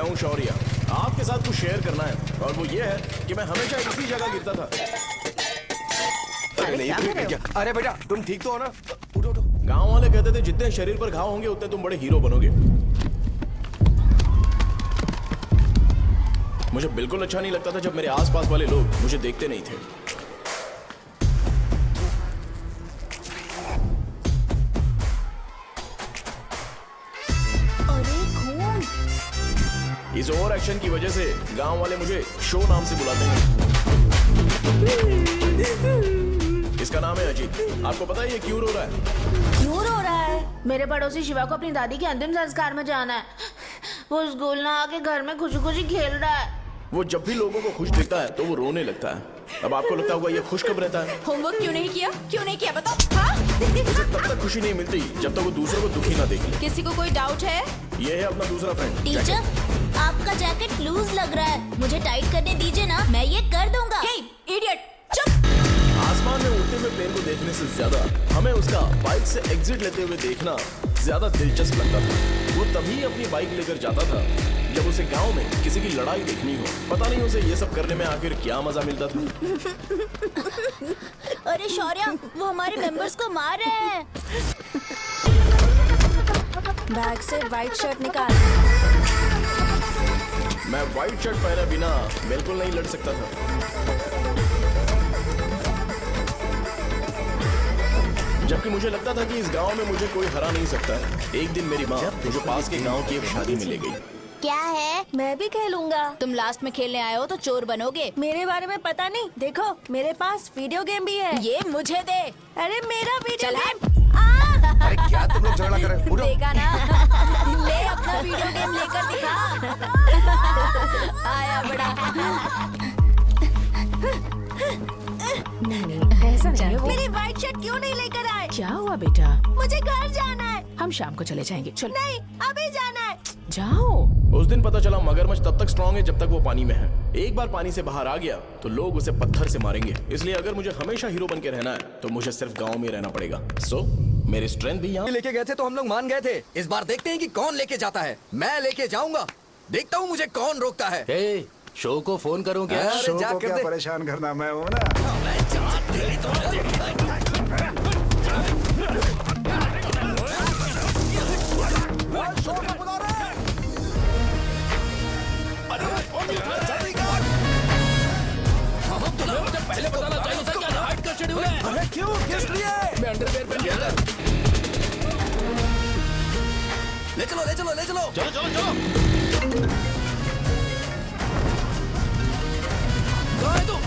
हूँ शौर्य। आपके साथ कुछ शेयर करना है और वो ये है कि मैं हमेशा इसी जगह गिरता था। अरे नहीं क्या? अरे बेटा तुम ठीक तो हो ना? उठो उठो। गांव वाले कहते थे जितने शरीर पर घाव होंगे उतने तुम बड़े हीरो बनोगे। मुझे बिल्कुल अच्छा नहीं लगता था जब मेरे आसपास वाले लोग मुझे देखते नहीं थे। इस ओवर एक्शन की वजह से गांव वाले मुझे शो नाम से बुलाते हैं। इसका नाम है अजीत। आपको पता है ये क्यों रो रहा है? क्यों रो रहा है? मेरे पड़ोसी शिवा को अपनी दादी के अंतिम संस्कार में जाना है। वो स्कूल ना आके घर में खुशी खुशी खेल रहा है। वो जब भी लोगों को खुश दिखता है तो वो रोने लगता है। अब आपको लगता होगा ये खुश कब रहता है? होमवर्क क्यों नहीं किया? क्यों नहीं किया बताओ? हाँ? उसे तब तक खुशी नहीं मिलती जब तक वो दूसरों को दुखी ना देख ले। किसी को कोई डाउट है? ये है अपना दूसरा फ्रेंड। टीचर आपका जैकेट लूज लग रहा है, मुझे टाइट करने दीजिए ना, मैं ये कर दूंगा। हे इडियट, चुप। आसमान में उड़ते हुए प्लेन को देखने से ज्यादा हमें उसका बाइक से एग्जिट लेते हुए देखना ज्यादा दिलचस्प लगता था। वो तभी अपनी बाइक लेकर जाता था जब उसे गांव में किसी की लड़ाई देखनी हो। पता नहीं उसे ये सब करने में आखिर क्या मजा मिलता था। अरे शौर्य, वो हमारे मेंबर्स को मार रहे हैं। बैग से व्हाइट शर्ट निकाल। मैं व्हाइट शर्ट पहने बिना बिल्कुल नहीं लड़ सकता था। जबकि मुझे लगता था कि इस गांव में मुझे कोई हरा नहीं सकता। एक दिन मेरी माँ मुझे पास के गांव की एक शादी में ले गई। क्या है? मैं भी खेलूंगा। तुम लास्ट में खेलने आए हो तो चोर बनोगे। मेरे बारे में पता नहीं। देखो मेरे पास वीडियो गेम भी है। ये मुझे दे। अरे मेरा वीडियो चल गेम। अरे क्या तुम लोग झगड़ा कर रहे हो? उठो। देखा ना? ले अपना वीडियो गेम लेकर दिखा। आया बड़ा। नहीं ऐसा नहीं। मेरी व्हाइट शर्ट क्यों नहीं लेकर आए? क्या हुआ बेटा? मुझे घर जाना है। हम शाम को चले जाएंगे। चलो। नहीं अभी जाना है। जाओ। उस दिन पता चला मगरमच्छ तब तक स्ट्रांग है जब तक वो पानी में है। एक बार पानी से बाहर आ गया तो लोग उसे पत्थर से मारेंगे। इसलिए अगर मुझे हमेशा हीरो बन के रहना है तो मुझे सिर्फ गांव में रहना पड़ेगा। सो मेरी स्ट्रेंथ भी यहाँ। लेके गए थे तो हम लोग मान गए थे। इस बार देखते हैं कि कौन लेके जाता है। मैं लेके जाऊंगा। देखता हूँ मुझे कौन रोकता है। हे, शो को फोन करूं क्या? शो को क्या परेशान करना, मैं हूँ ना। पहले बताना चाहिए था क्या नाइट का शेड्यूल है? अरे क्यों? किस लिए? मैं अंडरवेयर पहन गया था। ले चलो ले चलो ले चलो। चलो चलो चलो। कहाँ है तुम?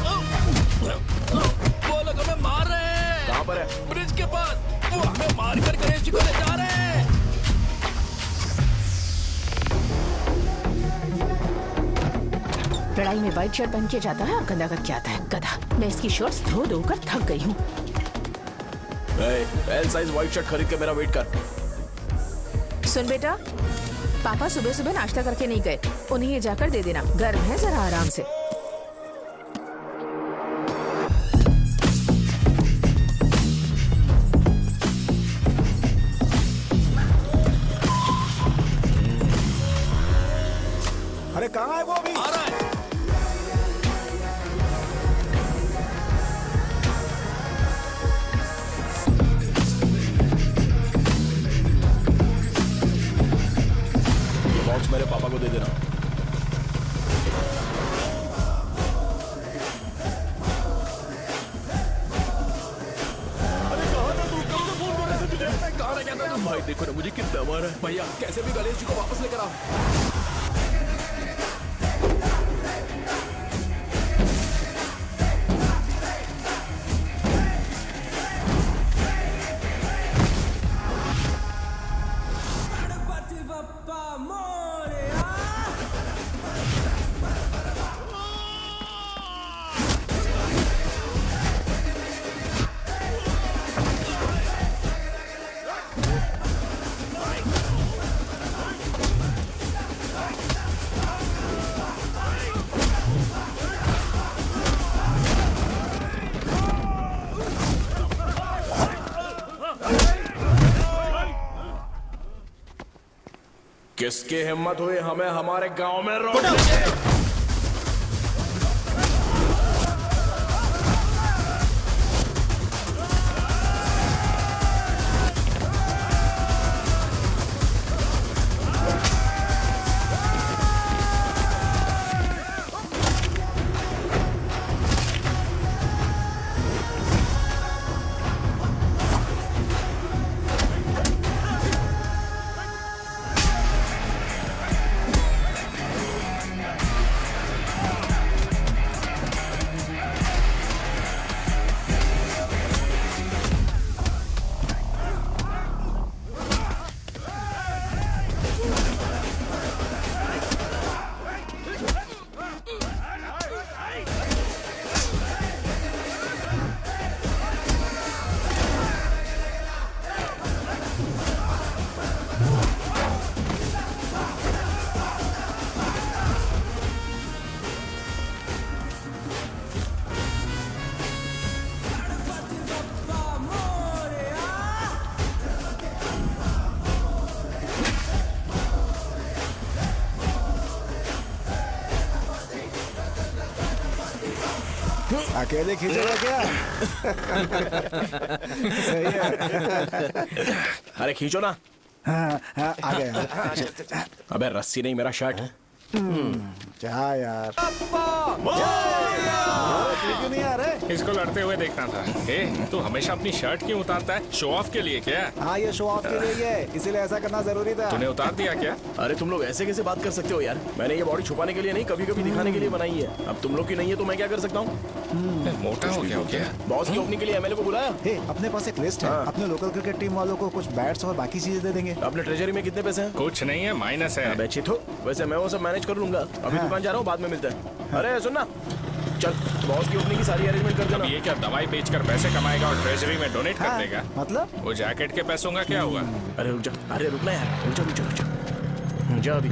वो लोग हमें मार रहे हैं। कहाँ पर है? ब्रिज के पास। वो हमें मार कर गणेश जी को ले जा रहे हैं। लड़ाई में व्हाइट शर्ट पहन के जाता है और गंदा का क्या आता है गधा। मैं इसकी शॉर्ट्स धो धोकर थक गई हूँ। एल साइज व्हाइट शर्ट खरीद के मेरा वेट कर। सुन बेटा, पापा सुबह सुबह नाश्ता करके नहीं गए। उन्हें ये जाकर दे देना। गर्म है, जरा आराम से। अरे कहाँ है वो अभी? आ रहा है। ये बॉक्स मेरे पापा को दे देना। अरे कहाँ था तू? कब से फोन कर रहे थे तुझे? कहाँ रह गया था तुम? भाई देखो ना मुझे कितना मारा है। भैया कैसे भी गणेश जी को वापस लेकर आओ। किसकी हिम्मत हुई हमें हमारे गांव में रोक? अकेले खींचेगा क्या? सही है। अरे खींचो ना। हाँ, हाँ, आ गया। अबे रस्सी नहीं, मेरा शर्ट। क्या यार? क्यों नहीं आ रहे? इसको लड़ते हुए देखना था। ए, तू हमेशा अपनी शर्ट क्यों उतारता है? शो ऑफ के लिए क्या? हाँ, ये शो ऑफ के लिए ही है, इसीलिए ऐसा करना जरूरी था। तूने उतार दिया क्या? अरे तुम लोग ऐसे कैसे बात कर सकते हो यार? मैंने ये बॉडी छुपाने के लिए नहीं, कभी कभी दिखाने के लिए बनाई है। अब तुम लोग की नहीं है तो मैं क्या कर सकता हूँ? मोटा हो गया हो क्या? बॉस की ओपनिंग के लिए एमएलए को बुलाया। हे, अपने पास एक लिस्ट है। अपने लोकल क्रिकेट टीम वालों को कुछ बैट्स और बाकी चीजें दे देंगे। अपने ट्रेजरी में कितने पैसे हैं? कुछ नहीं है, माइनस है। अबे चिथो, वैसे मैं वो सब मैनेज कर लूंगा। अभी दुकान जा रहा हूँ, बाद में मिलते हैं। अरे सुन ना, चल बॉस की ओपनिंग की सारी अरेंजमेंट कर देना। ये क्या दवाई बेचकर पैसे कमाएगा और ट्रेजरी में डोनेट कर हाँ, देगा? मतलब? वो जैकेट के पैसों का क्या हुआ? अरे रुक जा, अरे रुकना यार, रुक जा अभी।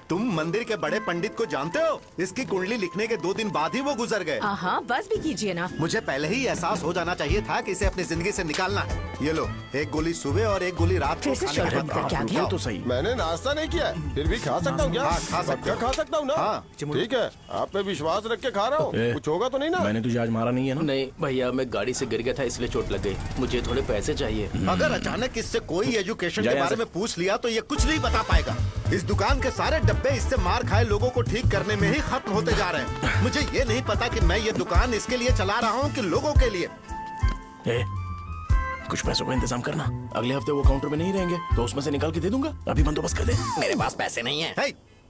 तुम मंदिर के बड़े पंडित को जानते हो? इसकी कुंडली लिखने के 2 दिन बाद ही वो गुजर गए। हाँ, बस भी कीजिए ना। मुझे पहले ही एहसास हो जाना चाहिए था कि इसे अपनी जिंदगी से निकालना है। ये लो, एक गोली सुबह और एक गोली रात को फिर से खाने के शर्ट बाद बंद करके आ गया। ये तो सही। मैंने नाश्ता नहीं किया है, फिर भी खा सकता हूँ क्या? हाँ, खा सकते हो। खा सकता हूँ ना? हाँ। ठीक है, आप पे विश्वास रख के खा रहा हूँ। ए, कुछ होगा तो नहीं ना? मैंने तुझे आज मारा नहीं है ना? नहीं भैया, मैं गाड़ी से गिर गया था इसलिए चोट लग गई। मुझे थोड़े पैसे चाहिए। अगर अचानक इससे कोई एजुकेशन जा के यहाँ बारे से। में पूछ लिया तो ये कुछ नहीं बता पाएगा। इस दुकान के सारे डब्बे इससे मार खाए लोगों को ठीक करने में ही खत्म होते जा रहे हैं। मुझे ये नहीं पता कि मैं ये दुकान इसके लिए चला रहा हूँ कि लोगों के लिए। ए, कुछ पैसों का इंतजाम करना। अगले हफ्ते वो काउंटर में नहीं रहेंगे तो उसमें से निकाल के दे दूंगा। अभी बंदोबस्त कर दे। मेरे पास पैसे नहीं है। हे,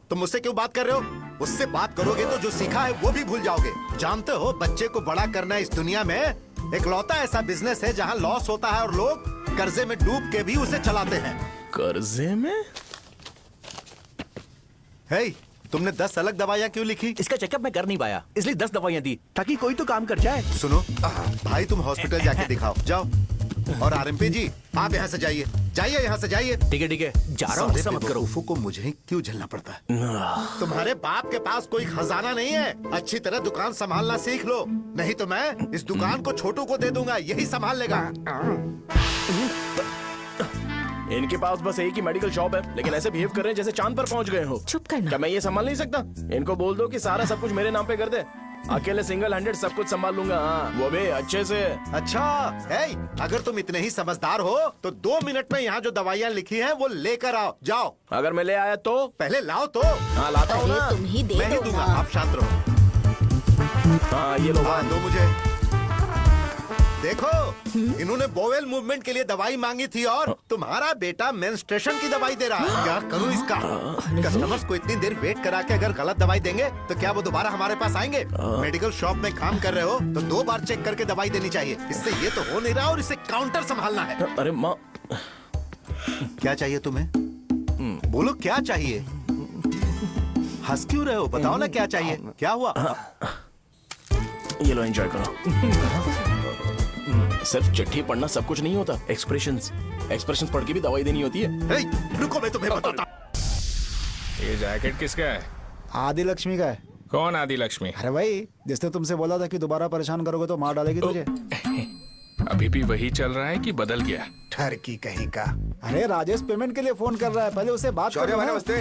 तुम मुझसे क्यों बात कर रहे हो? उससे बात करोगे तो जो सीखा है वो भी भूल जाओगे। जानते हो, बच्चे को बड़ा करना इस दुनिया में इकलौता ऐसा बिजनेस है जहाँ लॉस होता है और लोग कर्जे में डूब के भी उसे चलाते हैं। कर्जे में? हे, तुमने 10 अलग दवाइयाँ क्यों लिखी? इसका चेकअप मैं कर नहीं पाया, इसलिए 10 दवाइयाँ दी ताकि कोई तो काम कर जाए। सुनो भाई, तुम हॉस्पिटल जाके दिखाओ, जाओ। और आरएमपी जी, आप यहाँ से जाइए, जाइए यहाँ से जाइए। ठीक है, जा रहा हूँ, गुस्सा मत करो। बेवकूफों को मुझे ही क्यों झेलना पड़ता है? तुम्हारे बाप के पास कोई खजाना नहीं है। अच्छी तरह दुकान संभालना सीख लो, नहीं तो मैं इस दुकान को छोटू को दे दूंगा, यही संभाल लेगा। इनके पास बस एक ही मेडिकल शॉप है, लेकिन ऐसे बिहेव कर रहे हैं जैसे चांद पर पहुंच गए हो। चुप करना। क्या मैं ये संभाल नहीं सकता? इनको बोल दो कि सारा सब कुछ मेरे नाम पे कर दे। अकेले सिंगल हैंडेड सब कुछ संभाल लूंगा। हाँ, वो भी अच्छे से। अच्छा, हे, अगर तुम इतने ही समझदार हो तो 2 मिनट में यहाँ जो दवाइयाँ लिखी हैं वो लेकर आओ, जाओ। अगर मैं ले आया तो? पहले लाओ तो। हाँ, लाता हूँ ना। तुम ही दे मैं ही दो दूंगा, ना। आप शांत रहो। हाँ, ये लो। हाँ, दो मुझे। देखो, इन्होंने बोवेल मूवमेंट के लिए दवाई मांगी थी और तुम्हारा बेटा मेंस्ट्रुएशन की दवाई दे रहा है। क्या करूं इसका? कस्टमर्स को इतनी देर वेट करा के अगर गलत दवाई देंगे तो क्या वो दोबारा हमारे पास आएंगे? मेडिकल शॉप में काम कर रहे हो तो 2 बार चेक करके दवाई देनी चाहिए। इससे ये तो हो नहीं रहा और इसे काउंटर संभालना है। अरे माँ, क्या चाहिए तुम्हें? बोलो क्या चाहिए? हंस क्यों रहे हो? बताओ ना क्या चाहिए? क्या हुआ? ये लो, एंजॉय करो। सिर्फ चिट्ठी पढ़ना सब कुछ नहीं होता। एक्सप्रेशंस पढ़ के भी दवाई देनी होती है। हे, रुको, मैं तुम्हें बताता। ये जैकेट किसका है? आदि लक्ष्मी का है। कौन आदि लक्ष्मी? अरे भाई, जिसने तुमसे बोला था कि दोबारा परेशान करोगे तो मार डालेगी तुझे। अभी भी वही चल रहा है कि बदल गया? ठरकी कहीं का। अरे राजेश पेमेंट के लिए फोन कर रहा है, पहले उससे बात करो। भाई नमस्ते।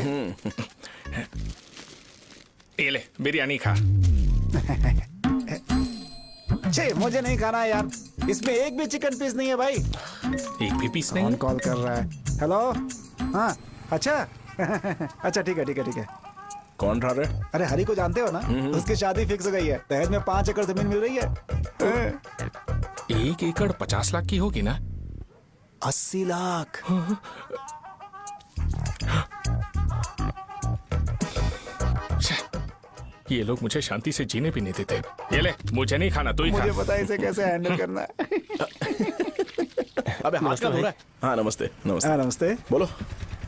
ये ले बिरयानी खा। छे, मुझे नहीं खाना है यार, इसमें एक भी चिकन पीस नहीं है भाई। एक भी पीस नहीं? कौन कॉल कर रहा है? हेलो, हाँ अच्छा अच्छा ठीक है ठीक है ठीक है। कौन रहा रे? अरे हरी को जानते हो ना, उसकी शादी फिक्स हो गई है, दहेज में 5 एकड़ जमीन मिल रही है। 1 एकड़ 50 लाख की होगी ना? 80 लाख। ये लोग मुझे शांति से जीने भी नहीं देते। ये ले, मुझे नहीं खाना, तू ही खा। मुझे पता है इसे कैसे हैंडल करना है। अबे हाथ का हो रहा है। हाँ नमस्ते नमस्ते। हाँ नमस्ते। बोलो।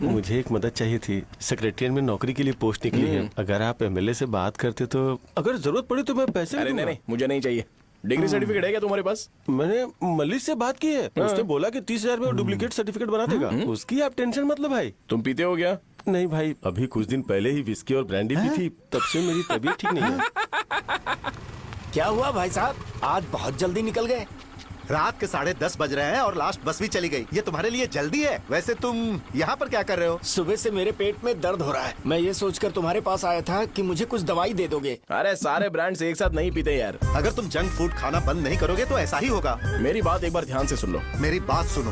मुझे एक मदद चाहिए थी। सेक्रेटरिएट में नौकरी के लिए पोस्ट निकली है। अगर आप एमएलए से बात करते तो अगर जरूरत पड़ी तो मैं पैसे अरे नहीं, मुझे नहीं चाहिए। डिग्री सर्टिफिकेट है क्या तुम्हारे पास? मैंने मलिक से बात की है, उसने बोला कि 30,000 में डुप्लीकेट सर्टिफिकेट बना देगा। उसकी आप टेंशन मत लो भाई। तुम पीते हो क्या? नहीं भाई, अभी कुछ दिन पहले ही विस्की और ब्रांडी पी थी, तब से मेरी तबीयत ठीक नहीं है। क्या हुआ भाई साहब, आज बहुत जल्दी निकल गए? रात के 10:30 बज रहे हैं और लास्ट बस भी चली गई। ये तुम्हारे लिए जल्दी है। वैसे तुम यहाँ पर क्या कर रहे हो? सुबह से मेरे पेट में दर्द हो रहा है। मैं ये सोचकर तुम्हारे पास आया था कि मुझे कुछ दवाई दे दोगे। अरे सारे ब्रांड्स एक साथ नहीं पीते यार। अगर तुम जंक फूड खाना बंद नहीं करोगे तो ऐसा ही होगा। मेरी बात एक बार ध्यान से सुन लो। मेरी बात सुनो।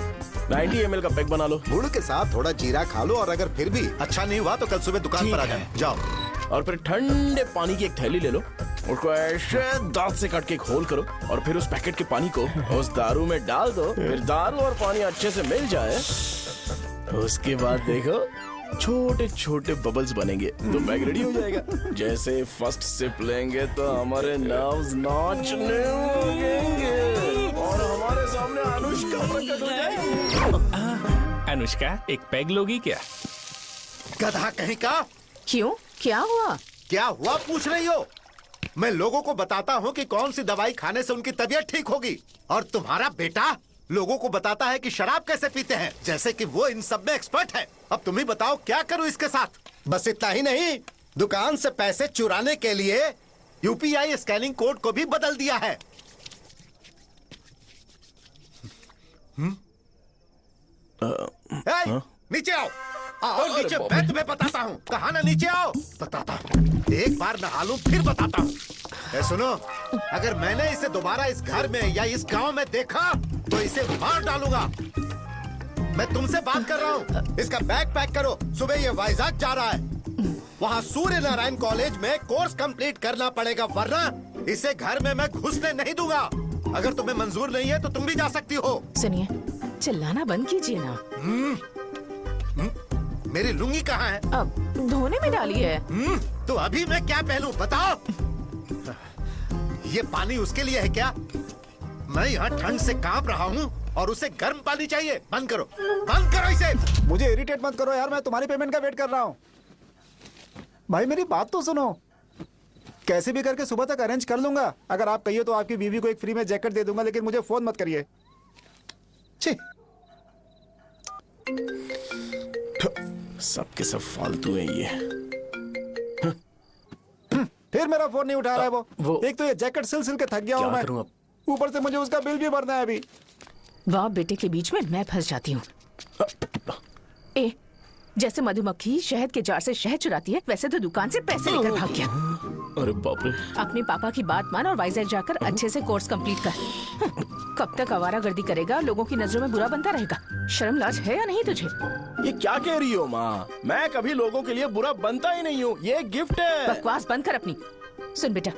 90 ml का पैक बना लो। गुड़ के साथ थोड़ा जीरा खा लो और अगर फिर भी अच्छा नहीं हुआ तो कल सुबह दुकान पर आ जाओ। और फिर ठंडे पानी की एक थैली ले लो, उसको ऐसे दांत से काट के घोल करो और फिर उस पैकेट के पानी को उस दारू में डाल दो। फिर दारू और पानी अच्छे से मिल जाए, उसके बाद देखो छोटे छोटे बबल्स बनेंगे तो पैक रेडी हो जाएगा। जैसे फर्स्ट सिप लेंगे तो हमारे नर्व्स नाचने लगेंगे और हमारे सामने अनुष्का प्रकट हो जाएगी। अनुष्का, एक पैग लोगी क्या? गधा कहीं का। क्यों, क्या हुआ? क्या हुआ पूछ रही हो? मैं लोगों को बताता हूँ कि कौन सी दवाई खाने से उनकी तबीयत ठीक होगी, और तुम्हारा बेटा लोगों को बताता है कि शराब कैसे पीते हैं, जैसे कि वो इन सब में एक्सपर्ट है। अब तुम ही बताओ क्या करूँ इसके साथ? बस इतना ही नहीं, दुकान से पैसे चुराने के लिए यूपीआई स्कैनिंग कोड को भी बदल दिया है। नीचे आओ, आओ नीचे, मैं तुम्हें बताता हूँ। कहा ना नीचे आओ, बताता हूँ। एक बार नहा लूं फिर बताता हूँ। सुनो, अगर मैंने इसे दोबारा इस घर में या इस गांव में देखा तो इसे मार डालूंगा। मैं तुमसे बात कर रहा हूँ। इसका बैग पैक करो, सुबह ये वाइजाग जा रहा है। वहाँ सूर्य नारायण कॉलेज में कोर्स कंप्लीट करना पड़ेगा, वरना इसे घर में मैं घुसने नहीं दूंगा। अगर तुम्हें मंजूर नहीं है तो तुम भी जा सकती हो। सुनिए, चिल्लाना बंद कीजिए ना। मेरी लुंगी कहाँ है? अब धोने में डाली है। तो अभी मैं क्या पहनूं बताओ? ये पानी उसके लिए है क्या? मैं यहाँ ठंड से कांप रहा हूँ और उसे गर्म पानी चाहिए। बंद करो, बंद करो इसे। मुझे इरिटेट मत करो यार, मैं तुम्हारी पेमेंट का वेट कर रहा हूँ। भाई मेरी बात तो सुनो, कैसे भी करके सुबह तक अरेंज कर लूंगा। अगर आप कहिए तो आपकी बीवी को एक फ्री में जैकेट दे दूंगा, लेकिन मुझे फोन मत करिए। छी, सबके सब फालतू है ये। फिर मेरा फोन नहीं उठा रहा है वो। एक तो ये जैकेट सिल सिल के थक गया हूँ मैं, ऊपर से मुझे उसका बिल भी भरना है अभी। वाह, बेटे के बीच में मैं फंस जाती हूँ। ए, जैसे मधुमक्खी शहद के जार से शहद चुराती है, वैसे तो दुकान से पैसे लेकर भाग गया। अरे बाप रे। अपने पापा की बात मान और वाइजैक जाकर अच्छे से कोर्स कंप्लीट कर। कब तक आवारागर्दी करेगा, लोगों की नजरों में बुरा बनता रहेगा। शर्म लाज है या नहीं तुझे? ये क्या कह रही हो माँ? मैं कभी लोगों के लिए बुरा बनता ही नहीं हूँ, ये गिफ्ट है। बकवास बंद कर अपनी। सुन बेटा,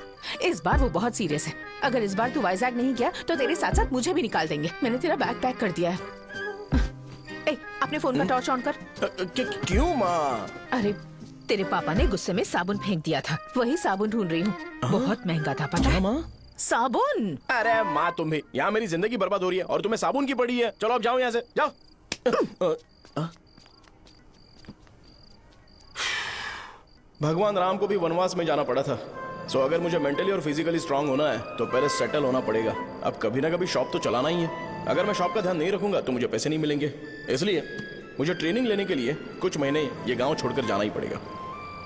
इस बार वो बहुत सीरियस है। अगर इस बार तू वाइजैक नहीं गया तो तेरे साथ साथ मुझे भी निकाल देंगे। मैंने तेरा बैग पैक कर दिया है। ए, अपने फोन का टॉर्च ऑन कर। क्यों माँ? अरे तेरे पापा ने गुस्से में साबुन फेंक दिया था, वही साबुन ढूंढ रही हूँ। बहुत महंगा था, पता है? माँ साबुन। अरे माँ, तुम भी यहाँ मेरी जिंदगी बर्बाद हो रही है और तुम्हें साबुन की पड़ी है। चलो अब जाओ यहाँ से, जाओ। भगवान राम को भी वनवास में जाना पड़ा था। सो अगर मुझे मेंटली और फिजिकली स्ट्रांग होना है तो पहले सेटल होना पड़ेगा। अब कभी ना कभी शॉप तो चलाना ही है। अगर मैं शॉप का ध्यान नहीं रखूंगा तो मुझे पैसे नहीं मिलेंगे। इसलिए मुझे ट्रेनिंग लेने के लिए कुछ महीने ये गांव छोड़कर जाना ही पड़ेगा।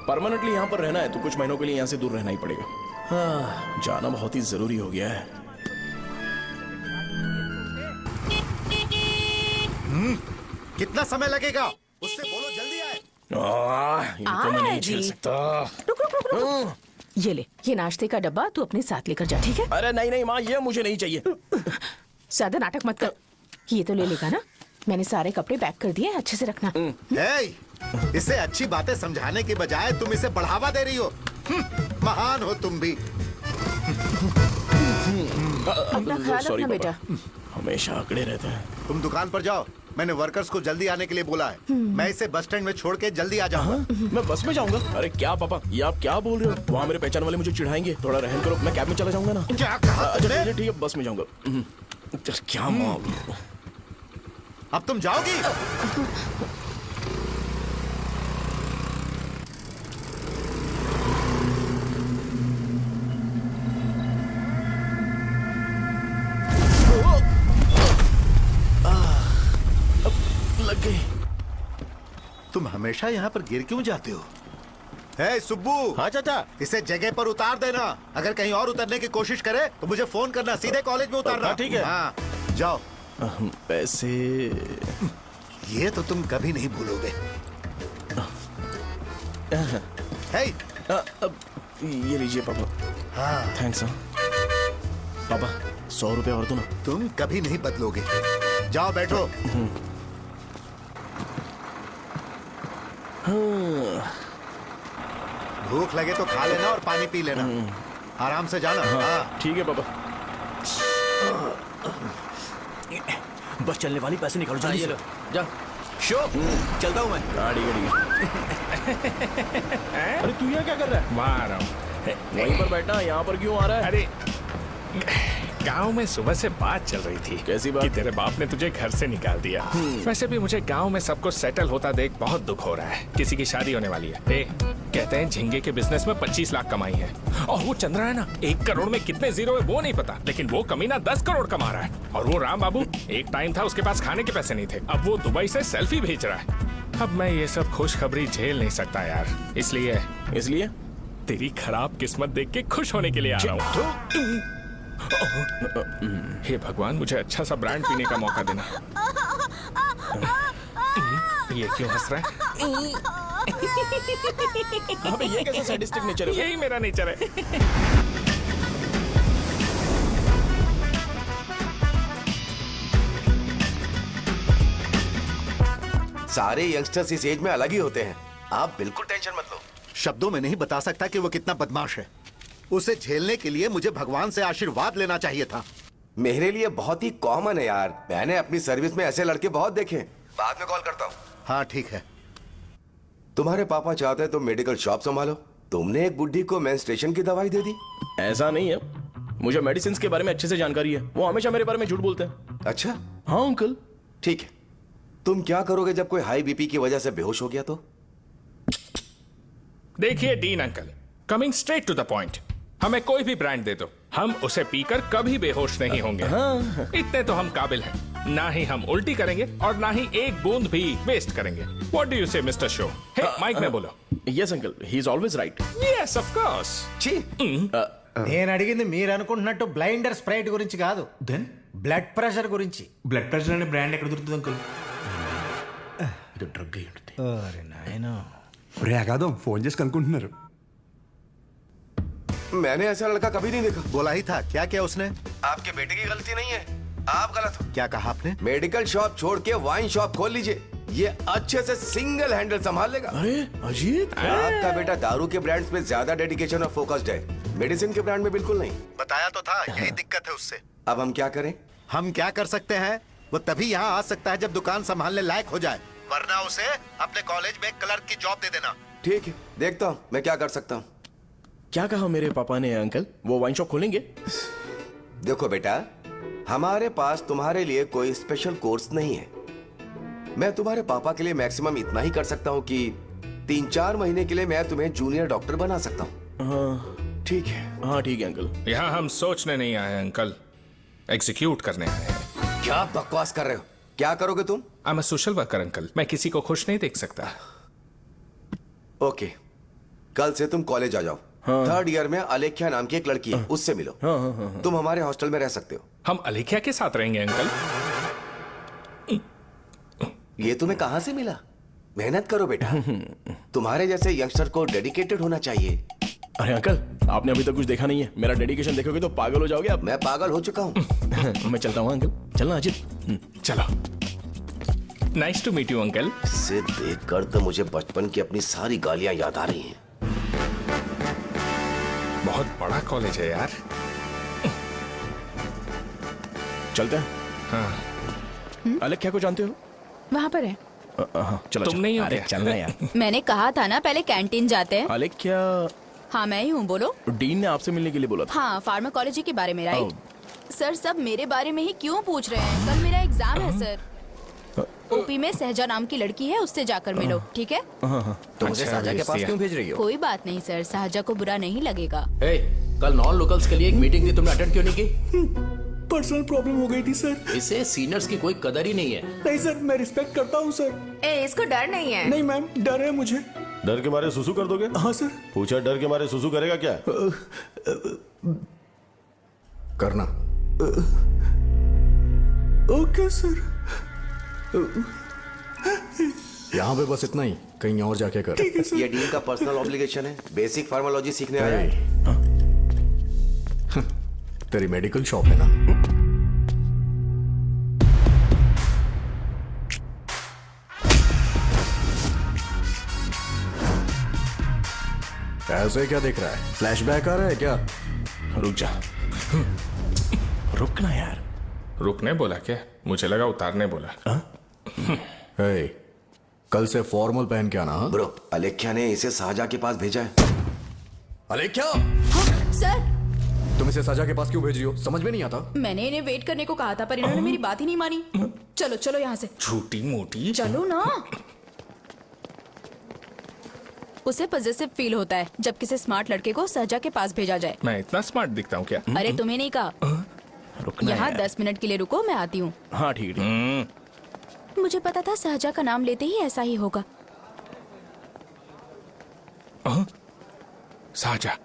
परमानेंटली यहाँ पर रहना है तो कुछ महीनों के लिए यहाँ से दूर रहना ही पड़ेगा। हाँ, जाना बहुत ही जरूरी हो गया है। कितना समय लगेगा? उससे बोलो जल्दी आए। इनको मैं नहीं झेल सकता। रुक। ये ले, ये नाश्ते का डब्बा तू अपने साथ लेकर जा, ठीक है? अरे नहीं नहीं माँ, ये मुझे नहीं चाहिए। ज्यादा नाटक मत कर। ये तो ले लेगा ना? मैंने सारे कपड़े पैक कर दिए, अच्छे से रखना। इसे अच्छी बातें समझाने की बजाय तुम इसे बढ़ावा दे रही हो। महान हो तुम भी। अपना ख्याल सॉरी रखना बेटा। हमेशा अकड़े रहते हैं। तुम दुकान पर जाओ, मैंने वर्कर्स को जल्दी आने के लिए बोला है। मैं इसे बस स्टैंड में छोड़ के जल्दी आ जाऊंगा। मैं बस में जाऊंगा? अरे क्या पापा, ये आप क्या बोल रहे हो? वहाँ मेरे पहचान वाले मुझे चिढ़ाएंगे। थोड़ा रहम करो, मैं कैब में चला जाऊंगा ना। क्या कहा तुमने? अच्छा ठीक है, बस में जाऊंगा। क्या माँ, अब तुम जाओगी? लग गई। तुम हमेशा यहाँ पर गिर क्यों जाते हो? हे सुब्बू। हाँ चाचा। इसे जगह पर उतार देना। अगर कहीं और उतरने की कोशिश करे तो मुझे फोन करना, सीधे कॉलेज में उतारना। हाँ, ठीक है। हाँ, जाओ। पैसे ये तो तुम कभी नहीं भूलोगे। हे, ये लीजिए पापा। हाँ, थैंक्स। पापा 100 रुपए और दो ना। तुम कभी नहीं बदलोगे। जाओ बैठो। भूख लगे तो खा लेना और पानी पी लेना। आराम से जाना। हाँ। ठीक है पापा। बस चलने वाली, पैसे निकालो जल्दी ये से। लो, जा। शो, चलता हूँ मैं। गाड़ी गाड़ी। अरे तू यहाँ क्या कर रहा है? वहाँ आ रहा हूँ। वहीं पर बैठना, यहाँ पर क्यों आ रहा है? अरे गांव में सुबह से बात चल रही थी। कैसी बात? कि तेरे बाप ने तुझे घर से निकाल दिया। वैसे भी मुझे गांव में सब कुछ सेटल होता देख बहुत दुख हो रहा है। किसी की शादी होने वाली है। कहते हैं झींगे के बिजनेस में 25 लाख कमाई है। और वो चंद्रा है ना, 1 करोड़ में कितने जीरो है वो नहीं पता, लेकिन वो कमीना 10 करोड़ कमा रहा है। और वो राम बाबू, एक टाइम था उसके पास खाने के पैसे नहीं थे, अब वो दुबई से सेल्फी भेज रहा है। अब मैं ये सब खुशखबरी झेल नहीं सकता यार। इसलिए तेरी खराब किस्मत देख के खुश होने के लिए आ रहा हूँ। हे भगवान, मुझे अच्छा सा ब्रांड पीने का मौका देना। ये क्यों हंस रहा है? अबे ये कैसा सैडिस्टिक नेचर है? यही मेरा नेचर है। सारे यंगस्टर्स इस एज में अलग ही होते हैं। आप बिल्कुल टेंशन मत लो। शब्दों में नहीं बता सकता कि वो कितना बदमाश है। उसे झेलने के लिए मुझे भगवान से आशीर्वाद लेना चाहिए था। मेरे लिए बहुत ही कॉमन है यार। मैंने अपनी सर्विस में ऐसे लड़के बहुत देखे। बाद में कॉल करता हूँ। हाँ ठीक है। तुम्हारे पापा चाहते हैं तुम मेडिकल शॉप संभालो। तुमने एक बुढ़ी को मेंस्ट्रुएशन की दवाई दे दी। ऐसा नहीं है, मुझे मेडिसिन के बारे में अच्छे से जानकारी है। वो हमेशा मेरे बारे में झूठ बोलते हैं। अच्छा हाँ अंकल। ठीक है, तुम क्या करोगे जब कोई हाई बीपी की वजह से बेहोश हो गया तो? देखिए Deen uncle, coming straight to the point, हमें कोई भी ब्रांड दे दो, हम उसे पीकर कभी बेहोश नहीं होंगे। इतने तो हम काबिल हैं। ना ही हम उल्टी करेंगे और ना ही एक बूंद भी वेस्ट करेंगे। व्हाट डू यू से मिस्टर शो? हे माइक में बोलो। Yes uncle, he is always right. Yes of course. నేను అడిగింది మీరు అనుకుంటున్నట్టు బ్లైండర్ స్ప్రైట్ గురించి కాదు, దెన్ బ్లడ్ ప్రెషర్ గురించి. బ్లడ్ ప్రెషర్ అనే బ్రాండ్ ఎక్కడ దొరుకుతుంది అంకుల్? ఇది డ్రగ్ అయి ఉంటుంది. అరే నాయనా, రే అగాదం ఫోన్ చేసి కనుక్కుంటున్నారు. मैंने ऐसा लड़का कभी नहीं देखा। बोला ही था। क्या क्या उसने? आपके बेटे की गलती नहीं है, आप गलत हो। क्या कहा आपने? मेडिकल शॉप छोड़ के वाइन शॉप खोल लीजिए, ये अच्छे से सिंगल हैंडल संभाल लेगा। अरे अजीत, आपका बेटा दारू के ब्रांड्स में ज्यादा डेडिकेशन और फोकस्ड है, मेडिसिन के ब्रांड में बिल्कुल नहीं। बताया तो था, यही दिक्कत है उससे। अब हम क्या करें? हम क्या कर सकते हैं? वो तभी यहाँ आ सकता है जब दुकान संभालने लायक हो जाए, वरना उसे अपने कॉलेज में क्लर्क की जॉब दे देना। ठीक है, देखता हूँ मैं क्या कर सकता हूँ। क्या कहा मेरे पापा ने अंकल? वो वाइन शॉप खोलेंगे? देखो बेटा, हमारे पास तुम्हारे लिए कोई स्पेशल कोर्स नहीं है। मैं तुम्हारे पापा के लिए मैक्सिमम इतना ही कर सकता हूँ कि 3-4 महीने के लिए मैं तुम्हें जूनियर डॉक्टर बना सकता हूँ। हाँ ठीक है। हाँ ठीक है अंकल। यहाँ हम सोचने नहीं आए हैं अंकल, एग्जीक्यूट करने आए हैं। क्या बकवास कर रहे हो? क्या करोगे तुम? I am a social worker uncle, मैं किसी को खुश नहीं देख सकता। ओके, कल से तुम कॉलेज आ जाओ। हाँ। 3rd ईयर में अलेख्या नाम की एक लड़की है, उससे मिलो। हाँ। तुम हमारे हॉस्टल में रह सकते हो। हम अलेख्या के साथ रहेंगे अंकल? ये तुम्हें कहाँ से मिला? मेहनत करो बेटा। तुम्हारे जैसे यंगस्टर को डेडिकेटेड होना चाहिए। अरे अंकल, आपने अभी तक कुछ देखा नहीं है। मेरा डेडिकेशन देखोगे तो पागल हो जाओगे आप। मैं पागल हो चुका हूँ। मैं चलता हूँ अंकल। चलना अजित। चलो। Nice to meet you uncle. इसे देखकर तो मुझे बचपन की अपनी सारी गालियां याद आ रही हैं। बहुत बड़ा कॉलेज है यार। चलते हैं। हाँ। अलेख्या को जानते हो? वहाँ पर है। चलो तुम नहीं हो अरे क्या? चलना यार। मैंने कहा था ना पहले कैंटीन जाते हैं। अलेख्या, हाँ मैं ही हूँ, बोलो। डीन ने आपसे मिलने के लिए बोला था। हाँ, फार्माकोलॉजी के बारे में, राइट? सर सब मेरे बारे में ही क्यों पूछ रहे हैं? कल मेरा एग्जाम है सर। ओपी में सहजा नाम की लड़की है, उससे जाकर मिलो, ठीक है? तो मुझे साजा के पास क्यों भेज रही हो? कोई बात नहीं सर, सहजा को बुरा नहीं लगेगा। कल नॉन लोकल्स के लिए एक मीटिंग थी, तुमने अटेंड क्यों नहीं की? पर्सनल प्रॉब्लम हो गई थी सर। इसे सीनियर्स की कोई कदर ही नहीं है। नहीं सर, मैं रिस्पेक्ट करता हूँ सर। इसको डर नहीं है। नहीं मैम, डर है मुझे। डर के मारे सुसु कर दोगे? हाँ सर। पूछा डर के मारे सुसु करेगा क्या? करना। Okay sir. यहाँ पे बस इतना ही, कहीं और जाके कर। ये डीन का पर्सनल ऑब्लिगेशन है। बेसिक फार्माकोलॉजी सीखने आया है। तेरी मेडिकल शॉप है ना? ऐसे क्या देख रहा है? फ्लैशबैक आ रहा है क्या? रुक जा। रुकना यार। रुकने बोला क्या? मुझे लगा उतारने बोला। हे, कल से फॉर्मल पहन के आना। हाँ? ब्रो, अलेख्या ने इसे साजा के पास भेजा है। अलेख्या, हाँ, सर तुम इसे साजा के पास क्यों भेज रही हो? समझ में नहीं आता। मैंने इन्हें वेट करने को कहा था, पर इन्होंने मेरी बात ही नहीं मानी। चलो चलो यहाँ से। छोटी मोटी। चलो ना। उसे पॉजिटिव फील होता है जब किसी स्मार्ट लड़के को सहजा के पास भेजा जाए। मैं इतना स्मार्ट दिखता हूँ क्या? अरे तुम्हें नहीं कहा। रुकना यहाँ यार। 10 मिनट के लिए रुको, मैं आती हूँ। हाँ ठीक है। मुझे पता था सहजा का नाम लेते ही ऐसा ही होगा। साजा।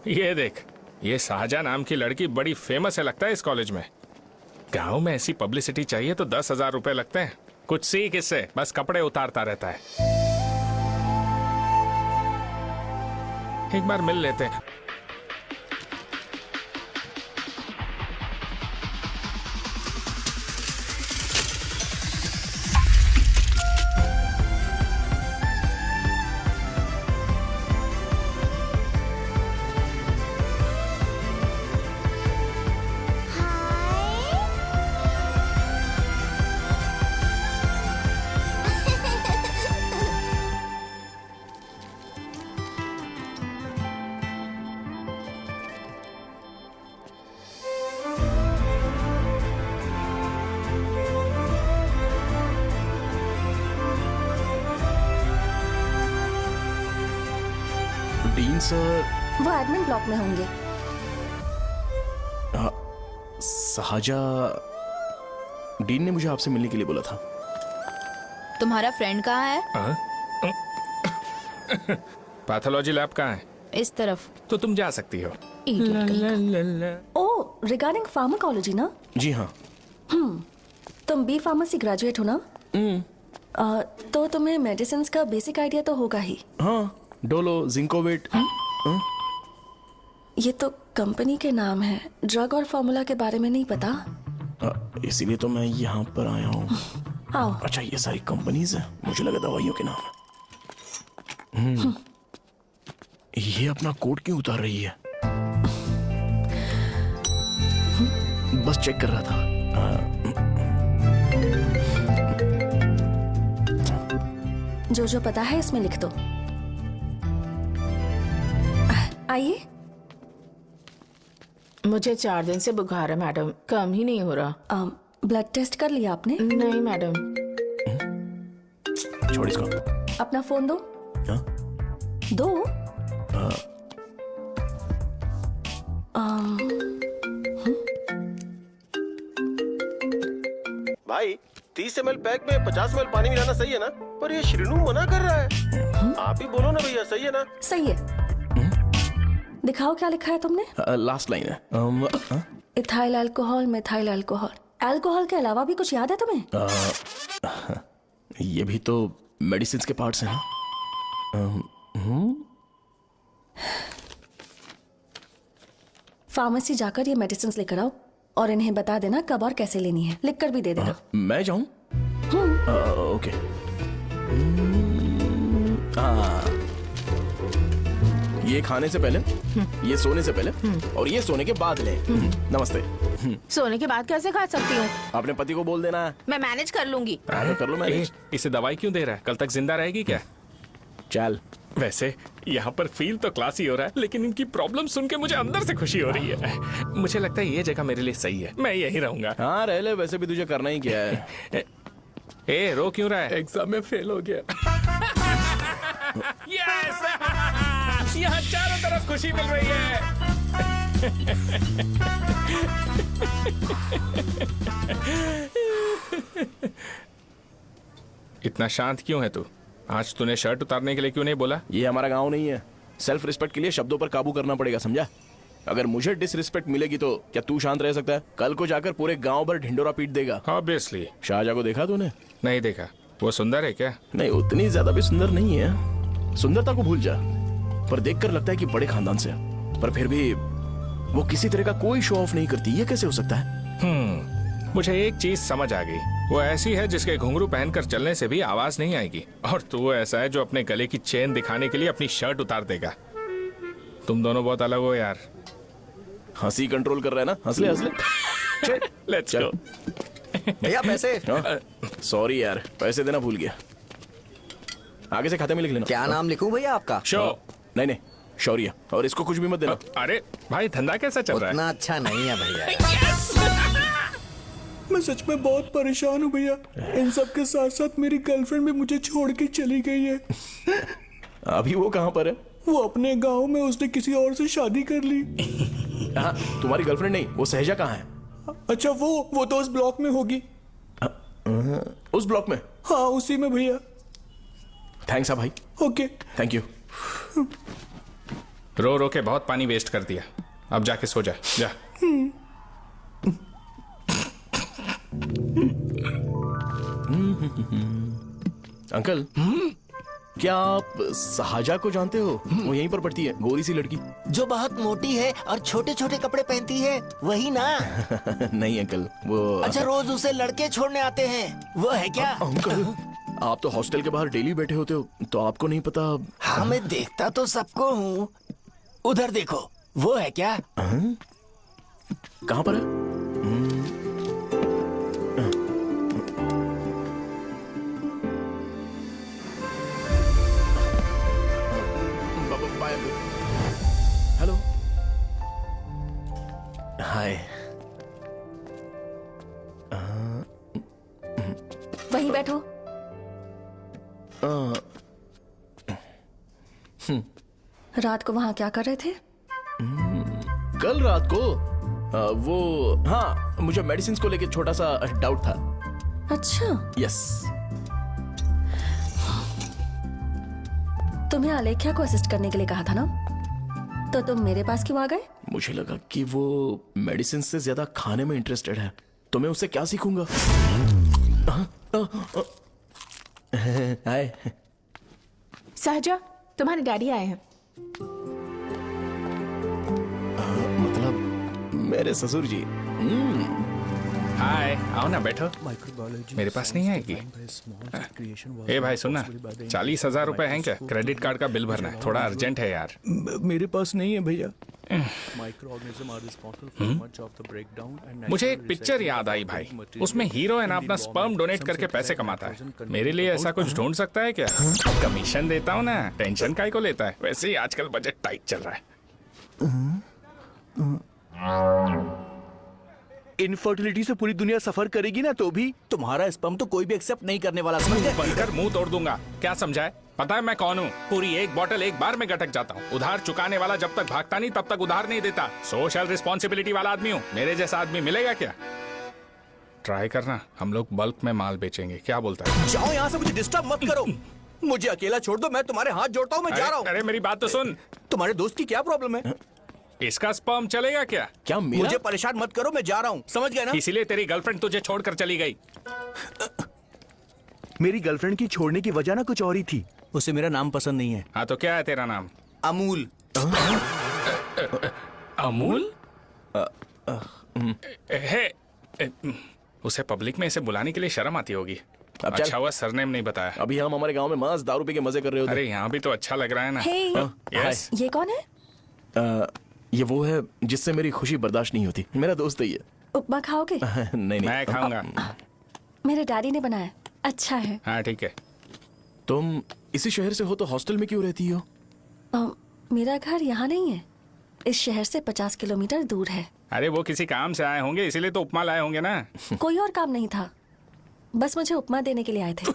ये देख, ये साजा नाम की लड़की बड़ी फेमस है लगता है इस कॉलेज में। गांव में ऐसी पब्लिसिटी चाहिए तो 10,000 रुपए लगते हैं। कुछ सीख इससे, बस कपड़े उतारता रहता है। एक बार मिल लेते हैं। डीन सर, वो एडमिन ब्लॉक में होंगे। साजा, डीन ने मुझे आपसे मिलने के लिए बोला था। तुम्हारा फ्रेंड कहाँ है? पैथोलॉजी लैब कहाँ है? इस तरफ। तो तुम जा सकती हो। ओ, रिगार्डिंग फार्माकोलॉजी ना? जी हाँ। तुम बी फार्मेसी ग्रेजुएट हो ना? तो तुम्हें मेडिसिन का बेसिक आइडिया तो होगा ही। हाँ, डोलो, जिंकोवेट। ये तो कंपनी के नाम है, ड्रग और फॉर्मूला के बारे में नहीं पता। इसीलिए तो मैं यहाँ पर आया हूँ। आओ। अच्छा, ये सारी कंपनीज है, मुझे लगा दवाइयों के नाम है। ये अपना कोट क्यों उतार रही है? बस चेक कर रहा था। जो जो पता है इसमें लिख दो। आइए। मुझे 4 दिन से बुखार है मैडम, कम ही नहीं हो रहा। ब्लड टेस्ट कर लिया आपने? नहीं मैडम। छोड़ इसको। अपना फोन दो। दो। भाई 30 ml पैक में 50 ml पानी मिलाना सही है ना? पर ये श्रीनू मना कर रहा है। आप ही बोलो ना भैया, सही है ना? सही है। दिखाओ क्या लिखा है तुमने? लास्ट लाइन है। Ethyl alcohol, methyl alcohol, alcohol के अलावा भी कुछ याद है तुम्हें? ये भी तो मेडिसिन के पार्ट्स हैं ना। फार्मेसी जाकर ये मेडिसिन लेकर आओ और इन्हें बता देना कब और कैसे लेनी है, लिख कर भी दे देना। मैं जाऊं? ओके। ये खाने से पहले, ये सोने से पहले और ये सोने के बाद ले। नमस्ते। सोने के बाद कैसे खा सकती हूँ? अपने पति को बोल देना। मैं मैनेज कर लूंगी। कर लो मैनेज। इसे दवाई क्यों दे रहा है? कल तक जिंदा रहेगी क्या? चल। वैसे यहाँ पर फील तो क्लासी हो रहा है, लेकिन इनकी प्रॉब्लम सुन के मुझे अंदर से खुशी हो रही है। मुझे लगता है ये जगह मेरे लिए सही है, मैं यहीं रहूंगा। हाँ रह ले, वैसे भी तुझे करना ही क्या है। ए रो क्यों रहा है? एग्जाम में फेल हो गया। यस! यहाँ चारों तरफ खुशी मिल रही है। इतना शांत क्यों है तू? आज तूने शर्ट उतारने के लिए क्यों नहीं बोला? ये हमारा गांव नहीं है। सेल्फ रिस्पेक्ट के लिए शब्दों पर काबू करना पड़ेगा, समझा? अगर मुझे डिसरिस्पेक्ट मिलेगी तो क्या तू शांत रह सकता है? कल को जाकर पूरे गांव भर ढिंडोरा पीट देगा। ऑब्वियसली। शाहजहां को देखा तूने? नहीं देखा। वो सुंदर है क्या? नहीं, उतनी ज्यादा भी सुंदर नहीं है। सुंदरता को भूल जा, पर देखकर लगता है कि बड़े खानदान से है। पर फिर भी वो किसी तरह का कोई शो ऑफ नहीं करती। ये कैसे हो सकता है? मुझे एक चीज समझ आ गई। वो ऐसी है जिसके घुंघरू पहनकर चलने से भी आवाज नहीं आएगी, और तू ऐसा है जो अपने गले की चेन दिखाने के लिए अपनी शर्ट उतार देगा। तुम दोनों बहुत अलग हो यार। हंसी कंट्रोल कर रहा है ना? हंस ले, हंस ले। Let's go. भैया पैसे। सॉरी यार, पैसे देना भूल गया। आगे से खाते में लिख लेना। क्या नाम लिखूं भैया आपका? शो। नहीं, शौर्य। और इसको कुछ भी मत देना। अरे भाई, धंधा कैसा चल रहा है? उतना अच्छा नहीं है भैया। मैं सच में बहुत परेशान हूँ भैया। इन सब के साथ साथ मेरी गर्लफ्रेंड भी मुझे छोड़ के चली गई है। अभी वो कहाँ पर है? वो अपने गांव में, उसने किसी और से शादी कर ली। हाँ, तुम्हारी गर्लफ्रेंड नहीं, वो सहजा कहाँ है? अच्छा, वो तो उस ब्लॉक में होगी। उस ब्लॉक में? हाँ, उसी में भैया। थैंक्स भाई। Okay, thank you. रो रो के बहुत पानी वेस्ट कर दिया। अब जाके सो जा। जा। अंकल, क्या आप शाहजहां को जानते हो? वो यहीं पर पढ़ती है, गोरी सी लड़की जो बहुत मोटी है और छोटे छोटे कपड़े पहनती है, वही ना? नहीं अंकल, वो अच्छा, रोज उसे लड़के छोड़ने आते हैं, वो है क्या? अंकल, आप तो हॉस्टल के बाहर डेली बैठे होते हो, तो आपको नहीं पता? हाँ, मैं देखता तो सबको हूँ। उधर देखो, वो है क्या? कहाँ पर है? हेलो। हाय। वहीं बैठो। रात को वहां क्या कर रहे थे? कल रात को वो, हाँ, मुझे मेडिसिन को लेके छोटा सा डाउट था। अच्छा। यस। तुम्हें आलेख्या को असिस्ट करने के लिए कहा था ना, तो तुम मेरे पास क्यों आ गए? मुझे लगा कि वो मेडिसिन से ज्यादा खाने में इंटरेस्टेड है, तो मैं उससे क्या सीखूंगा? हाय। सहजा, तुम्हारे डैडी आए हैं। मतलब मेरे ससुर जी। हाय, आओ ना, बैठो। मेरे पास नहीं आएगी? ए भाई सुनना, 40,000 रुपए हैं क्या? क्रेडिट कार्ड का बिल भरना है, थोड़ा अर्जेंट है यार। मेरे पास नहीं है भैया। मुझे एक पिक्चर याद आई भाई, उसमें हीरो है ना अपना स्पर्म डोनेट करके पैसे कमाता है। मेरे लिए ऐसा कुछ ढूंढ सकता है क्या? कमीशन देता हूँ ना, टेंशन काहे को लेता है? वैसे ही आजकल बजट टाइट चल रहा है। इनफर्टिलिटी से पूरी दुनिया सफर करेगी ना, तो भी तुम्हारा स्पर्म तो कोई भी एक्सेप्ट नहीं करने वाला। बनकर मुंह तोड़ दूंगा। क्या समझा है? पता है मैं कौन हूँ? पूरी एक बोतल एक बार में गटक जाता हूँ। उधार चुकाने वाला जब तक भागता नहीं तब तक उधार नहीं देता। सोशल रिस्पॉन्सिबिलिटी वाला आदमी हूँ। मेरे जैसा आदमी मिलेगा क्या? ट्राई करना, हम लोग बल्क में माल बेचेंगे। क्या बोलता है? जाओ यहाँ से, मुझे डिस्टर्ब मत करो। मुझे अकेला छोड़ दो, मैं तुम्हारे हाथ जोड़ता हूँ, मैं जा रहा हूँ। अरे मेरी बात तो सुन। तुम्हारे दोस्त की क्या प्रॉब्लम है? इसका स्पर्म चलेगा क्या? क्या मेरा? मुझे परेशान मत करो, मैं जा रहा हूँ, समझ गए ना? इसीलिए तेरी गर्लफ्रेंड तुझे छोड़कर चली गई। मेरी गर्लफ्रेंड की छोड़ने की वजह ना कुछ और ही थी। उसे मेरा नाम पसंद नहीं है। हाँ तो क्या है तेरा नाम? अमूल। अमूल? उसे पब्लिक में इसे बुलाने के लिए शर्म आती होगी। अब चल। अच्छा हुआ सरनेम नहीं बताया। अभी हम हमारे गांव में मस्त दारू पी के मजे कर रहे होते। अरे यहाँ भी तो अच्छा लग रहा है ना। Hey. यस। ये कौन है? ये वो है जिससे मेरी खुशी बर्दाश्त नहीं होती। मेरा दोस्त है ये। उपमा खाओगे? नहीं। मैं खाऊंगा। मेरे डैडी ने बनाया, अच्छा है। हाँ ठीक है। तुम इसी शहर से हो तो हॉस्टल में क्यों रहती हो? मेरा घर यहाँ नहीं है, इस शहर से 50 किलोमीटर दूर है। अरे वो किसी काम से आए होंगे, इसीलिए तो उपमा लाए होंगे ना। कोई और काम नहीं था, बस मुझे उपमा देने के लिए आए थे।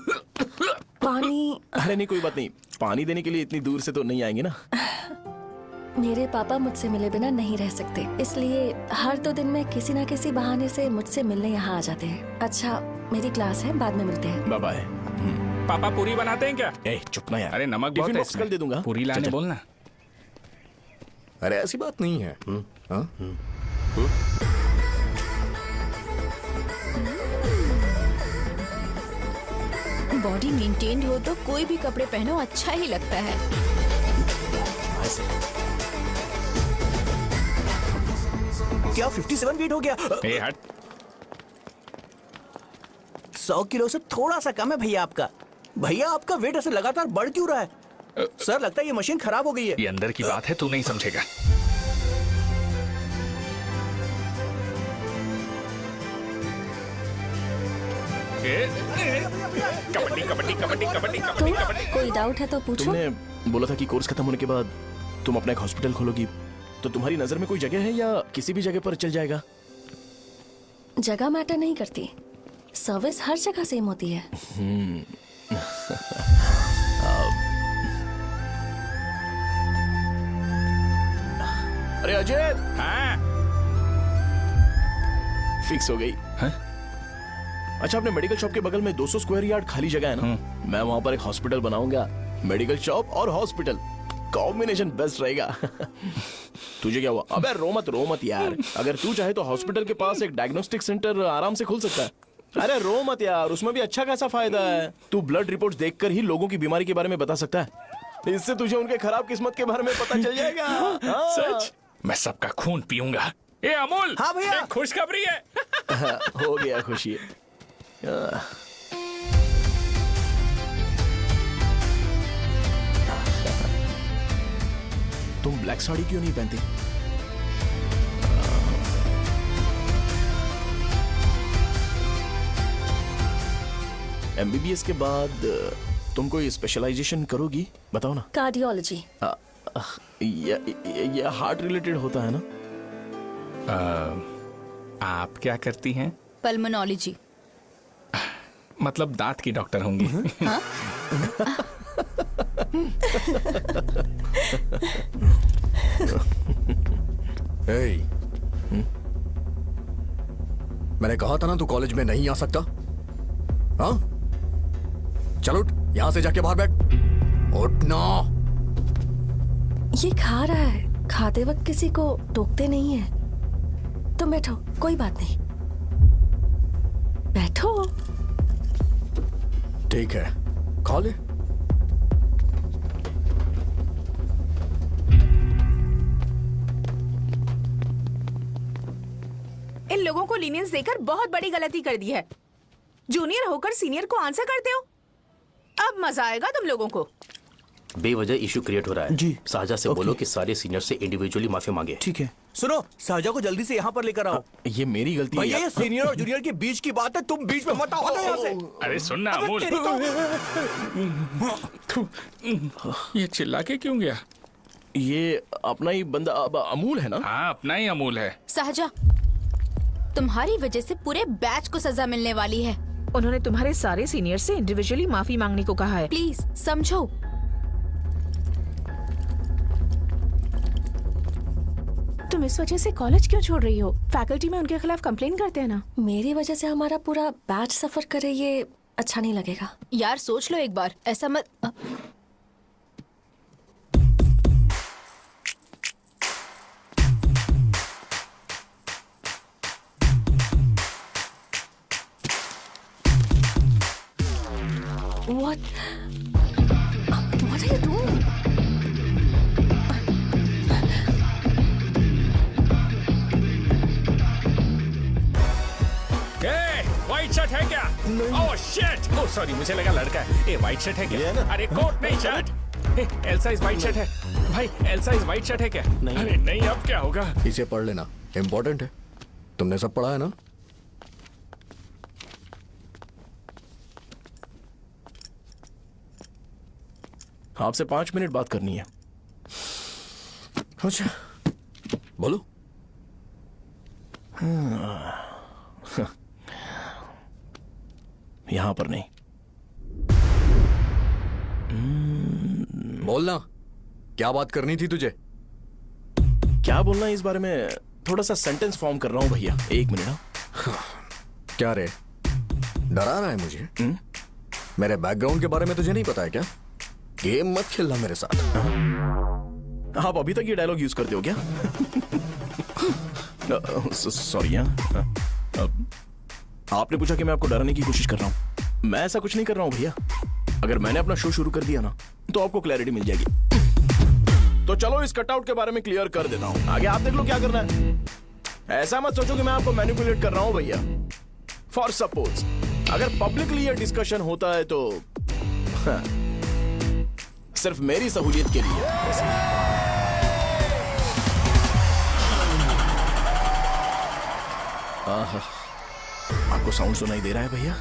पानी? अरे नहीं, कोई बात नहीं। पानी देने के लिए इतनी दूर से तो नहीं आएंगे ना। मेरे पापा मुझसे मिले बिना नहीं रह सकते, इसलिए हर 2 दिन में किसी न किसी बहाने से मुझसे मिलने यहाँ आ जाते हैं। अच्छा, मेरी क्लास है, बाद में मिलते हैं। Bye bye. पापा पूरी बनाते हैं क्या? चुप ना यार। अरे नमक बहुत टिफिन है बॉक्स इसमें। कल दे दूंगा। पूरी लाने चल। बोलना। अरे ऐसी बात नहीं है। बॉडी मेंटेन्ड हो तो कोई भी कपड़े पहनो अच्छा ही लगता है। क्या 57 वेट हो गया? ए हट। 100 किलो से थोड़ा सा कम है भैया आपका। भैया आपका वेट ऐसे लगातार बढ़ क्यों रहा है? सर लगता है ये मशीन खराब हो गई है। ये अंदर की बात है, तू नहीं समझेगा। कबड्डी कबड्डी कबड्डी कबड्डी कबड्डी कबड्डी। कोई डाउट है तो पूछो। तुमने बोला था कि कोर्स खत्म होने के बाद तुम अपना एक हॉस्पिटल खोलोगी, तो तुम्हारी नजर में कोई जगह है या किसी भी जगह पर चल जाएगा? जगह मैटर नहीं करती, सर्विस हर जगह सेम होती है। अरे अजय। हाँ? फिक्स हो गई। हाँ? अच्छा, अपने मेडिकल शॉप के बगल में 200 स्क्वायर यार्ड खाली जगह है ना, मैं वहां पर एक हॉस्पिटल बनाऊंगा। मेडिकल शॉप और हॉस्पिटल कॉम्बिनेशन बेस्ट रहेगा। तुझे क्या हुआ? अबे रो मत यार। अगर तू चाहे तो हॉस्पिटल के पास एक डायग्नोस्टिक सेंटर आराम से खुल सकता है। अरे रो मत यार, उसमें भी अच्छा खासा फायदा है। तू ब्लड रिपोर्ट्स देखकर ही लोगों की बीमारी के बारे में बता सकता है। इससे तुझे उनके खराब किस्मत के बारे में पता चल जाएगा। हाँ। सच? मैं सबका खून पीऊंगा। ए अमूल। हाँ भैया। खुशखबरी है। हो गया खुशी। तुम ब्लैक साड़ी क्यों नहीं पहनती? एमबीबीएस के बाद तुम कोई स्पेशलाइजेशन करोगी? बताओ ना। कार्डियोलॉजी। ये हार्ट रिलेटेड होता है ना? आप क्या करती हैं? पल्मोनोलॉजी। मतलब दांत की डॉक्टर होंगी। हाँ? मैंने कहा था ना तू कॉलेज में नहीं आ सकता। हाँ, चलो उठ, यहां से जाके बाहर बैठ। उठना। ये खा रहा है, खाते वक्त किसी को टोकते नहीं है। तुम बैठो, कोई बात नहीं, बैठो। ठीक है, खा ले। इन लोगों को लीनियंस देकर बहुत बड़ी गलती कर दी है। जूनियर होकर सीनियर को आंसर करते हो। अब मजा आएगा तुम लोगों को। बेवजह इशू क्रिएट हो रहा है जी। शाहजहा से बोलो कि सारे सीनियर से इंडिविजुअली माफी मांगे। ठीक है। सुनो, शाहजहा को जल्दी से यहाँ पर लेकर आओ। ये मेरी गलती है। भैया, ये सीनियर और जूनियर के बीच की बात है, तुम बीच में मत आओ यहाँ से। अरे सुनना अमूल। ये चिल्ला के क्यों गया? ये अपना ही बंदा अमूल है ना? हाँ, अपना ही अमूल है। शाहजहा, तुम्हारी वजह से पूरे बैच को सजा मिलने वाली है। उन्होंने तुम्हारे सारे सीनियर से इंडिविजुअली माफी मांगने को कहा है। प्लीज समझो। तुम इस वजह से कॉलेज क्यों छोड़ रही हो? फैकल्टी में उनके खिलाफ कंप्लेन करते हैं ना। मेरी वजह से हमारा पूरा बैच सफर करे, ये अच्छा नहीं लगेगा। यार सोच लो एक बार, ऐसा मत। What are you doing? White shirt है क्या? Oh shit! ओह सॉरी, मुझे लगा लड़का है। व्हाइट शर्ट है क्या? अरे कोट नहीं shirt. L size white shirt है भाई। एल साइज व्हाइट शर्ट है क्या? अरे नहीं, अब क्या होगा? इसे पढ़ लेना, इम्पोर्टेंट है। तुमने सब पढ़ा है ना? आपसे 5 मिनट बात करनी है। अच्छा, बोलो। यहां पर नहीं। बोलना, क्या बात करनी थी तुझे? क्या बोलना है इस बारे में? थोड़ा सा सेंटेंस फॉर्म कर रहा हूं भैया, 1 मिनट। क्या रे, डरा रहा है मुझे? मेरे बैकग्राउंड के बारे में तुझे नहीं पता है क्या? गेम मत खेलना मेरे साथ। आप अभी तक ये डायलॉग यूज करते हो क्या? सॉरी। आपने पूछा कि मैं आपको डराने की कोशिश कर रहा हूं। मैं ऐसा कुछ नहीं कर रहा हूं भैया। अगर मैंने अपना शो शुरू कर दिया ना, तो आपको क्लैरिटी मिल जाएगी। तो चलो इस कटआउट के बारे में क्लियर कर देता हूं। आगे आप देख लो क्या करना है। ऐसा मत सोचो कि मैं आपको मैनिपुलेट कर रहा हूं भैया। फॉर सपोज अगर पब्लिकली ये डिस्कशन होता है तो सिर्फ मेरी सहूलियत के लिए। आपको साउंड सुनाई दे रहा है भैया?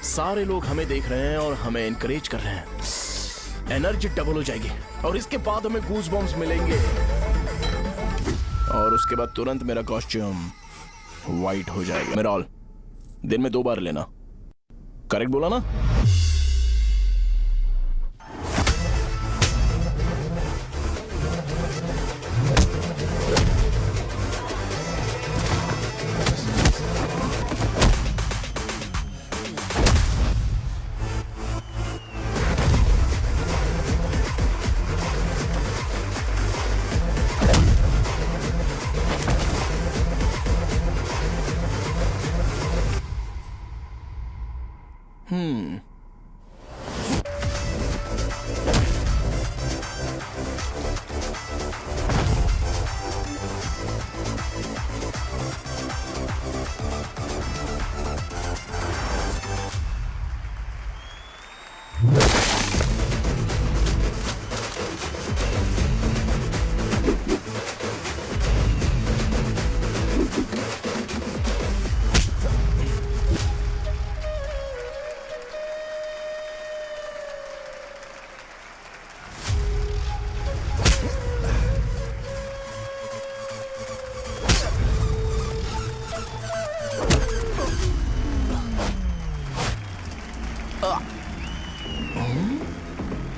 सारे लोग हमें देख रहे हैं और हमें एनकरेज कर रहे हैं। एनर्जी डबल हो जाएगी और इसके बाद हमें गूज बम्स मिलेंगे और उसके बाद तुरंत मेरा कॉस्ट्यूम वाइट हो जाएगा। मेरा ऑल दिन में 2 बार लेना। करेक्ट बोला ना?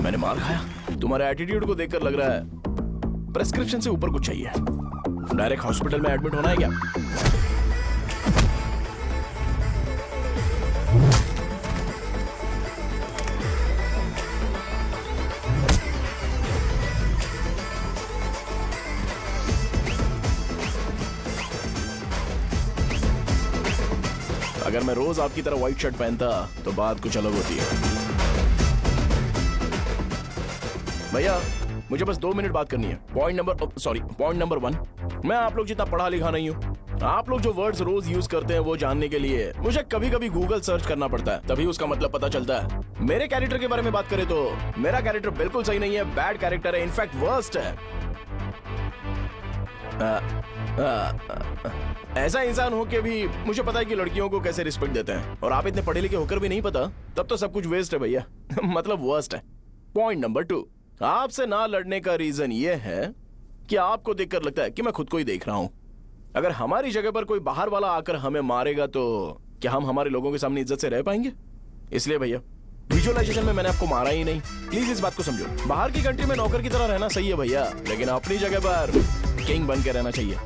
मैंने मार खाया? तुम्हारे एटीट्यूड को देखकर लग रहा है प्रेस्क्रिप्शन से ऊपर कुछ चाहिए। डायरेक्ट हॉस्पिटल में एडमिट होना है क्या? अगर मैं रोज आपकी तरह व्हाइट शर्ट पहनता तो बात कुछ अलग होती है। भैया मुझे बस 2 मिनट बात करनी है। पॉइंट नंबर 1, मैं आप लोग जितना पढ़ा लिखा नहीं हूँ। आप लोग जो वर्ड्स रोज यूज करते हैं वो जानने के लिए मुझे कभी कभी गूगल सर्च करना पड़ता है, तभी उसका मतलब पता चलता है। मेरे कैरेक्टर के बारे में बात करें तो मेरा कैरेक्टर बिल्कुल सही नहीं है, बैड कैरेक्टर है, इनफैक्ट वर्स्ट है। ऐसा इंसान हो के भी मुझे पता है कि लड़कियों को कैसे रिस्पेक्ट देते हैं, और आप इतने पढ़े लिखे होकर भी नहीं पता, तब तो सब कुछ वेस्ट है भैया। मतलब वर्स्ट है। पॉइंट नंबर 2, आपसे ना लड़ने का रीजन ये है कि आपको देखकर लगता है कि मैं खुद को ही देख रहा हूं। अगर हमारी जगह पर कोई बाहर वाला आकर हमें मारेगा तो क्या हम हमारे लोगों के सामने इज्जत से रह पाएंगे? इसलिए भैया विजुअलाइजेशन में मैंने आपको मारा ही नहीं। प्लीज इस बात को समझो। बाहर की कंट्री में नौकर की तरह रहना सही है भैया, लेकिन अपनी जगह पर किंग बन के रहना चाहिए।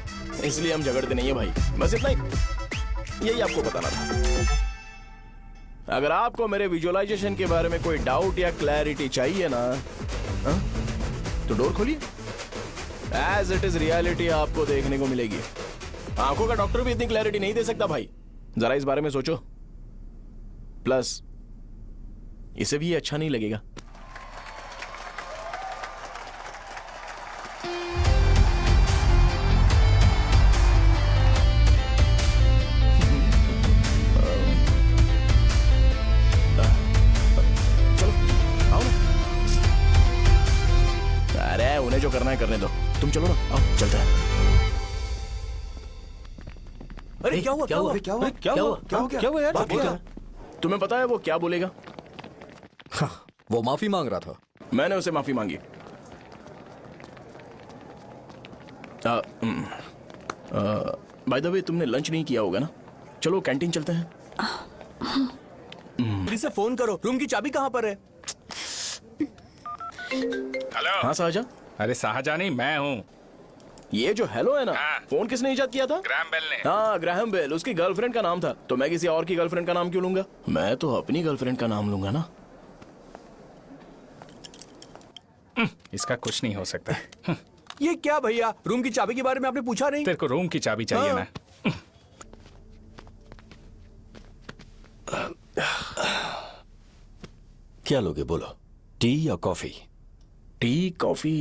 इसलिए हम झगड़ते नहीं है भाई, बस इतना ही, यही आपको बताना था। अगर आपको मेरे विजुअलाइजेशन के बारे में कोई डाउट या क्लैरिटी चाहिए ना, तो डोर खोलिए। एज इट इज रियलिटी आपको देखने को मिलेगी। आंखों का डॉक्टर भी इतनी क्लैरिटी नहीं दे सकता भाई, जरा इस बारे में सोचो। प्लस इसे भी ये अच्छा नहीं लगेगा। अरे उन्हें जो करना है करने दो, तुम चलो ना, आओ चलते हैं। अरे क्या हुआ? क्या हुआ? क्या हुआ? क्या हुआ? क्या हुआ यार? बात बोलो। तुम्हें पता है वो क्या बोलेगा? वो माफी मांग रहा था। मैंने उसे माफी मांगी। बाय द वे तुमने लंच नहीं किया होगा ना? चलो कैंटीन चलते हैं। इसे फोन करो, रूम की चाबी कहाँ पर है? हेलो। हाँ शाहजहां। अरे शाहजहां नहीं, मैं हूँ। ये जो हेलो है ना, फोन किसने इजाद किया था? ग्राहम बेल ने। हाँ ग्राहम बेल, उसकी गर्लफ्रेंड का नाम था, तो मैं किसी और की गर्लफ्रेंड का नाम क्यों लूंगा? मैं तो अपनी गर्लफ्रेंड का नाम लूंगा ना। इसका कुछ नहीं हो सकता। ये क्या भैया, रूम की चाबी के बारे में आपने पूछा नहीं? तेरे को रूम की चाबी चाहिए ना? क्या लोगे बोलो, टी या coffee? Tea coffee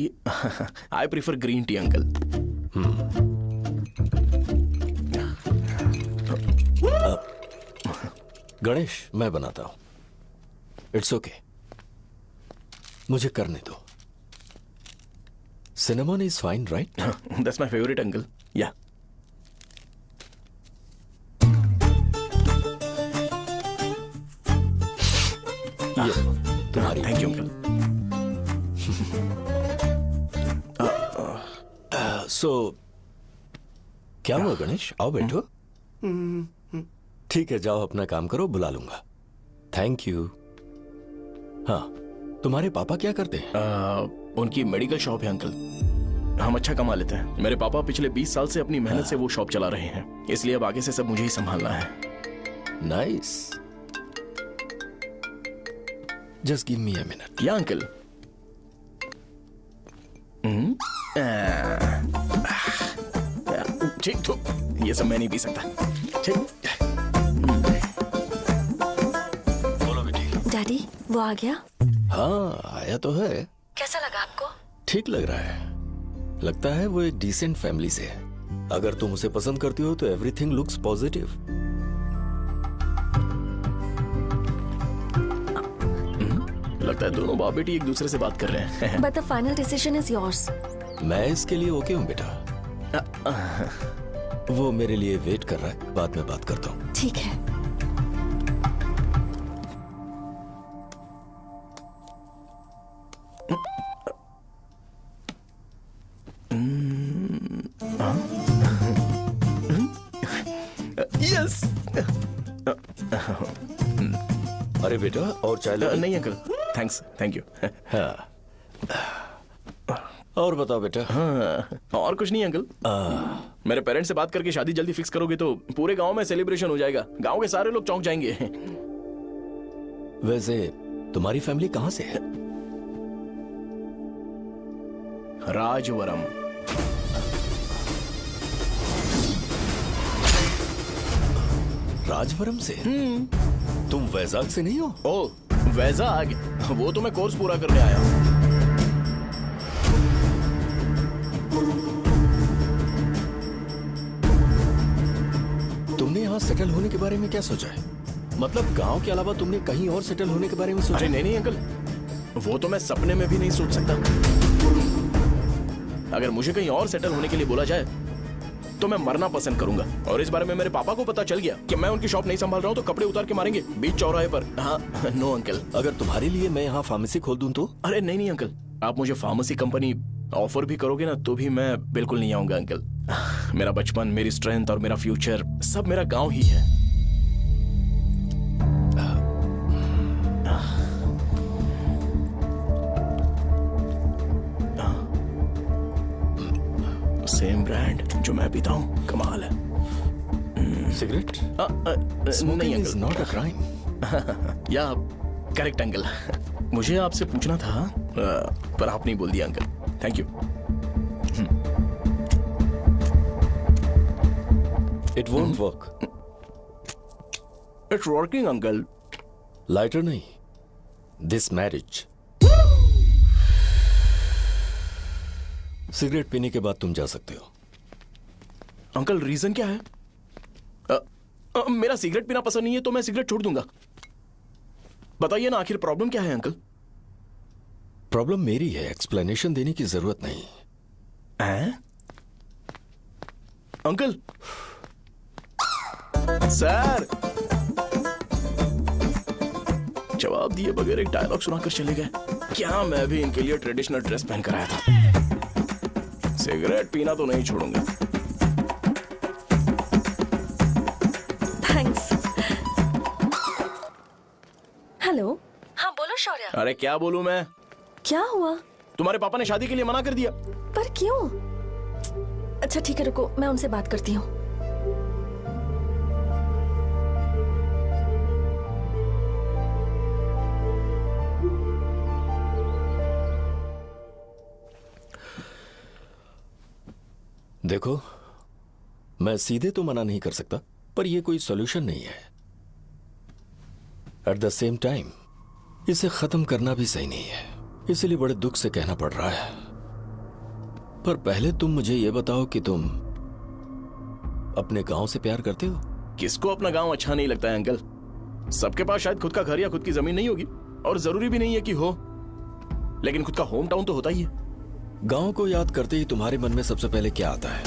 I prefer green tea uncle. Ganesh मैं बनाता हूं। इट्स ओके, मुझे करने दो। Cinnamon is fine right? That's my favourite uncle. या तुम्हारी। Thank you uncle. सो क्या हुआ गणेश? आओ बैठो। ठीक है जाओ अपना काम करो, बुला लूंगा। Thank you. हाँ तुम्हारे पापा क्या करते हैं? उनकी मेडिकल शॉप है अंकल। हम अच्छा कमा लेते हैं। मेरे पापा पिछले 20 साल से अपनी मेहनत से वो शॉप चला रहे हैं, इसलिए अब आगे से सब मुझे ही संभालना है। Nice. Just give me a minute. या अंकल। ठीक तो ये सब मैं नहीं पी सकता। ठीक। डैडी वो आ गया? हाँ आया तो है। कैसा लगा आपको? ठीक लग रहा है। लगता है वो एक डिसेंट फैमिली से है। अगर तुम उसे पसंद करती हो तो एवरीथिंग लुक्स पॉजिटिव। लगता है दोनों बाप बेटी एक दूसरे से बात कर रहे हैं। But the final decision is yours. मैं इसके लिए ओके हूँ बेटा। वो मेरे लिए वेट कर रहा है, बाद में बात करता हूँ। ठीक है। यस। अरे बेटा और चाय लो। नहीं अंकल थैंक्स, थैंक यू। हाँ। और बताओ बेटा। हाँ, और कुछ नहीं अंकल। मेरे पेरेंट्स से बात करके शादी जल्दी फिक्स करोगे तो पूरे गांव में सेलिब्रेशन हो जाएगा। गांव के सारे लोग चौंक जाएंगे। वैसे तुम्हारी फैमिली कहाँ से है? राजवरम। राजवरम से? तुम वैजाग से नहीं हो? ओ वैजाग, वो तो मैं कोर्स पूरा करने आया हूँ। तुमने यहाँ सेटल होने के बारे में क्या सोचा है? मतलब गांव के अलावा तुमने कहीं और सेटल होने के बारे में सोचा? अरे नहीं अंकल, वो तो मैं सपने में भी नहीं सोच सकता। अगर मुझे कहीं और सेटल होने के लिए बोला जाए तो मैं मरना पसंद करूंगा। और इस बारे में मेरे पापा को पता चल गया कि मैं उनकी शॉप नहीं संभाल रहा हूँ तो कपड़े उतार के मारेंगे बीच चौराहे पर। हाँ नो अंकल। अगर तुम्हारे लिए मैं यहाँ फार्मेसी खोल दूं तो? अरे नहीं अंकल, आप मुझे फार्मेसी कंपनी ऑफर भी करोगे ना तो भी मैं बिल्कुल नहीं आऊंगा अंकल। मेरा बचपन, मेरी स्ट्रेंथ और मेरा फ्यूचर सब मेरा गांव ही है। सेम ब्रांड जो मैं पीता हूँ, कमाल है। सिगरेट? नहीं इज नॉट अ क्राइम। या करेक्ट अंकल। मुझे आपसे पूछना था पर आपने बोल दिया uncle. Thank you. It won't work. It's working uncle. Lighter नहीं, दिस मैरिज। सिगरेट पीने के बाद तुम जा सकते हो। अंकल रीजन क्या है? मेरा सिगरेट पीना पसंद नहीं है तो मैं सिगरेट छोड़ दूंगा। बताइए ना आखिर प्रॉब्लम क्या है अंकल? प्रॉब्लम मेरी है, एक्सप्लेनेशन देने की जरूरत नहीं। अंकल सर जवाब दिए बगैर एक डायलॉग सुनाकर चले गए। क्या मैं भी इनके लिए ट्रेडिशनल ड्रेस पहन कर आया था। सिगरेट पीना तो नहीं छोड़ूंगा। थैंक्स। हेलो। हाँ बोलो शौर्य। अरे क्या बोलूं मैं? क्या हुआ? तुम्हारे पापा ने शादी के लिए मना कर दिया। पर क्यों? अच्छा ठीक है रुको, मैं उनसे बात करती हूँ। देखो, मैं सीधे तो मना नहीं कर सकता, पर यह कोई सॉल्यूशन नहीं है। एट द सेम टाइम इसे खत्म करना भी सही नहीं है, इसलिए बड़े दुख से कहना पड़ रहा है। पर पहले तुम मुझे यह बताओ कि तुम अपने गांव से प्यार करते हो? किसको अपना गांव अच्छा नहीं लगता है अंकल? सबके पास शायद खुद का घर या खुद की जमीन नहीं होगी, और जरूरी भी नहीं है कि हो, लेकिन खुद का होम टाउन तो होता ही है। गांव को याद करते ही तुम्हारे मन में सबसे पहले क्या आता है?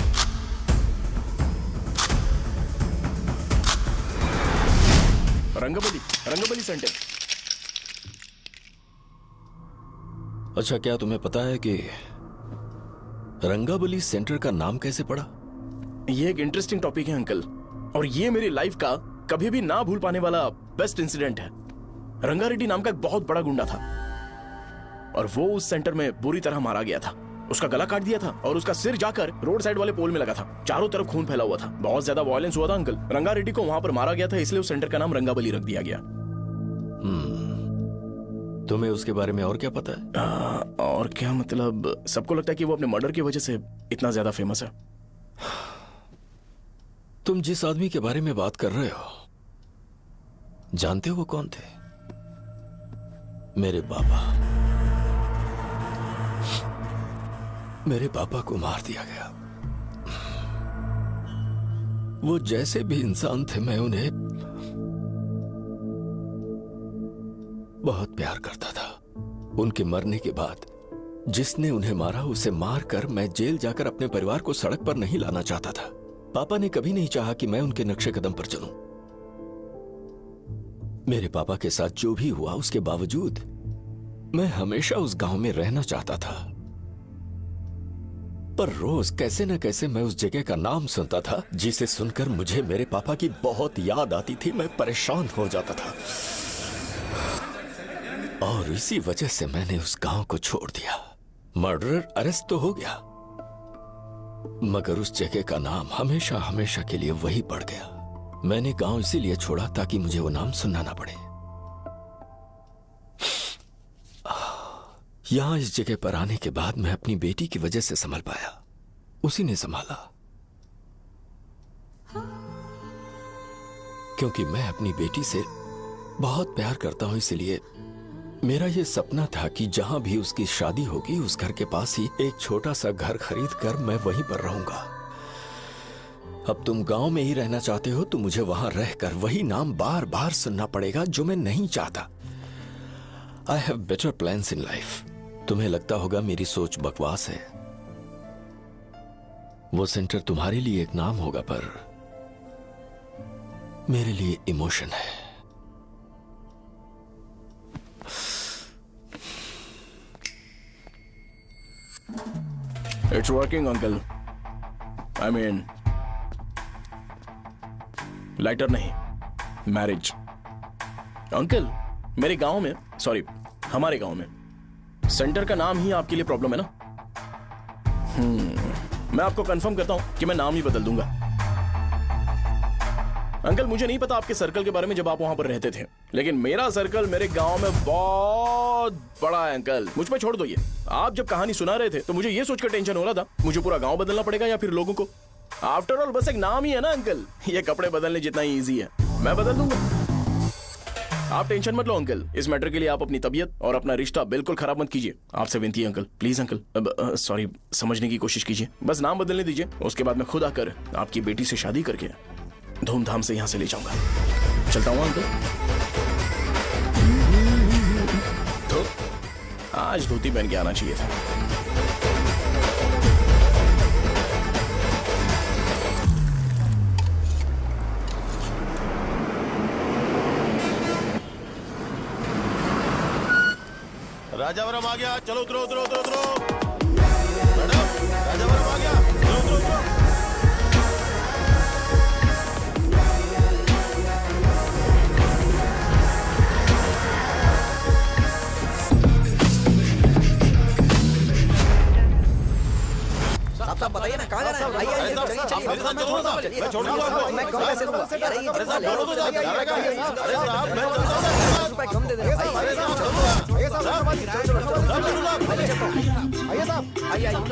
रंगबली सेंटर। अच्छा, क्या तुम्हें पता है कि रंगाबली सेंटर का नाम कैसे पड़ा? ये एक इंटरेस्टिंग टॉपिक है अंकल, और ये मेरी लाइफ का कभी भी ना भूल पाने वाला बेस्ट इंसिडेंट है। रंगारेड्डी नाम का एक बहुत बड़ा गुंडा था, और वो उस सेंटर में बुरी तरह मारा गया था। उसका गला काट दिया था और उसका सिर जाकर रोड साइड वाले पोल में लगा था। चारों तरफ खून फैला हुआ था, बहुत ज्यादा वायलेंस हुआ था अंकल। रंगारेड्डी को वहां पर मारा गया था, इसलिए उस सेंटर का नाम रंगाबली रख दिया गया। तुम्हें उसके बारे में और क्या पता है? और क्या मतलब, सबको लगता है कि वो अपने मर्डर की वजह से इतना ज्यादा फेमस है। तुम जिस आदमी के बारे में बात कर रहे हो, जानते हो वो कौन थे? मेरे पापा। मेरे पापा को मार दिया गया। वो जैसे भी इंसान थे, मैं उन्हें बहुत प्यार करता था। उनके मरने के बाद जिसने उन्हें मारा उसे मारकर मैं जेल जाकर अपने परिवार को सड़क पर नहीं लाना चाहता था। पापा ने कभी नहीं चाहा कि मैं उनके नक्शे कदम पर चलूं। मेरे पापा के साथ जो भी हुआ, उसके बावजूद मैं हमेशा उस गांव में रहना चाहता था। पर रोज कैसे न कैसे मैं उस जगह का नाम सुनता था, जिसे सुनकर मुझे मेरे पापा की बहुत याद आती थी। मैं परेशान हो जाता था, और इसी वजह से मैंने उस गांव को छोड़ दिया। मर्डरर अरेस्ट तो हो गया, मगर उस जगह का नाम हमेशा हमेशा के लिए वही पड़ गया। मैंने गांव इसीलिए छोड़ा ताकि मुझे वो नाम सुनना ना पड़े। यहां इस जगह पर आने के बाद मैं अपनी बेटी की वजह से संभल पाया, उसी ने संभाला। क्योंकि मैं अपनी बेटी से बहुत प्यार करता हूं, इसलिए मेरा यह सपना था कि जहां भी उसकी शादी होगी, उस घर के पास ही एक छोटा सा घर खरीद कर मैं वहीं पर रहूंगा। अब तुम गांव में ही रहना चाहते हो तो मुझे वहां रहकर वही नाम बार बार सुनना पड़ेगा, जो मैं नहीं चाहता। I have better plans in life. तुम्हें लगता होगा मेरी सोच बकवास है। वो सेंटर तुम्हारे लिए एक नाम होगा, पर मेरे लिए इमोशन है। It's working uncle. I mean, lighter नहीं, मैरिज। अंकल, मेरे गांव में, सॉरी हमारे गांव में सेंटर का नाम ही आपके लिए प्रॉब्लम है ना? मैं आपको कंफर्म करता हूं कि मैं नाम ही बदल दूंगा। अंकल, मुझे नहीं पता आपके सर्कल के बारे में जब आप वहां पर रहते थे, लेकिन मेरा सर्कल मेरे गांव में बहुत बड़ा है अंकल। मुझ पे छोड़ दो ये। आप जब कहानी सुना रहे थे तो मुझे ये सोचकर टेंशन हो रहा था मुझे पूरा गांव बदलना पड़ेगा या फिर लोगों को। आफ्टर ऑल बस एक नाम ही है ना अंकल, ये कपड़े बदलने जितना ही ईजी है। मैं बदल दूंगा। आप टेंशन मत लो अंकल, इस मैटर के लिए आप अपनी तबीयत और अपना रिश्ता बिल्कुल खराब मत कीजिए। आपसे विनती है अंकल, प्लीज अंकल। अब सॉरी, समझने की कोशिश कीजिए, बस नाम बदलने दीजिए, उसके बाद मैं खुद आकर आपकी बेटी से शादी करके धूमधाम से यहाँ से ले जाऊंगा। चलता हूँ अंकल। तो आज धोती पहन के आना चाहिए था। राजावरम आ गया, चलो उतरो उतरो उतरो उतरो। मैडम, राजावरम आ गया, चलो उतरो उतरो। साहब बताइए ना कहाँ जाना है? आइए आइए चलिए चलिए मेरे साथ चलो ना, मैं छोड़ दूंगा आपको। मैं कम पैसे दूंगा। अरे साहब छोड़ो तो साहब, अरे साहब मैं रुपए कम दे देना। अरे साहब आइए साहब, आइए साहब, आइए आइए साहब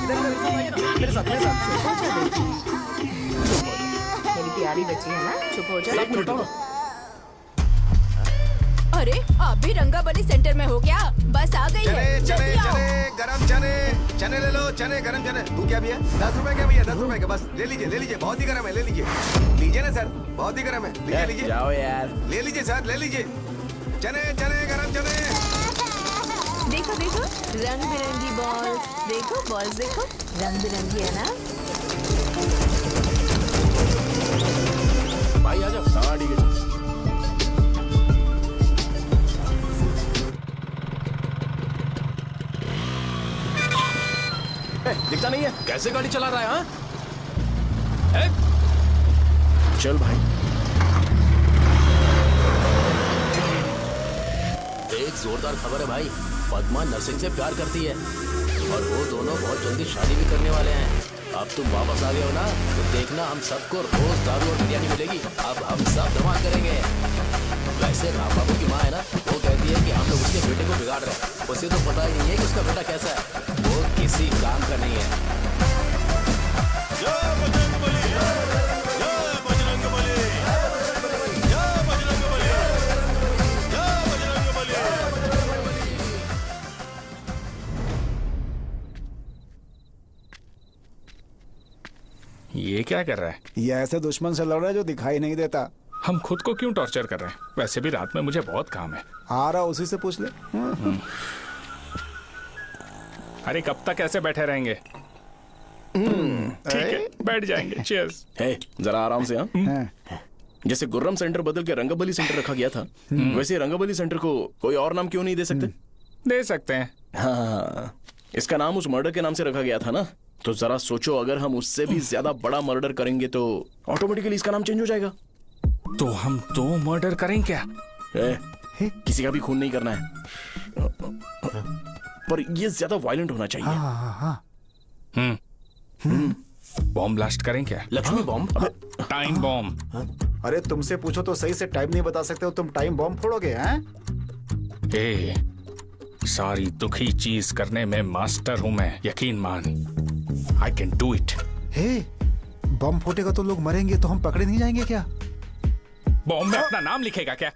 इधर मेरे साथ मेरे साथ। मेरी प्यारी बच्ची है ना, चुप हो जा। अरे आप भी रंगाबली सेंटर में हो क्या? बस आ गई है, चने चने जल्दी आओ। चने गरम चने चने ले लो, चने गरम चने। तू क्या भैया? 10 रुपए का भैया, 10 रुपए का, बस ले लीजिए, बहुत ही गरम है, ले लीजिए ना सर, बहुत ही गरम है, लीजिए जाओ यार, ले लीजिए सर, ले लीजिए। चने चने गरम चने। देखो देखो रंग बिरंगी बॉल्स, देखो बॉल्स देखो, रंग बिरंगी है ना। भाई आ जाओ। हाँ ठीक है। दिखता नहीं है, कैसे गाड़ी चला रहा है? हाँ चल भाई। एक जोरदार खबर है भाई, पद्मा नर्सिंग से प्यार करती है और वो दोनों बहुत जल्दी शादी भी करने वाले हैं। अब तुम वापस आ गए हो ना, तो देखना हम सबको रोज दारू और बिरयानी मिलेगी। अब हम सब धमाल करेंगे। वैसे राम बाबू की माँ है ना, वो कहती है कि हम लोग उसके बेटे को बिगाड़ रहे हैं। उसे तो पता ही नहीं है कि उसका बेटा कैसा है, वो किसी काम का नहीं है। ये क्या कर रहा है? ये ऐसे दुश्मन से लड़ रहा है जो दिखाई नहीं देता। हम खुद को क्यों टॉर्चर कर रहे हैं? वैसे भी रात में मुझे बहुत काम है। आ रहा उसी से पूछ ले। अरे कब तक ऐसे बैठे रहेंगे? ठीक है, बैठ जाएंगे। चीयर्स। हे, जरा आराम से। हाँ जैसे गुर्रम सेंटर बदल के रंगाबली सेंटर रखा गया था, वैसे रंगाबली सेंटर को कोई और नाम क्यों नहीं दे सकते? दे सकते हैं। हाँ, इसका नाम उस मर्डर के नाम से रखा गया था ना, तो जरा सोचो अगर हम उससे भी ज्यादा बड़ा मर्डर करेंगे तो ऑटोमेटिकली इसका नाम चेंज हो जाएगा। तो हम 2 मर्डर करें क्या? किसी का भी खून नहीं करना है, पर ये ज्यादा वायलेंट होना चाहिए। बॉम्ब ब्लास्ट करें क्या? लक्ष्मी बॉम्ब? Time bomb. अरे तुमसे पूछो तो सही से टाइम नहीं बता सकते हो, तुम टाइम बॉम्ब फोड़ोगे? हैं? सारी दुखी चीज करने में मास्टर हूं मैं, यकीन मान। I can do it. Bomb फूटेगा तो लोग मरेंगे, तो हम पकड़े नहीं जाएंगे क्या? बॉम्ब में अपना नाम लिखेगा क्या?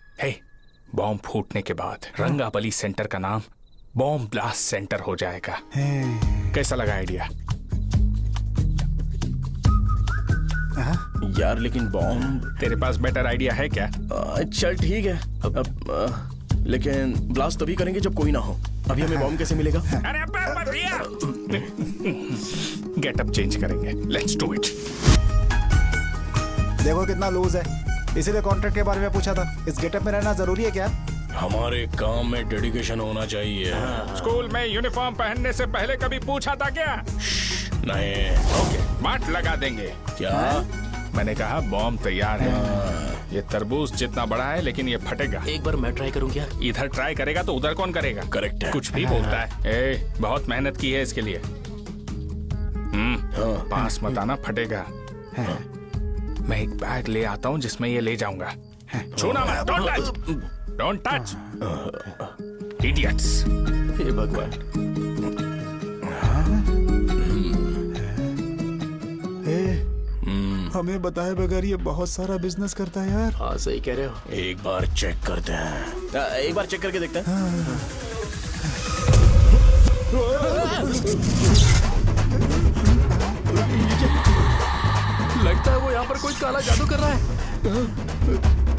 बॉम्ब फूटने के बाद रंगाबली सेंटर का नाम बॉम्ब ब्लास्ट सेंटर हो जाएगा। कैसा लगा आइडिया? यार लेकिन बॉम्ब, तेरे पास बेटर आइडिया है क्या? चल ठीक है, लेकिन ब्लास्ट तभी करेंगे जब कोई ना हो। अभी हमें बॉम्ब कैसे मिलेगा? अरे गेटअप चेंज करेंगे। Let's do it. देखो कितना लूज है, इसीलिए कॉन्ट्रैक्ट के बारे में पूछा था। इस गेटअप में रहना जरूरी है क्या? हमारे काम में डेडिकेशन होना चाहिए। स्कूल में यूनिफॉर्म पहनने से पहले कभी पूछा था क्या? नहीं। ओके, बांट लगा देंगे। क्या? मैंने कहा बॉम्ब तैयार है। ये तरबूज जितना बड़ा है, लेकिन ये फटेगा। एक बार मैं ट्राई करूं क्या? इधर ट्राई करेगा तो उधर कौन करेगा? करेक्ट है। कुछ भी बोलता है। बहुत मेहनत की है इसके लिए। पास मत आना, फटेगा। मैं एक बैग ले आता हूँ जिसमें ये ले जाऊंगा। छूना मत, don't touch, don't touch, idiots. हे भगवान। हमें बताए बगैर ये बहुत सारा बिजनेस करता है यार। हाँ सही कह रहे हो, एक बार चेक करते हैं। एक बार चेक करके देखते हैं। लगता है वो यहाँ पर कोई काला जादू कर रहा है।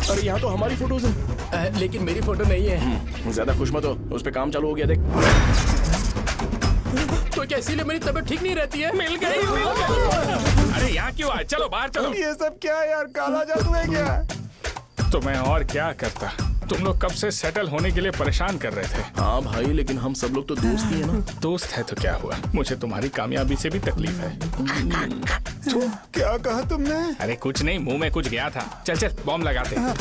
अरे यहाँ तो हमारी फोटोज हैं, लेकिन मेरी फोटो नहीं है। ज्यादा खुश मत हो, उस पे काम चालू हो गया देख। तो क्या इसीलिए मेरी तबीयत ठीक नहीं रहती है? मिल गई, मिल गई। अरे यहाँ क्यों आए? चलो बाहर चलो। ये सब क्या है यार, काला जादू है क्या? तो मैं और क्या करता? तुम लोग कब से सेटल होने के लिए परेशान कर रहे थे। हाँ भाई, लेकिन हम सब लोग तो दोस्त ही है ना। दोस्त है तो क्या हुआ, मुझे तुम्हारी कामयाबी से भी तकलीफ है। क्या कहा तुमने? अरे कुछ नहीं, मुंह में कुछ गया था। चल चल बॉम्ब लगाते हैं।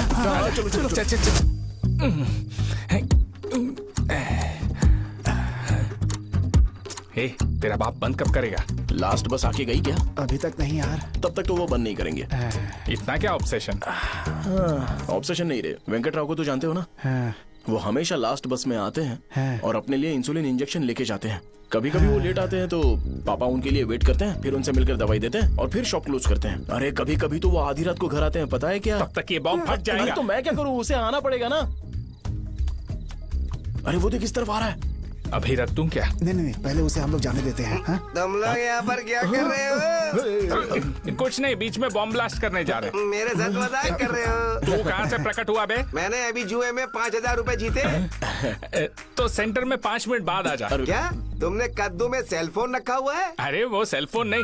चलो चलो चल चल चल। ए, तेरा बाप बंद कब करेगा? लास्ट बस आके गई क्या? अभी तक नहीं यार। तब तक तो वो बंद नहीं करेंगे। इतना क्या ऑब्सेशन? ऑब्सेशन नहीं रे, वेंकट राव को तो जानते हो ना। वो हमेशा लास्ट बस में आते हैं और अपने लिए इंसुलिन इंजेक्शन लेके जाते हैं। कभी कभी वो लेट आते हैं तो पापा उनके लिए वेट करते हैं, फिर उनसे मिलकर दवाई देते हैं और फिर शॉप क्लोज करते हैं। अरे कभी कभी तो वो आधी रात को घर आते हैं, पता है क्या? तब तक ये बॉम्ब फट जाएगा। तो मैं क्या करूँ, उसे आना पड़ेगा ना। अरे वो देख किस तरफ आ रहा है। अभी रख दूं क्या? नहीं, पहले उसे हम लोग जाने देते हैं। तुम लोग यहाँ पर क्या कर रहे हो? कुछ नहीं, बीच में बॉम्ब ब्लास्ट करने जा रहे। मेरे साथ मजाक कर रहे हो? तू कहाँ से प्रकट हुआ बे? मैंने अभी जुए में 5,000 रुपए जीते। तो सेंटर में 5 मिनट बाद आ जा। क्या तुमने कद्दू में सेलफोन रखा हुआ है? अरे वो सेलफोन नहीं,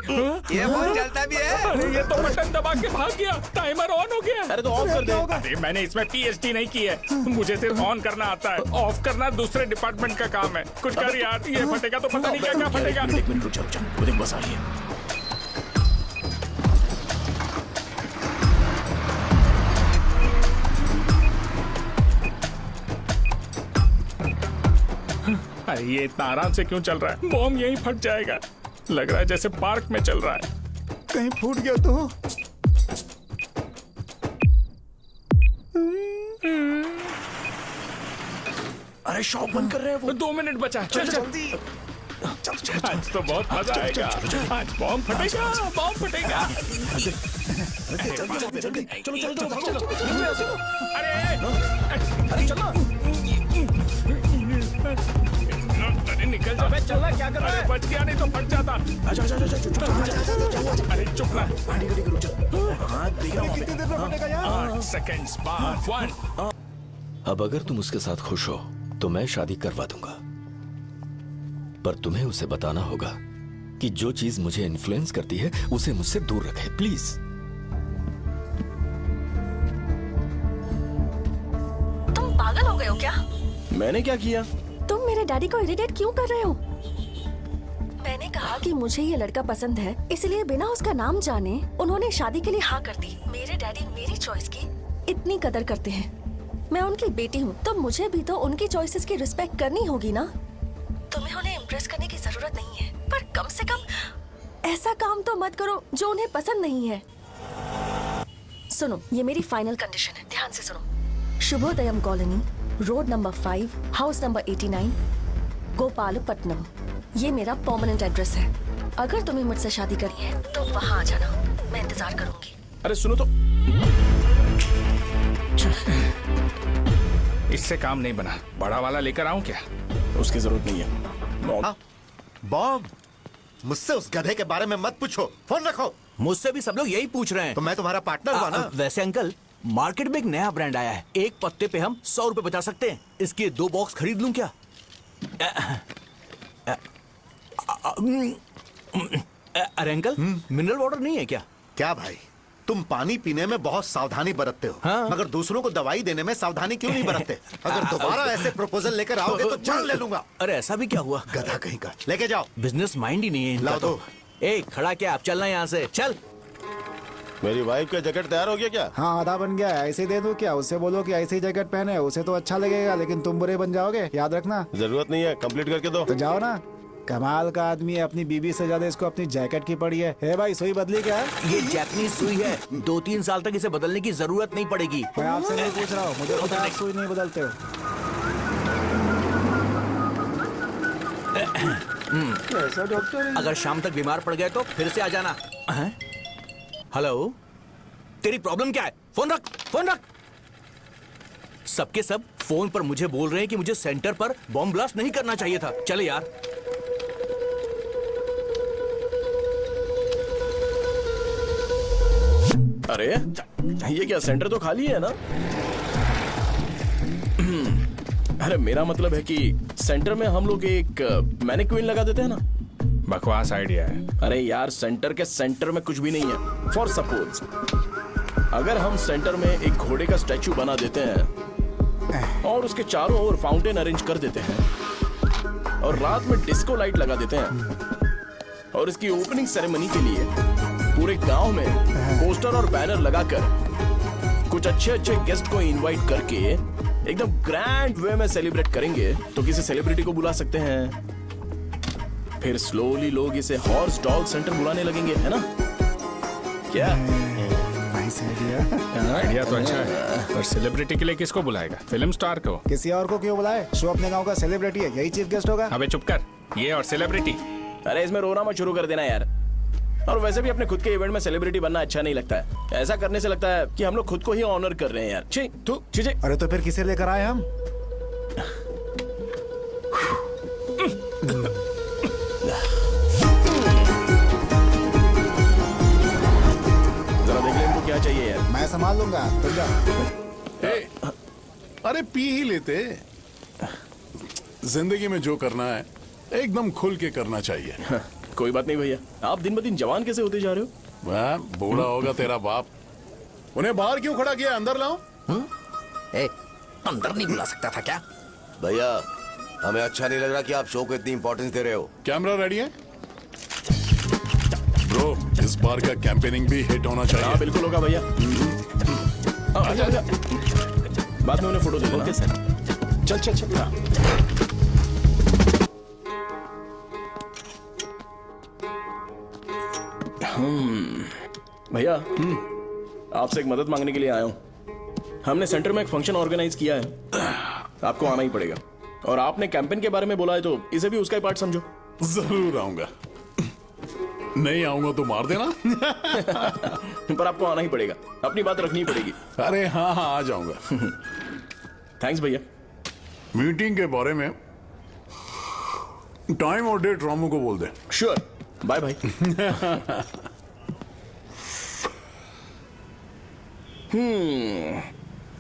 ये फोन चलता भी है। अरे ये तो बटन दबा के भाग गया, टाइमर ऑन हो गया। अरे तो ऑफ कर दे। अरे मैंने इसमें PhD नहीं की है, मुझे सिर्फ ऑन करना आता है। ऑफ करना दूसरे डिपार्टमेंट का काम है। कुछ कर यार, ये फटेगा तो पता नहीं क्या क्या फटेगा। एक मिनट रुक जा, वो देख बस आ रही है। अरे ये इतना आराम से क्यों चल रहा है? बॉम्ब यहीं फट जाएगा। लग रहा है जैसे पार्क में चल रहा है। कहीं फूट गया तो? अरे शॉप बंद कर रहे हैं वो। 2 मिनट बचा, चल जल्दी। आज तो बहुत मजा आएगा। आज बॉम्ब फटेगा, बॉम्ब फटेगा। चलो। अरे चलो। अरे निकल जा। चलना क्या कर रहा है? बच गया, नहीं तो फट जाता। अरे चुप ना। रुक जा। हाँ देख रहा हूँ। कितनी देर में फटेगा यार? 8 सेकंड्स बाद 1। अब अगर तुम उसके साथ खुश हो तो मैं शादी करवा दूंगा, पर तुम्हें उसे बताना होगा कि जो चीज मुझे इन्फ्लुएंस करती है उसे मुझसे दूर रखे, प्लीज। तुम पागल हो गए हो क्या? मैंने क्या किया? तुम मेरे डैडी को इरिटेट क्यों कर रहे हो? मैंने कहा कि मुझे ये लड़का पसंद है, इसलिए बिना उसका नाम जाने उन्होंने शादी के लिए हाँ कर दी। मेरे डैडी मेरी चॉइस की इतनी कदर करते हैं। मैं उनकी बेटी हूँ, तो मुझे भी तो उनकी चॉइसेस की रिस्पेक्ट करनी होगी ना। तुम्हें उन्हें इम्प्रेस करने की जरूरत नहीं है, पर कम से कम ऐसा काम तो मत करो जो उन्हें पसंद नहीं है। सुनो, ये मेरी फाइनल कंडीशन है, ध्यान से सुनो। Shubhodayam colony, road number 5, house number 89, Gopalapatnam. ये मेरा परमानेंट एड्रेस है। अगर तुम्हें मुझसे शादी करनी है तो वहाँ आ जाना, मैं इंतजार करूंगी। अरे सुनो तो। इससे काम नहीं बना, बड़ा वाला लेकर आऊं क्या? उसकी जरूरत नहीं है। बॉम्ब, मुझसे उस गधे के बारे में मत पूछो, फोन रखो। मुझसे भी सब लोग यही पूछ रहे हैं। तो मैं तुम्हारा पार्टनर हुआ ना। वैसे अंकल, मार्केट में एक नया ब्रांड आया है, एक पत्ते पे हम 100 रुपए बचा सकते हैं। इसके 2 बॉक्स खरीद लूं क्या? अरे अंकल, मिनरल वाटर नहीं है क्या? क्या भाई, तुम पानी पीने में बहुत सावधानी बरतते हो, हाँ? मगर दूसरों को दवाई देने में सावधानी क्यों नहीं बरतते? अगर दोबारा ऐसे प्रपोजल लेकर आओगे तो जान ले लूंगा। अरे ऐसा भी क्या हुआ? गधा कहीं का, लेके जाओ। बिजनेस माइंड ही नहीं है इनका। लाओ दो। खड़ा क्या, आप चलना यहाँ से, चल। मेरी वाइफ का जैकेट तैयार हो गया क्या? हाँ, आधा बन गया है। ऐसे दे दो क्या? उससे बोलो कि ऐसे ही जैकेट पहने, उसे तो अच्छा लगेगा, लेकिन तुम बुरे बन जाओगे, याद रखना। जरूरत नहीं है, कंप्लीट करके दो। तो जाओ ना। कमाल का आदमी है, अपनी बीबी से ज्यादा इसको अपनी जैकेट की पड़ी है। हे भाई, सुई बदली क्या है? ये जैपनीज सुई है, 2-3 साल तक इसे बदलने की जरूरत नहीं पड़ेगी। मैं आपसे नहीं पूछ रहा हूँ, मुझे पता है आप सुई नहीं बदलते हो। कैसा डॉक्टर? अगर शाम तक बीमार पड़ गए तो फिर से आ जाना। हेलो, तेरी प्रॉब्लम क्या है? फोन रख, फोन रख। सबके सब फोन पर मुझे बोल रहे हैं कि मुझे सेंटर पर बॉम्ब ब्लास्ट नहीं करना चाहिए था। चले यार। अरे ये क्या, सेंटर तो खाली है ना? अरे मेरा मतलब है कि सेंटर में हम लोग एक मैनिक्विन लगा देते हैं ना। बकवास आइडिया है। अरे यार, सेंटर के सेंटर में कुछ भी नहीं है। फॉर सपोज अगर हम सेंटर में एक घोड़े का स्टैचू बना देते हैं और उसके चारों ओर फाउंटेन अरेंज कर देते हैं और रात में डिस्को लाइट लगा देते हैं और इसकी ओपनिंग सेरेमनी के लिए पूरे गांव में पोस्टर और बैनर लगाकर कुछ अच्छे अच्छे गेस्ट को इनवाइट करके एकदम ग्रैंड वे में सेलिब्रेट करेंगे, तो किसी सेलिब्रिटी को बुला सकते हैं। फिर स्लोली लोग इसे हॉर्स डॉग सेंटर बुलाने लगेंगे, है ना? क्या आइडिया तो अच्छा है, पर सेलिब्रिटी के लिए किसको बुलाएगा? फिल्म स्टार को। किसी और को क्यों बुलाए? शो अपने गांव का सेलिब्रिटी है, यही चीफ गेस्ट होगा। अबे चुप कर, ये और सेलिब्रिटी। अरे इसमें रोना मत शुरू कर देना यार। और वैसे भी अपने खुद के इवेंट में सेलिब्रिटी बनना अच्छा नहीं लगता है। ऐसा करने से लगता है कि हम लोग खुद को ही ऑनर कर रहे हैं यार। छी तू छी। अरे तो फिर किसे लेकर आए हम? जरा देख ले इनको क्या चाहिए यार। मैं संभाल लूंगा, तुम जा। अरे पी ही लेते। जिंदगी में जो करना है एकदम खुल के करना चाहिए। कोई बात नहीं भैया, आप दिन ब दिन जवान कैसे होते जा रहे हो? वह बूढ़ा होगा तेरा बाप। उन्हें बाहर क्यों खड़ा किया? अंदर लाओ। अंदर नहीं बुला सकता था क्या? भैया हमें अच्छा नहीं लग रहा कि आप शो को इतनी इंपॉर्टेंस दे रहे हो। कैमरा रेडी है ब्रो? इस बार का कैंपेनिंग भी हिट होना चाहिए। हाँ बिल्कुल होगा भैया। आजा। बाद में उन्हें फोटो दे देना। Okay sir. चल चल चल। हाँ। भैया आपसे एक मदद मांगने के लिए आया हूँ। हमने सेंटर में एक फंक्शन ऑर्गेनाइज किया है, आपको आना ही पड़ेगा। और आपने कैंपेन के बारे में बोला है तो इसे भी उसका ही पार्ट समझो। जरूर आऊंगा। नहीं आऊंगा तो मार देना। पर आपको आना ही पड़ेगा, अपनी बात रखनी पड़ेगी। अरे हाँ हाँ आ जाऊंगा। थैंक्स भैया। मीटिंग के बारे में टाइम और डेट रामू को बोल दे। श्योर। बाय भाई।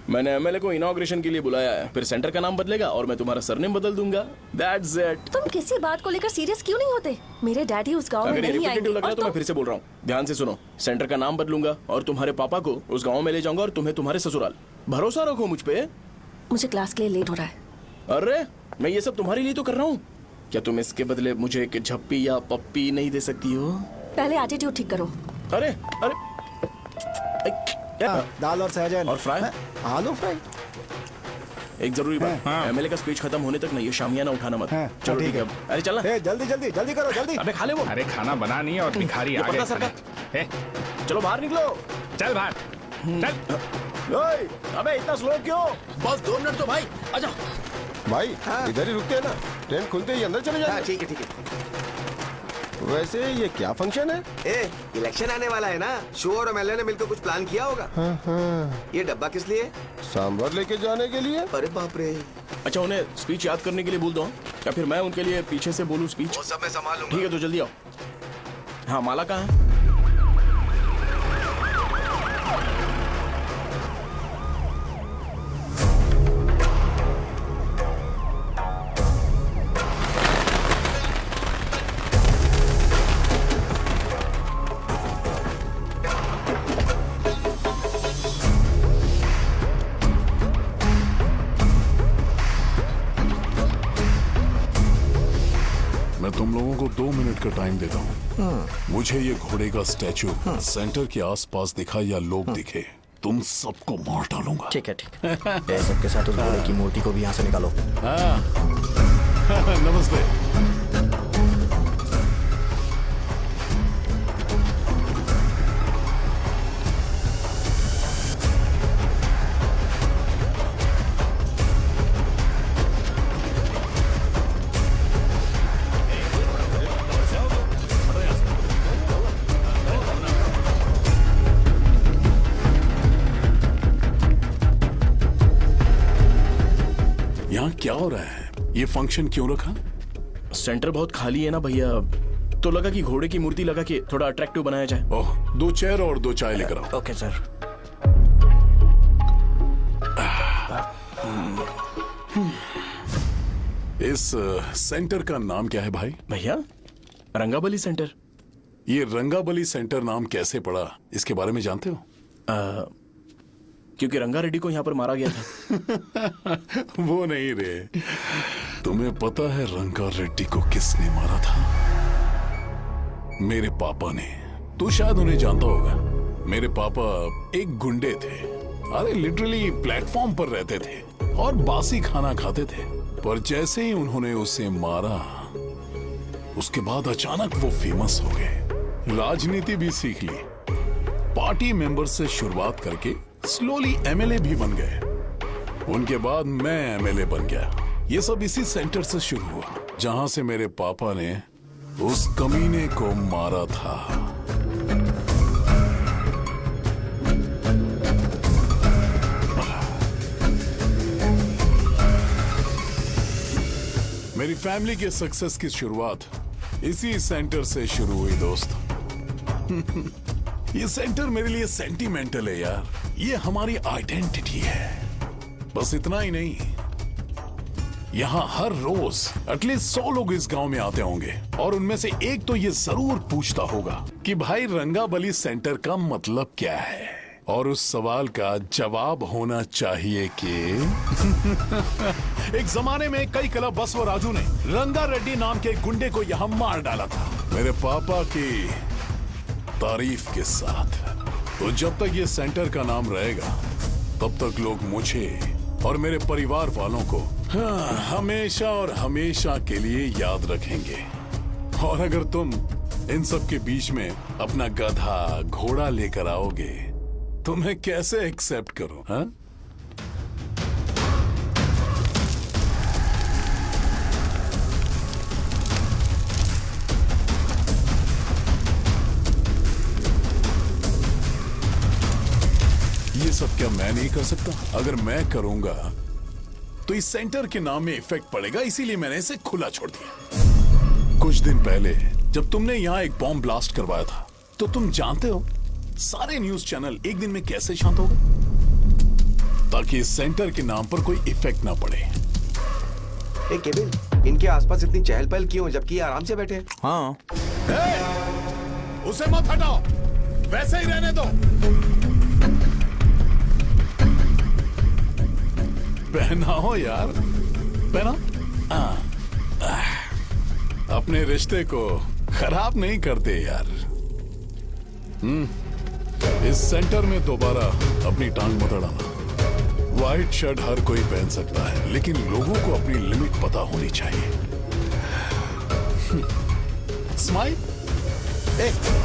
मैंने एमएलए को इनॉग्रेशन के लिए बुलाया है, फिर सेंटर का नाम बदलेगा और मैं तुम्हारा सरनेम बदल दूंगा। That's it। तुम किसी बात को लेकर सीरियस क्यों नहीं होते? मेरे डैडी उस गांव में अगर नहीं आएंगे। लग रहा है तो मैं फिर से बोल रहा हूँ, ध्यान से सुनो। सेंटर का नाम बदलूंगा और तुम्हारे पापा को उस गाँव में ले जाऊंगा और तुम्हें तुम्हारे ससुराल। भरोसा रखो मुझ पे। मुझे क्लास के लिए लेट हो रहा है। अरे मैं ये सब तुम्हारे लिए तो कर रहा हूँ। क्या तुम इसके बदले मुझे एक झप्पी या पप्पी नहीं दे सकती हो? पहले एटीट्यूड ठीक करो। अरे अरे दाल और सहजन और फ्राई, आलू फ्राई। एक जरूरी बात, एमएलए का स्पीच खत्म होने तक ना ये शामियाना उठाना मत। चलो ठीक है। अरे चलना। जल्दी जल्दी जल्दी करो जल्दी। अबे खा ले वो। अरे खाना बना नहीं है और भिखारी आ गए। चलो बाहर निकलो। चल बाहर चल। अबे इतना स्लो क्यों? बस 2 मिनट तो भाई। आजा भाई इधर ही रुकते हैं ना, ट्रेन खुलते ही अंदर चले जाएंगे। ठीक है ठीक है। वैसे ये क्या फंक्शन है? इलेक्शन आने वाला है ना, शो और एमएलए ने मिलकर कुछ प्लान किया होगा। ये डब्बा किस लिए? सांभर लेके जाने के लिए। अरे बाप रे। अच्छा उन्हें स्पीच याद करने के लिए बोल दो या फिर मैं उनके लिए पीछे से बोलूं स्पीच? वो सब मैं संभालूंगा। ठीक है तो जल्दी आओ। हाँ माला कहाँ है? मैं तुम लोगों को 2 मिनट का टाइम देता हूँ। मुझे ये घोड़े का स्टैचू सेंटर के आसपास दिखा या लोग दिखे, तुम सबको मार डालूंगा। ठीक है ठीक है। सबके साथ उस घोड़े की मूर्ति को भी यहाँ से निकालो। नमस्ते। क्या हो रहा है? ये फंक्शन क्यों रखा? सेंटर बहुत खाली है ना भैया, तो लगा कि घोड़े की मूर्ति लगा के थोड़ा अट्रैक्टिव बनाया जाए। ओह, 2 चेयर और 2 चाय लेकर आओ। Okay sir. इस सेंटर का नाम क्या है भाई? भैया रंगाबली सेंटर। ये रंगाबली सेंटर नाम कैसे पड़ा, इसके बारे में जानते हो? क्योंकि रंगा रेड्डी को यहाँ पर मारा गया था। वो नहीं रे, तुम्हें पता है रंगा रेड्डी को किसने मारा था? मेरे पापा ने। तू शायद उन्हें जानता होगा। मेरे पापा एक गुंडे थे। अरे लिटरली प्लेटफॉर्म पर रहते थे और बासी खाना खाते थे। पर जैसे ही उन्होंने उसे मारा, उसके बाद अचानक वो फेमस हो गए। राजनीति भी सीख ली, पार्टी मेंबर से शुरुआत करके स्लोली एमएलए भी बन गए। उनके बाद मैं एमएलए बन गया। ये सब इसी सेंटर से शुरू हुआ, जहां से मेरे पापा ने उस कमीने को मारा था। मेरी फैमिली के सक्सेस की शुरुआत इसी सेंटर से शुरू हुई दोस्त। ये सेंटर मेरे लिए सेंटिमेंटल है यार। ये हमारी आइडेंटिटी है। बस इतना ही नहीं, यहाँ हर रोज एटलीस्ट 100 लोग इस गांव में आते होंगे और उनमें से एक तो ये जरूर पूछता होगा कि भाई रंगाबली सेंटर का मतलब क्या है, और उस सवाल का जवाब होना चाहिए कि एक जमाने में कई क्लब बसवराजू ने रंगा रेड्डी नाम के गुंडे को यहाँ मार डाला था, मेरे पापा की तारीफ के साथ। तो जब तक ये सेंटर का नाम रहेगा, तब तक लोग मुझे और मेरे परिवार वालों को हमेशा और हमेशा के लिए याद रखेंगे। और अगर तुम इन सब के बीच में अपना गधा घोड़ा लेकर आओगे तो मैं कैसे एक्सेप्ट करूं? हाँ? ये सब क्या मैं नहीं कर सकता? अगर मैं करूंगा तो इस सेंटर के नाम में इफेक्ट पड़ेगा, इसीलिए मैंने इसे खुला छोड़ दिया। कुछ दिन पहले जब तुमने यहां एक बॉम्ब ब्लास्ट करवाया था, तो तुम जानते हो सारे न्यूज चैनल एक दिन में कैसे शांत हो गए? ताकि इस सेंटर के नाम पर कोई इफेक्ट ना पड़े। केविन, इनके आसपास इतनी चहल पहल क्यों, जबकि आराम से बैठे? हाँ। उसे मत हटाओ, वैसे ही रहने दो। पहनाओ यार, पहना। अपने रिश्ते को खराब नहीं करते यार। इस सेंटर में दोबारा अपनी टांग मत अड़ाना। व्हाइट शर्ट हर कोई पहन सकता है, लेकिन लोगों को अपनी लिमिट पता होनी चाहिए। स्माइल,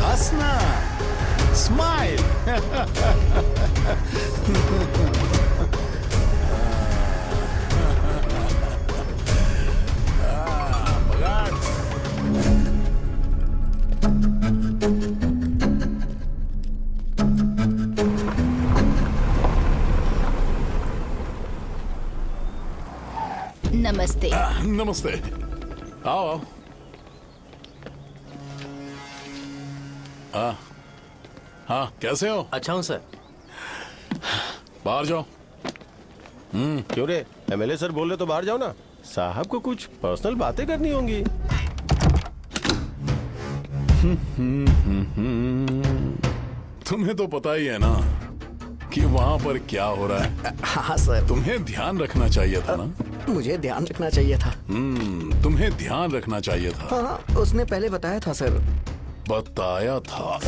हंसना, स्माइल। नमस्ते। नमस्ते, आओ। हाँ, कैसे हो? अच्छा हूँ सर। बाहर जाओ। क्यों रे, एमएलए सर बोल रहे तो बाहर जाओ ना। साहब को कुछ पर्सनल बातें करनी होंगी। तुम्हें तो पता ही है ना कि वहाँ पर क्या हो रहा है। हाँ सर। तुम्हें ध्यान रखना चाहिए था ना। मुझे ध्यान रखना चाहिए था। तुम्हें ध्यान रखना चाहिए था। हाँ, उसने पहले बताया था सर। बताया था?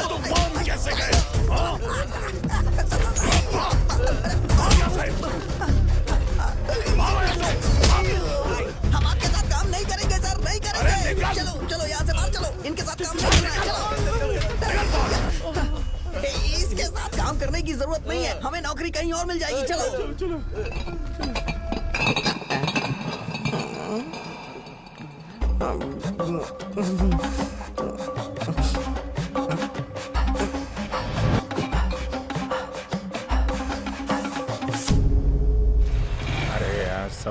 तो मान कैसे गए? हम आपके साथ काम नहीं करेंगे सर, नहीं करेंगे। चलो चलो यहाँ से बाहर चलो, इनके साथ काम नहीं करना है। इसके साथ काम करने की जरूरत नहीं है, हमें नौकरी कहीं और मिल जाएगी। चलो चलो।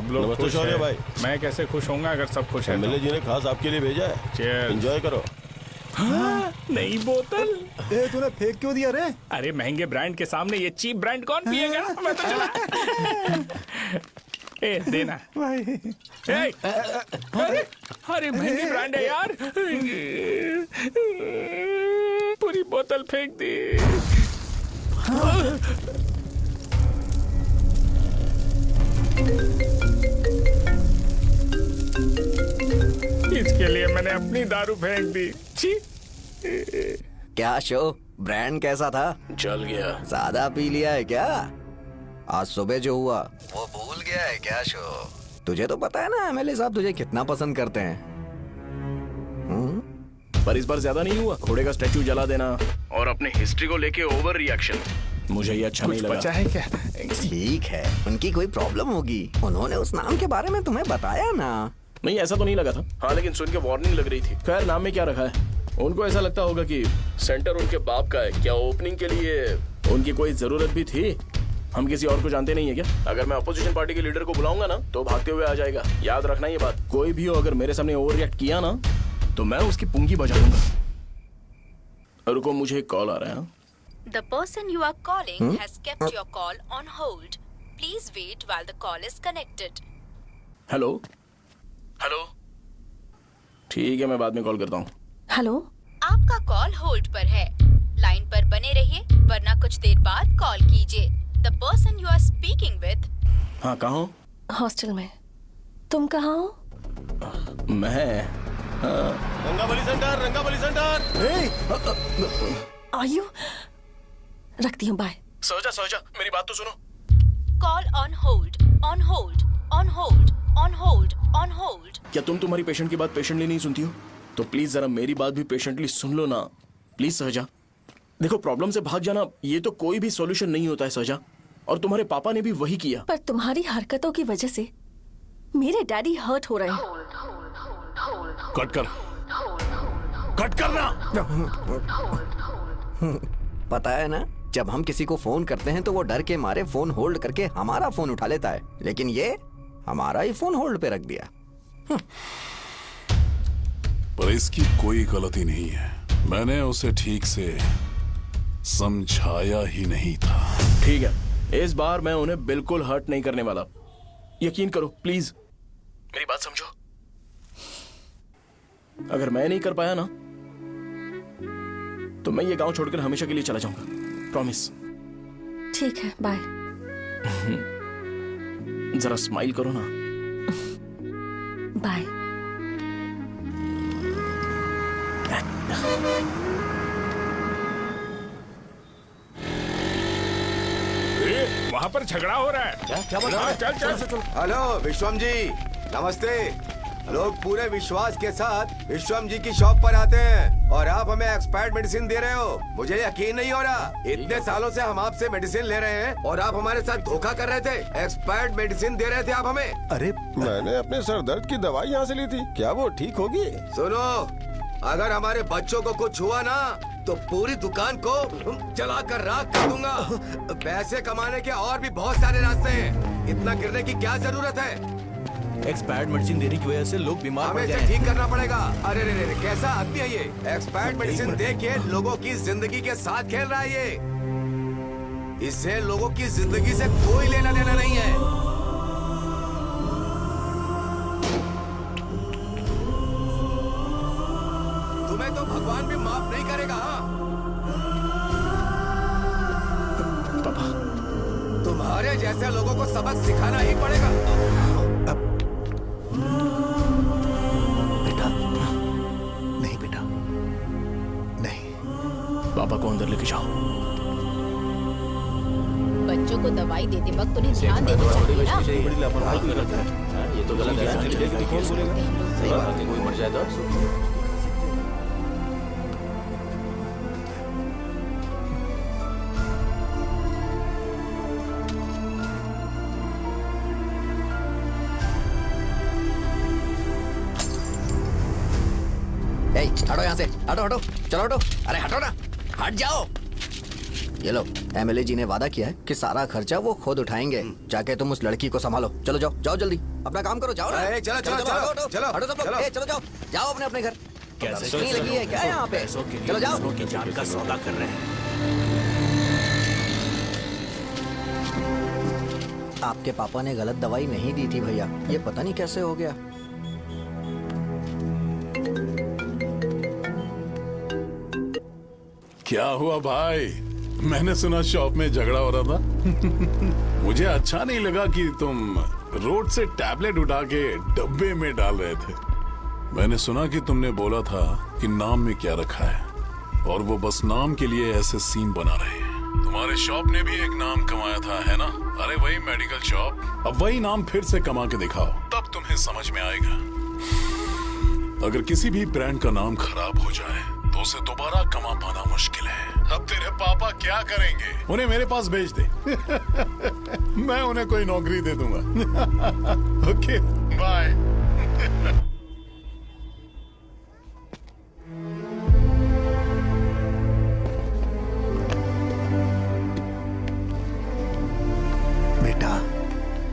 सब लोग नमस्ते खुश शौर्य हैं। भाई। मैं कैसे खुश होऊंगा अगर सब खुश हैं एमएलए जी ने खास आपके लिए भेजा है। Cheers। एंजॉय करो। नई बोतल। तूने फेंक क्यों दिया रे? अरे महंगे ब्रांड के सामने ये चीप ब्रांड कौन पिएगा? मैं तो चला। ए देना भाई। अरे महंगी ब्रांड है यार। पूरी बोतल फेंक दी। इसके लिए मैंने अपनी दारू फेंक दी। छी। क्या शो, ब्रांड कैसा था? चल गया। ज्यादा पी लिया है क्या? आज सुबह जो हुआ वो भूल गया है क्या शो? तुझे तो पता है ना एमएलए साहब तुझे कितना पसंद करते हैं। पर इस बार ज्यादा नहीं हुआ। घोड़े का स्टैचू जला देना और अपने हिस्ट्री को लेके ओवर रिएक्शन, मुझे ये अच्छा नहीं लगा। बचा है क्या? ठीक है, उनकी कोई प्रॉब्लम होगी। उन्होंने उस नाम के बारे में तुम्हें बताया ना? नहीं, ऐसा तो नहीं लगा था। हाँ, लेकिन सुन के वार्निंग लग रही थी। खैर, नाम में क्या रखा है? उनको ऐसा लगता होगा कि सेंटर उनके बाप का है। क्या ओपनिंग के लिए उनकी कोई जरूरत भी थी? हम किसी और को जानते नहीं है क्या? अगर मैं अपोजिशन पार्टी के लीडर को बुलाऊंगा ना तो भागते हुए आ जाएगा। याद रखना ये बात। कोई भी हो अगर मेरे सामने ओवर रिएक्ट किया ना तो मैं उसकी पुंगी बजा दूंगा। रुको, मुझे एक कॉल आ रहा है। The person you are calling has kept your call on hold. Please wait while the call is connected. Hello hello, ठीक है, मैं बाद में कॉल करता हूँ। हेलो, आपका कॉल होल्ड पर है। लाइन पर बने रहिए वरना कुछ देर बाद कॉल कीजिए। The person you are speaking with। हाँ, कहाँ हो? हॉस्टल में। तुम कहाँ हो? मैं रंगाबली सेंटर, रंगाबली सेंटर। आयु, रखती हूँ, बाय। सोचा, मेरी बात तो सुनो। Call on hold, on hold, on hold, on hold, on hold। क्या तुम तुम्हारी पेशेंट की बात पेशेंटली नहीं सुनती हो? तो प्लीज जरा मेरी बात भी पेशेंटली सुन लो ना। प्लीज सहजा, देखो, प्रॉब्लम से भाग जाना ये तो कोई भी सॉल्यूशन नहीं होता है सहजा, और तुम्हारे पापा ने भी वही किया। पर तुम्हारी हरकतों की वजह से मेरे डैडी हर्ट हो रहे हैं। कट करना। पता है ना, जब हम किसी को फोन करते हैं तो वो डर के मारे फोन होल्ड करके हमारा फोन उठा लेता है, लेकिन ये हमारा ही फोन होल्ड पे रख दिया। पर इसकी कोई गलती नहीं है। मैंने उसे ठीक से समझाया ही नहीं था। ठीक है, इस बार मैं उन्हें बिल्कुल हर्ट नहीं करने वाला। यकीन करो प्लीज, मेरी बात समझो। अगर मैं नहीं कर पाया ना तो मैं ये गांव छोड़कर हमेशा के लिए चला जाऊंगा। प्रॉमिस। ठीक है, बाय। जरा स्माइल करो ना। बाय। वहाँ पर झगड़ा हो रहा है। क्या बोल रहा है? चल। हेलो विश्वम जी, नमस्ते। लोग पूरे विश्वास के साथ विश्वम जी की शॉप पर आते हैं और आप हमें एक्सपायर्ड मेडिसिन दे रहे हो। मुझे यकीन नहीं हो रहा। इतने सालों से हम आपसे मेडिसिन ले रहे हैं और आप हमारे साथ धोखा कर रहे थे। एक्सपायर्ड मेडिसिन दे रहे थे आप हमें। अरे मैंने अपने सर दर्द की दवाई यहाँ से ली थी, क्या वो ठीक होगी? सुनो, अगर हमारे बच्चों को कुछ हुआ ना तो पूरी दुकान को जला कर राख कर दूंगा। पैसे कमाने के और भी बहुत सारे रास्ते हैं, इतना गिरने की क्या जरूरत है? एक्सपायर्ड मेडिसिन देने की वजह से लोग बीमार पड़ हमें गए इसे ठीक करना पड़ेगा। अरे रे, कैसा आदमी है ये? एक्सपायर्ड मेडिसिन दे के लोगों की जिंदगी के साथ खेल रहा है ये। इससे लोगों की जिंदगी से कोई लेना देना नहीं है। तुम्हें तो भगवान भी माफ नहीं करेगा। पापा, तुम्हारे जैसे लोगों को सबक सिखाना ही पड़ेगा। पापा को अंदर लेके जाओ। बच्चों को दवाई देते वक्त उन्हें ध्यान देना चाहिए ना। बड़ी लापरवाही गलत है। ये तो गलत है। कौन बोलेगा? सही बात है, कोई मर जाए तो हटो यहाँ से, हटो, चलो हटो। अरे हटो ना, हट जाओ। ये लो, एमएलए जी ने वादा किया है कि सारा खर्चा वो खुद उठाएंगे। जाके तुम उस लड़की को संभालो। चलो जाओ, जाओ जल्दी, अपना काम करो, जाओ ना। चलो, चलो, हटो, चलो, हटो, चलो, हटो सब लोग, चलो। चलो जाओ, जाओ अपने अपने घर। कैसे नहीं लगी है क्या यहाँ पे? चलो जाओ। दूसरों की जान का सौदा कर रहे हैं। आपके पापा ने गलत दवाई नहीं दी थी भैया, ये पता नहीं कैसे हो गया। क्या हुआ भाई? मैंने सुना शॉप में झगड़ा हो रहा था। मुझे अच्छा नहीं लगा कि तुम रोड से टैबलेट उठा के डब्बे में डाल रहे थे। मैंने सुना कि तुमने बोला था कि नाम में क्या रखा है, और वो बस नाम के लिए ऐसे सीन बना रहे हैं। तुम्हारे शॉप ने भी एक नाम कमाया था, है ना? अरे वही मेडिकल शॉप। अब वही नाम फिर से कमा के दिखाओ, तब तुम्हें समझ में आएगा। अगर किसी भी ब्रांड का नाम खराब हो जाए तो उसे दोबारा कमा पाना मुश्किल है। अब तेरे पापा क्या करेंगे? उन्हें मेरे पास भेज दे। मैं उन्हें कोई नौकरी दे दूंगा। Okay, bye. बेटा,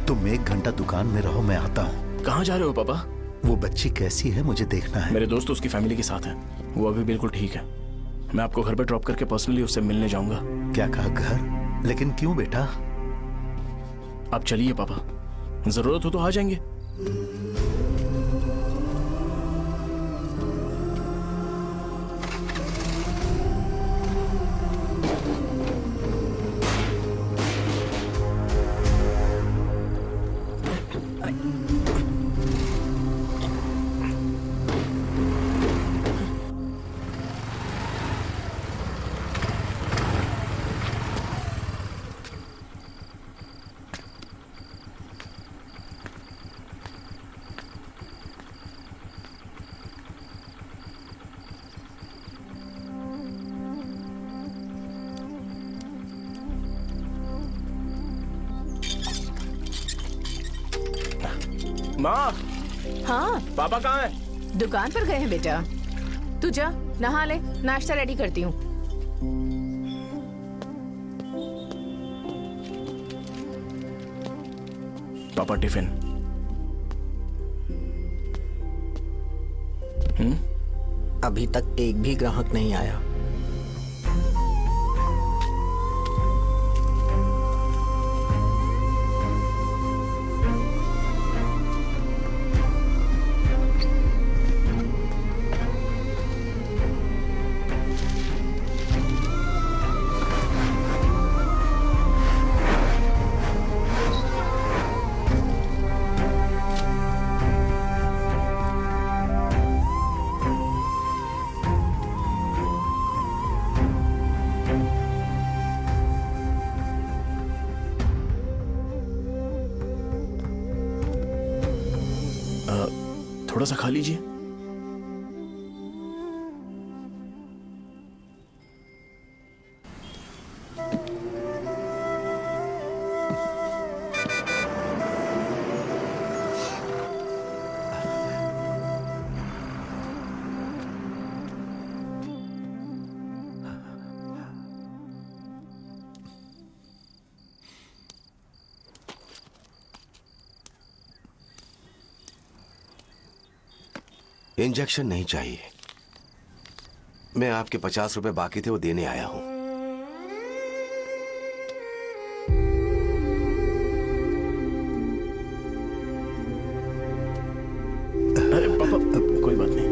तुम 1 घंटा दुकान में रहो, मैं आता हूँ। कहाँ जा रहे हो पापा? वो बच्ची कैसी है मुझे देखना है। मेरे दोस्त उसकी फैमिली के साथ हैं। वो अभी बिल्कुल ठीक है। मैं आपको घर पे ड्रॉप करके पर्सनली उससे मिलने जाऊंगा। क्या कहा, घर? लेकिन क्यों बेटा? आप चलिए पापा, जरूरत हो तो आ जाएंगे। माँ, हाँ पापा कहाँ हैं? दुकान पर गए हैं बेटा। तू जा नहा ले, नाश्ता रेडी करती हूँ। पापा टिफिन। अभी तक एक भी ग्राहक नहीं आया। थोड़ा सा खा लीजिए। इंजेक्शन नहीं चाहिए। मैं आपके 50 रुपए बाकी थे, वो देने आया हूं। अरे पापा, कोई बात नहीं।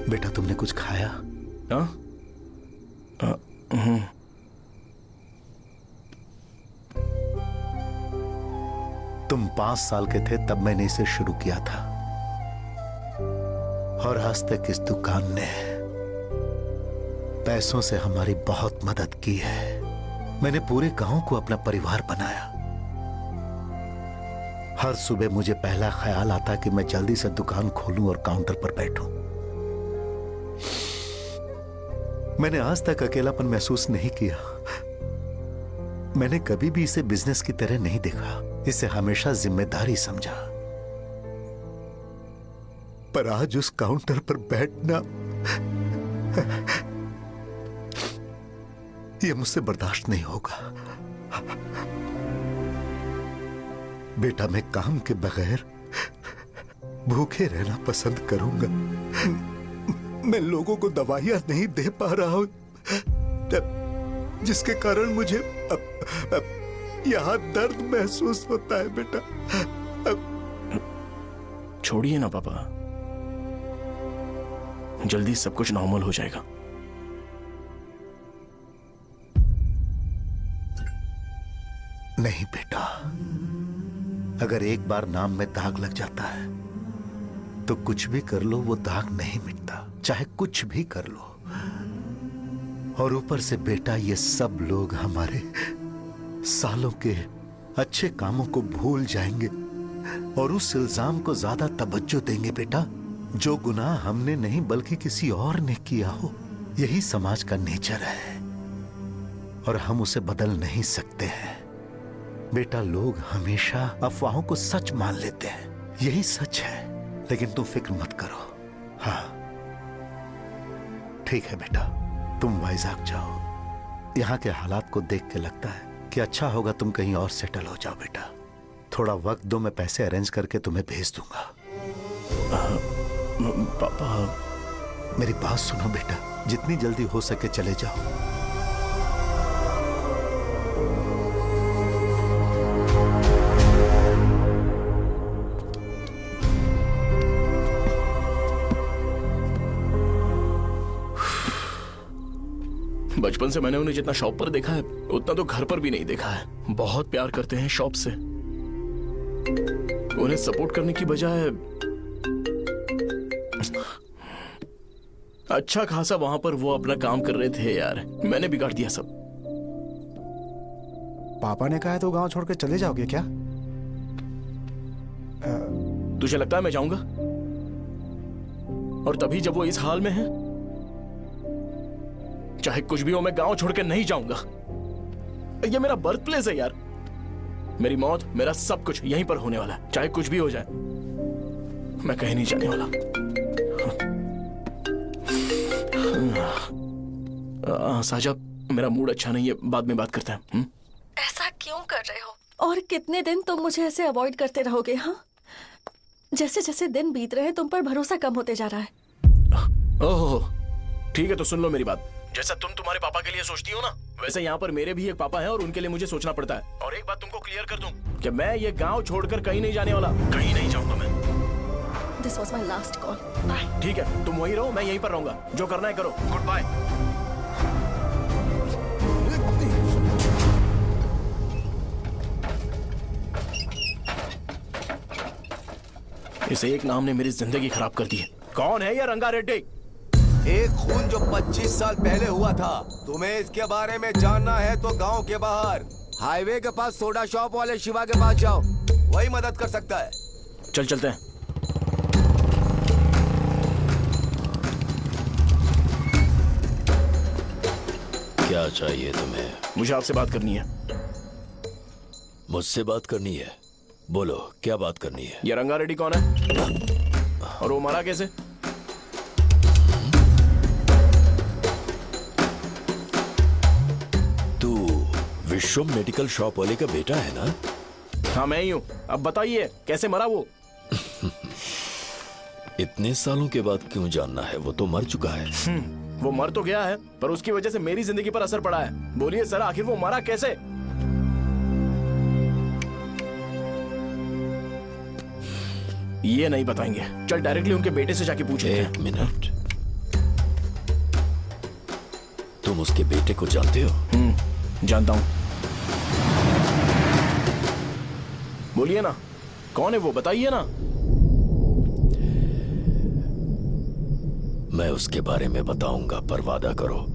बेटा, तुमने कुछ खाया? हाँ? तुम 5 साल के थे तब मैंने इसे शुरू किया था, और आज तक इस दुकान ने पैसों से हमारी बहुत मदद की है। मैंने पूरे गांव को अपना परिवार बनाया। हर सुबह मुझे पहला ख्याल आता कि मैं जल्दी से दुकान खोलूं और काउंटर पर बैठूं। मैंने आज तक अकेलापन महसूस नहीं किया। मैंने कभी भी इसे बिजनेस की तरह नहीं देखा, इसे हमेशा जिम्मेदारी समझा। पर आज उस काउंटर पर बैठना ये मुझसे बर्दाश्त नहीं होगा। बेटा, मैं काम के बगैर भूखे रहना पसंद करूंगा। मैं लोगों को दवाइयां नहीं दे पा रहा हूं, जिसके कारण मुझे यहां दर्द महसूस होता है। बेटा, छोड़िए ना पापा, जल्दी सब कुछ नॉर्मल हो जाएगा। नहीं बेटा, अगर एक बार नाम में दाग लग जाता है तो कुछ भी कर लो वो दाग नहीं मिटता, चाहे कुछ भी कर लो। और ऊपर से बेटा, ये सब लोग हमारे सालों के अच्छे कामों को भूल जाएंगे और उस इल्जाम को ज्यादा तवज्जो देंगे बेटा, जो गुनाह हमने नहीं बल्कि किसी और ने किया हो। यही समाज का नेचर है और हम उसे बदल नहीं सकते हैं। बेटा, लोग हमेशा अफवाहों को सच मान लेते हैं, यही सच है। लेकिन तुम फिक्र मत करो। हाँ ठीक है बेटा, तुम वाइजाग जाओ। यहाँ के हालात को देख के लगता है कि अच्छा होगा तुम कहीं और सेटल हो जाओ। बेटा, थोड़ा वक्त दो, मैं पैसे अरेंज करके तुम्हें भेज दूंगा। पापा, मेरी बात सुनो बेटा, जितनी जल्दी हो सके चले जाओ। बचपन से मैंने उन्हें जितना शॉप पर देखा है उतना तो घर पर भी नहीं देखा है। बहुत प्यार करते हैं शॉप से। उन्हें सपोर्ट करने की बजाय अच्छा खासा वहां पर वो अपना काम कर रहे थे। यार, मैंने बिगाड़ दिया सब। पापा ने कहा है तो गांव छोड़ के चले जाओगे क्या? तुझे लगता है मैं जाऊंगा? और तभी जब वो इस हाल में है, चाहे कुछ भी हो मैं गांव छोड़ के नहीं जाऊंगा। ये मेरा बर्थ प्लेस है यार। मेरी मौत, मेरा सब कुछ यहीं पर होने वाला है। चाहे कुछ भी हो जाए, मैं कहीं नहीं जाने वाला। साजा, मेरा मूड अच्छा नहीं है, बाद में बात करते हैं। ऐसा क्यों कर रहे हो? और कितने दिन तुम मुझे ऐसे अवॉइड करते रहोगे? हाँ, जैसे जैसे दिन बीत रहे हैं तुम पर भरोसा कम होते जा रहा है। ओह, ठीक है तो सुन लो मेरी बात। जैसा तुम तुम्हारे पापा के लिए सोचती हो ना, वैसे यहाँ पर मेरे भी एक पापा हैं और उनके लिए मुझे सोचना पड़ता है। और एक बात तुमको क्लियर कर दूं कि मैं ये गांव छोड़कर कहीं नहीं जाने वाला, कहीं नहीं जाऊंगा मैं। This was my last call. ठीक है, तुम वहीं रहो, मैं यहीं पर रहूंगा। जो करना है करो। Goodbye. इसे एक नाम ने मेरी जिंदगी खराब कर दी है। कौन है ये रंगा रेड्डी? एक खून जो 25 साल पहले हुआ था। तुम्हें इसके बारे में जानना है तो गांव के बाहर हाईवे के पास सोडा शॉप वाले शिवा के पास जाओ, वही मदद कर सकता है। चल चलते हैं। क्या चाहिए तुम्हें? मुझे आपसे बात करनी है। मुझसे बात करनी है? बोलो, क्या बात करनी है? ये रंगा रेड्डी कौन है और वो मरा कैसे? तू विश्वम मेडिकल शॉप वाले का बेटा है ना? हाँ, मैं ही हूँ। अब बताइए कैसे मरा वो? इतने सालों के बाद क्यों जानना है? वो तो मर चुका है। वो मर तो गया है, पर उसकी वजह से मेरी जिंदगी पर असर पड़ा है। बोलिए सर, आखिर वो मरा कैसे? ये नहीं बताएंगे। चल डायरेक्टली उनके बेटे से जाके पूछे। एक मिनट, तुम उसके बेटे को जानते हो? जानता हूं। बोलिए ना, कौन है वो? बताइए ना। मैं उसके बारे में बताऊंगा, पर वादा करो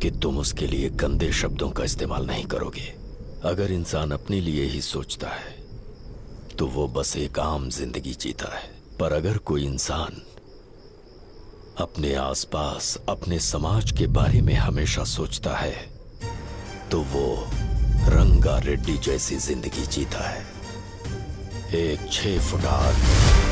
कि तुम उसके लिए गंदे शब्दों का इस्तेमाल नहीं करोगे। अगर इंसान अपने लिए ही सोचता है तो वो बस एक आम जिंदगी जीता है, पर अगर कोई इंसान अपने आसपास, अपने समाज के बारे में हमेशा सोचता है तो वो रंगा रेड्डी जैसी जिंदगी जीता है। एक 6 फुट आदमी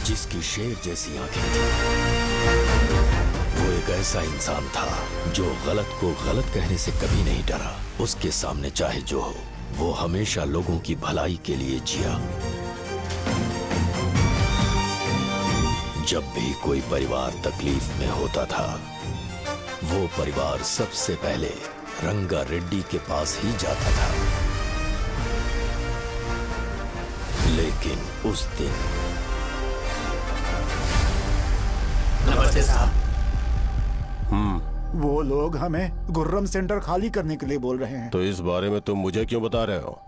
जिसकी शेर जैसी आंखें थी। वो एक ऐसा इंसान था जो गलत को गलत कहने से कभी नहीं डरा। उसके सामने चाहे जो हो, वो हमेशा लोगों की भलाई के लिए जिया। जब भी कोई परिवार तकलीफ में होता था, वो परिवार सबसे पहले रंगा रेड्डी के पास ही जाता था। लेकिन उस दिन नमस्ते साहब। वो लोग हमें गुर्रम सेंटर खाली करने के लिए बोल रहे हैं। तो इस बारे में तुम मुझे क्यों बता रहे हो?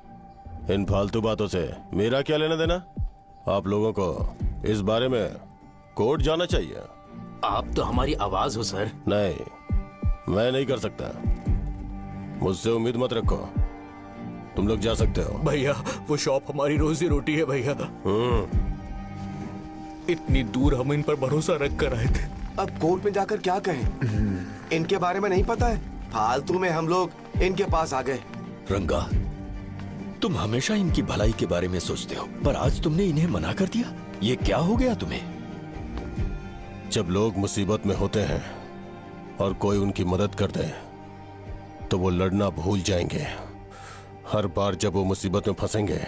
इन फालतू बातों से मेरा क्या लेना देना? आप लोगों को इस बारे में कोर्ट जाना चाहिए। आप तो हमारी आवाज हो सर। नहीं, मैं नहीं कर सकता। मुझसे उम्मीद मत रखो। तुम लोग जा सकते हो। भैया वो शॉप हमारी रोजी रोटी है भैया। इतनी दूर हम इन पर भरोसा रख कर आए थे। अब कोर्ट में जाकर क्या कहें? इनके बारे में नहीं पता है। फालतू में हम लोग इनके पास आ गए। रंगा, तुम हमेशा इनकी भलाई के बारे में सोचते हो, पर आज तुमने इन्हें मना कर दिया। ये क्या हो गया तुम्हें? जब लोग मुसीबत में होते हैं और कोई उनकी मदद कर दे तो वो लड़ना भूल जाएंगे। हर बार जब वो मुसीबत में फंसेंगे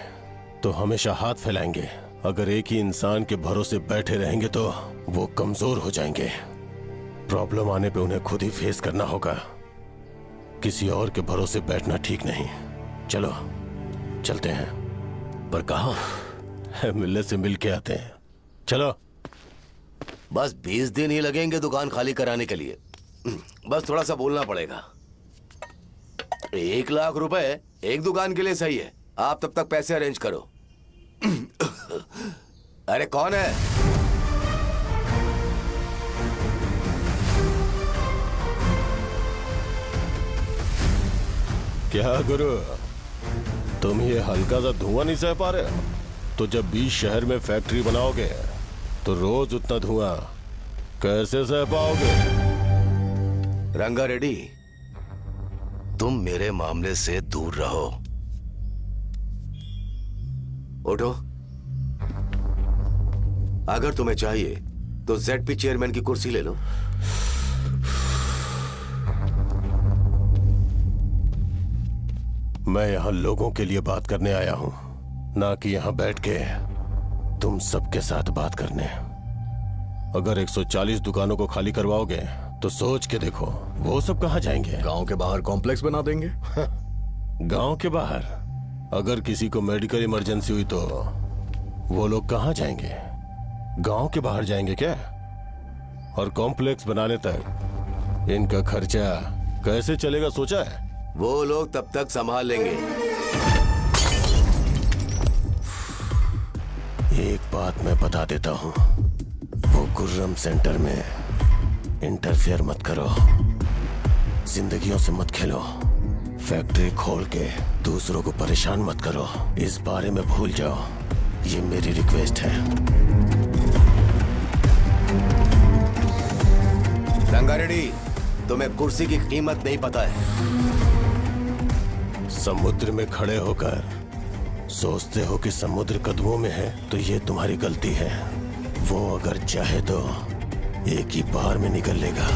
तो हमेशा हाथ फैलाएंगे। अगर एक ही इंसान के भरोसे बैठे रहेंगे तो वो कमजोर हो जाएंगे। प्रॉब्लम आने पे उन्हें खुद ही फेस करना होगा। किसी और के भरोसे बैठना ठीक नहीं। चलो चलते हैं। पर कहाँ? मिलने से मिल के आते हैं। चलो। बस 20 दिन ही लगेंगे दुकान खाली कराने के लिए। बस थोड़ा सा बोलना पड़ेगा। 1 लाख रुपए एक दुकान के लिए सही है। आप तब तक पैसे अरेंज करो। अरे कौन है? क्या गुरु, तुम ये हल्का सा धुआं नहीं सह पा रहे हो? तो जब 20 शहर में फैक्ट्री बनाओगे तो रोज उतना धुआं कैसे सह पाओगे? रंगा रेड्डी, तुम मेरे मामले से दूर रहो। उठो। अगर तुम्हें चाहिए तो ZP चेयरमैन की कुर्सी ले लो। मैं यहां लोगों के लिए बात करने आया हूं, ना कि यहां बैठ के तुम सबके साथ बात करने। अगर 140 दुकानों को खाली करवाओगे तो सोच के देखो वो सब कहां जाएंगे? गांव के बाहर कॉम्प्लेक्स बना देंगे। गांव के बाहर? अगर किसी को मेडिकल इमरजेंसी हुई तो वो लोग कहां जाएंगे? गांव के बाहर जाएंगे क्या? और कॉम्प्लेक्स बनाने तक इनका खर्चा कैसे चलेगा सोचा है? वो लोग तब तक संभाल लेंगे। एक बात मैं बता देता हूं, वो गुर्रम सेंटर में इंटरफेयर मत करो। जिंदगियों से मत खेलो। फैक्ट्री खोल के दूसरों को परेशान मत करो। इस बारे में भूल जाओ। ये मेरी रिक्वेस्ट है। रंगा रेड्डी, तुम्हें कुर्सी की कीमत नहीं पता है। समुद्र में खड़े होकर सोचते हो कि समुद्र कदमों में है, तो ये तुम्हारी गलती है। वो अगर चाहे तो एक ही बार में निकल लेगा।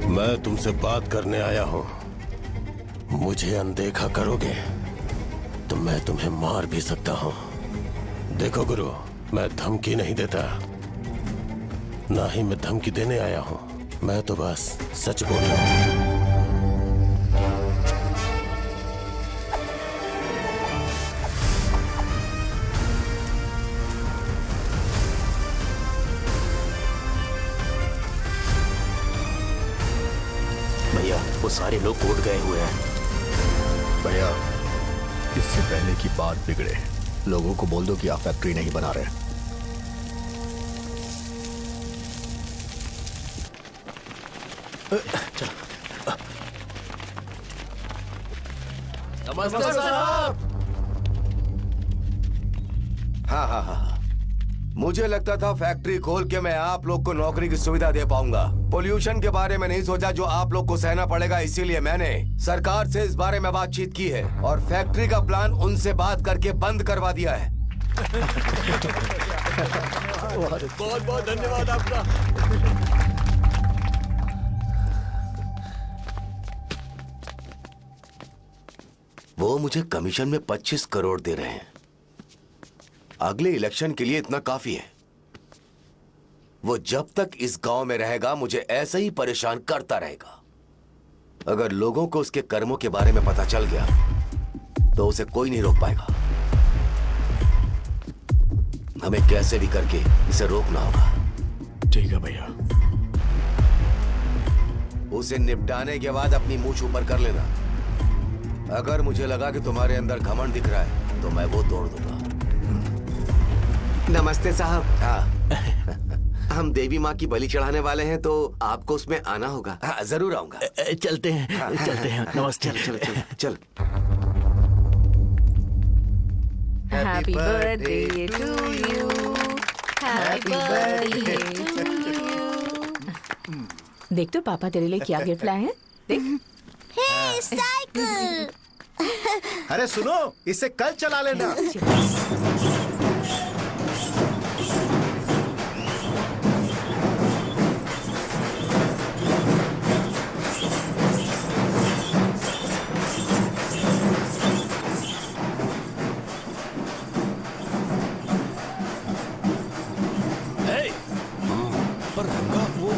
मैं तुमसे बात करने आया हूं। मुझे अनदेखा करोगे तो मैं तुम्हें मार भी सकता हूं। देखो गुरु, मैं धमकी नहीं देता, ना ही मैं धमकी देने आया हूं। मैं तो बस सच बोल रहा हूं। भैया वो सारे लोग कोर्ट गए हुए हैं। भैया, इससे पहले की बात बिगड़े, लोगों को बोल दो कि आप फैक्ट्री नहीं बना रहे। नमस्ते साहब। हाँ, मुझे लगता था फैक्ट्री खोल के मैं आप लोग को नौकरी की सुविधा दे पाऊंगा। पोल्यूशन के बारे में नहीं सोचा जो आप लोग को सहना पड़ेगा, इसीलिए मैंने सरकार से इस बारे में बातचीत की है और फैक्ट्री का प्लान उनसे बात करके बंद करवा दिया है। बहुत बहुत धन्यवाद आपका। वो मुझे कमीशन में 25 करोड़ दे रहे हैं। अगले इलेक्शन के लिए इतना काफी है। वो जब तक इस गांव में रहेगा मुझे ऐसे ही परेशान करता रहेगा। अगर लोगों को उसके कर्मों के बारे में पता चल गया तो उसे कोई नहीं रोक पाएगा। हमें कैसे भी करके इसे रोकना होगा। ठीक है भैया। उसे निपटाने के बाद अपनी मूंछ ऊपर कर लेना। अगर मुझे लगा कि तुम्हारे अंदर घमंड दिख रहा है तो मैं वो तोड़ दूंगा। नमस्ते साहब। हाँ हम देवी माँ की बलि चढ़ाने वाले हैं तो आपको उसमें आना होगा। हाँ जरूर आऊंगा। चलते हैं। हाँ, चलते हैं। नमस्ते। चल चल चल। Happy birthday to you, happy birthday to you. देख तो पापा तेरे लिए क्या गिफ्ट लाए हैं। देख। हे साइकिल। अरे सुनो, इसे कल चला लेना। पर रंगा वो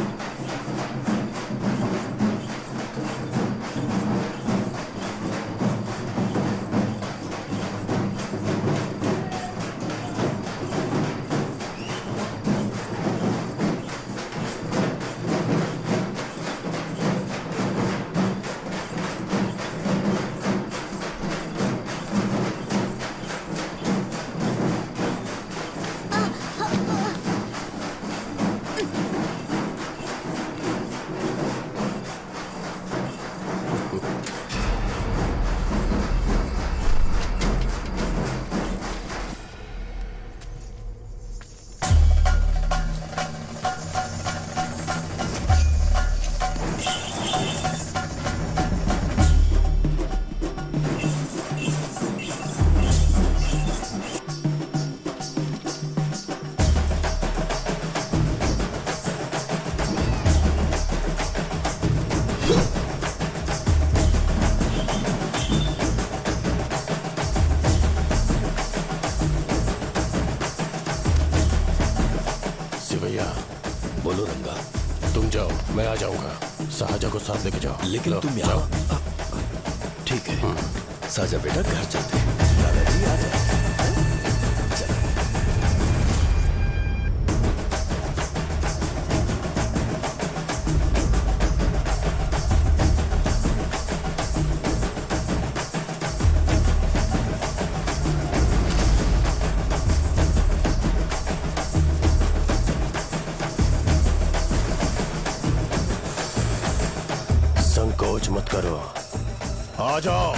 बोलो रंगा, तुम जाओ, मैं आ जाऊंगा। साजा को साथ लेके जाओ। लेकिन तुम यहाँ। ठीक है साजा बेटा, घर चलते हैं। दादाजी आ जाओ। संकोच मत करो, आ जाओ।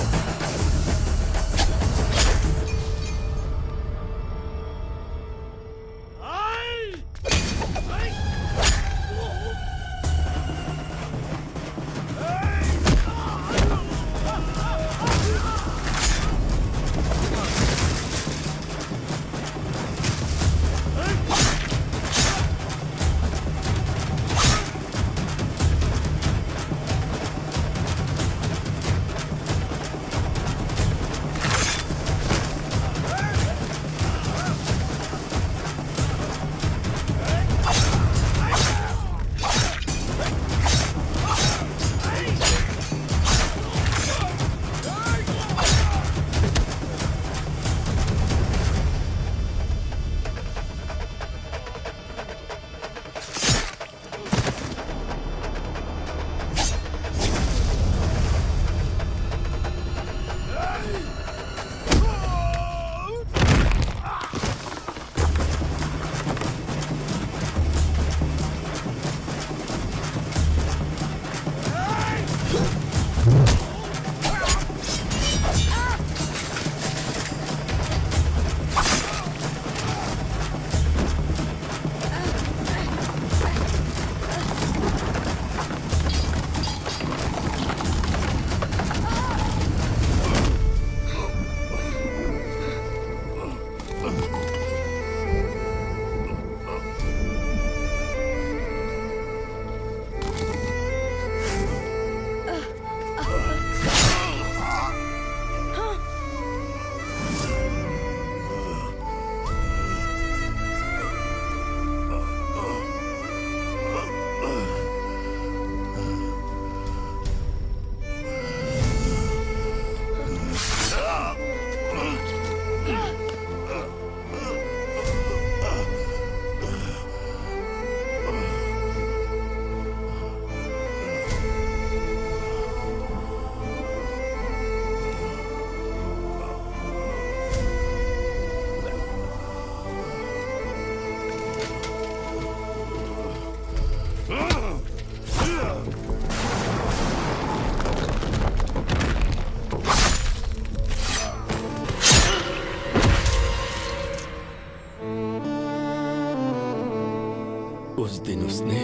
दिन उसने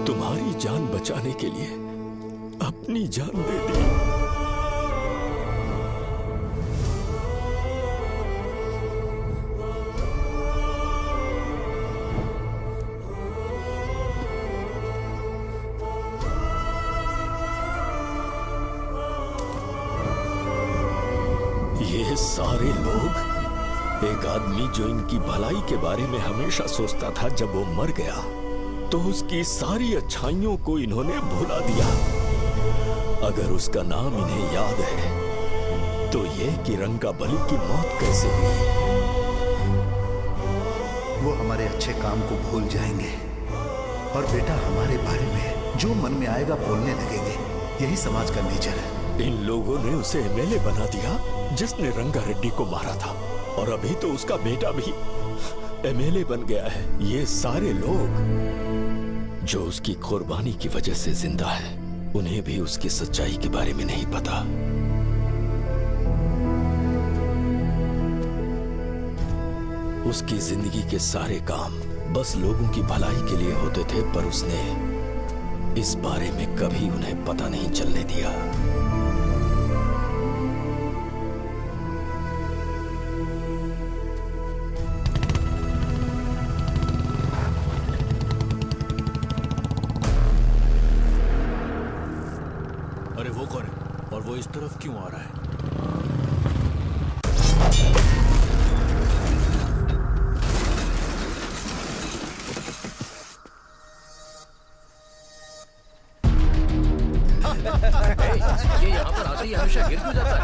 तुम्हारी जान बचाने के लिए अपनी जान दे दी। ये सारे लोग, एक आदमी जो इनकी भलाई के बारे में हमेशा सोचता था, जब वो मर गया तो उसकी सारी अच्छाइयों को इन्होंने भुला दिया। अगर उसका नाम इन्हें याद है तो ये कि रंगाबली की मौत कैसे हुई। वो हमारे अच्छे काम को भूल जाएंगे और बेटा हमारे बारे में जो मन में आएगा बोलने लगेंगे। यही समाज का नेचर है। इन लोगों ने उसे एमएलए बना दिया जिसने रंगा रेड्डी को मारा था, और अभी तो उसका बेटा भी एमएलए बन गया है। ये सारे लोग जो उसकी कुर्बानी की वजह से जिंदा है, उन्हें भी उसकी सच्चाई के बारे में नहीं पता। उसकी जिंदगी के सारे काम बस लोगों की भलाई के लिए होते थे, पर उसने इस बारे में कभी उन्हें पता नहीं चलने दिया। अरे वो कौन है और वो इस तरफ क्यों आ रहा है? ये यहाँ पर आते ही हमेशा गिर क्यों जाता है?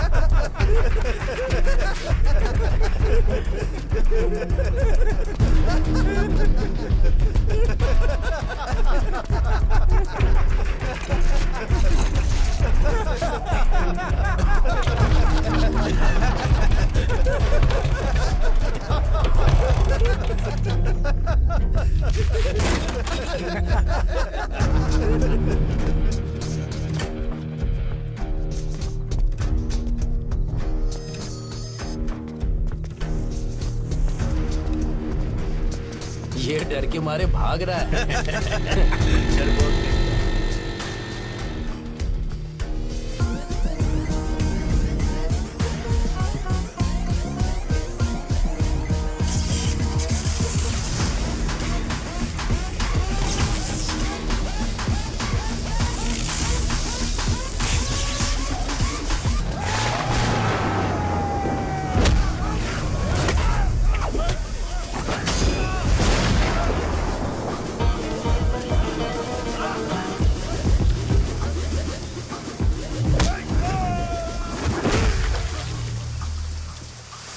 ये डर के मारे भाग रहा है। डरपोक नहीं।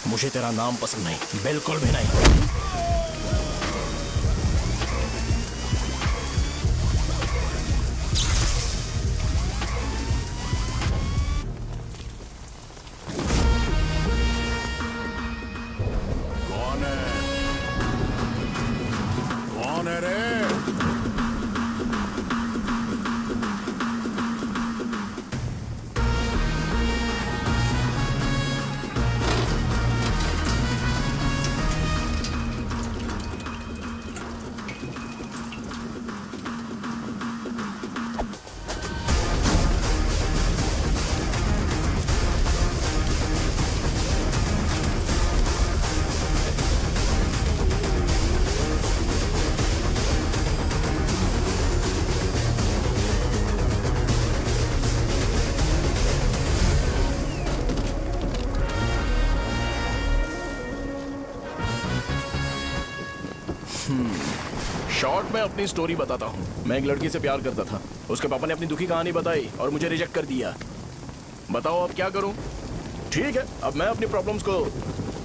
मुझे तेरा नाम पसंद नहीं, बिल्कुल भी नहीं। कौन है? कौन है रे? शॉर्ट में अपनी स्टोरी बताता हूँ। मैं एक लड़की से प्यार करता था। उसके पापा ने अपनी दुखी कहानी बताई और मुझे रिजेक्ट कर दिया। बताओ अब क्या करूँ? ठीक है, अब मैं अपनी प्रॉब्लम्स को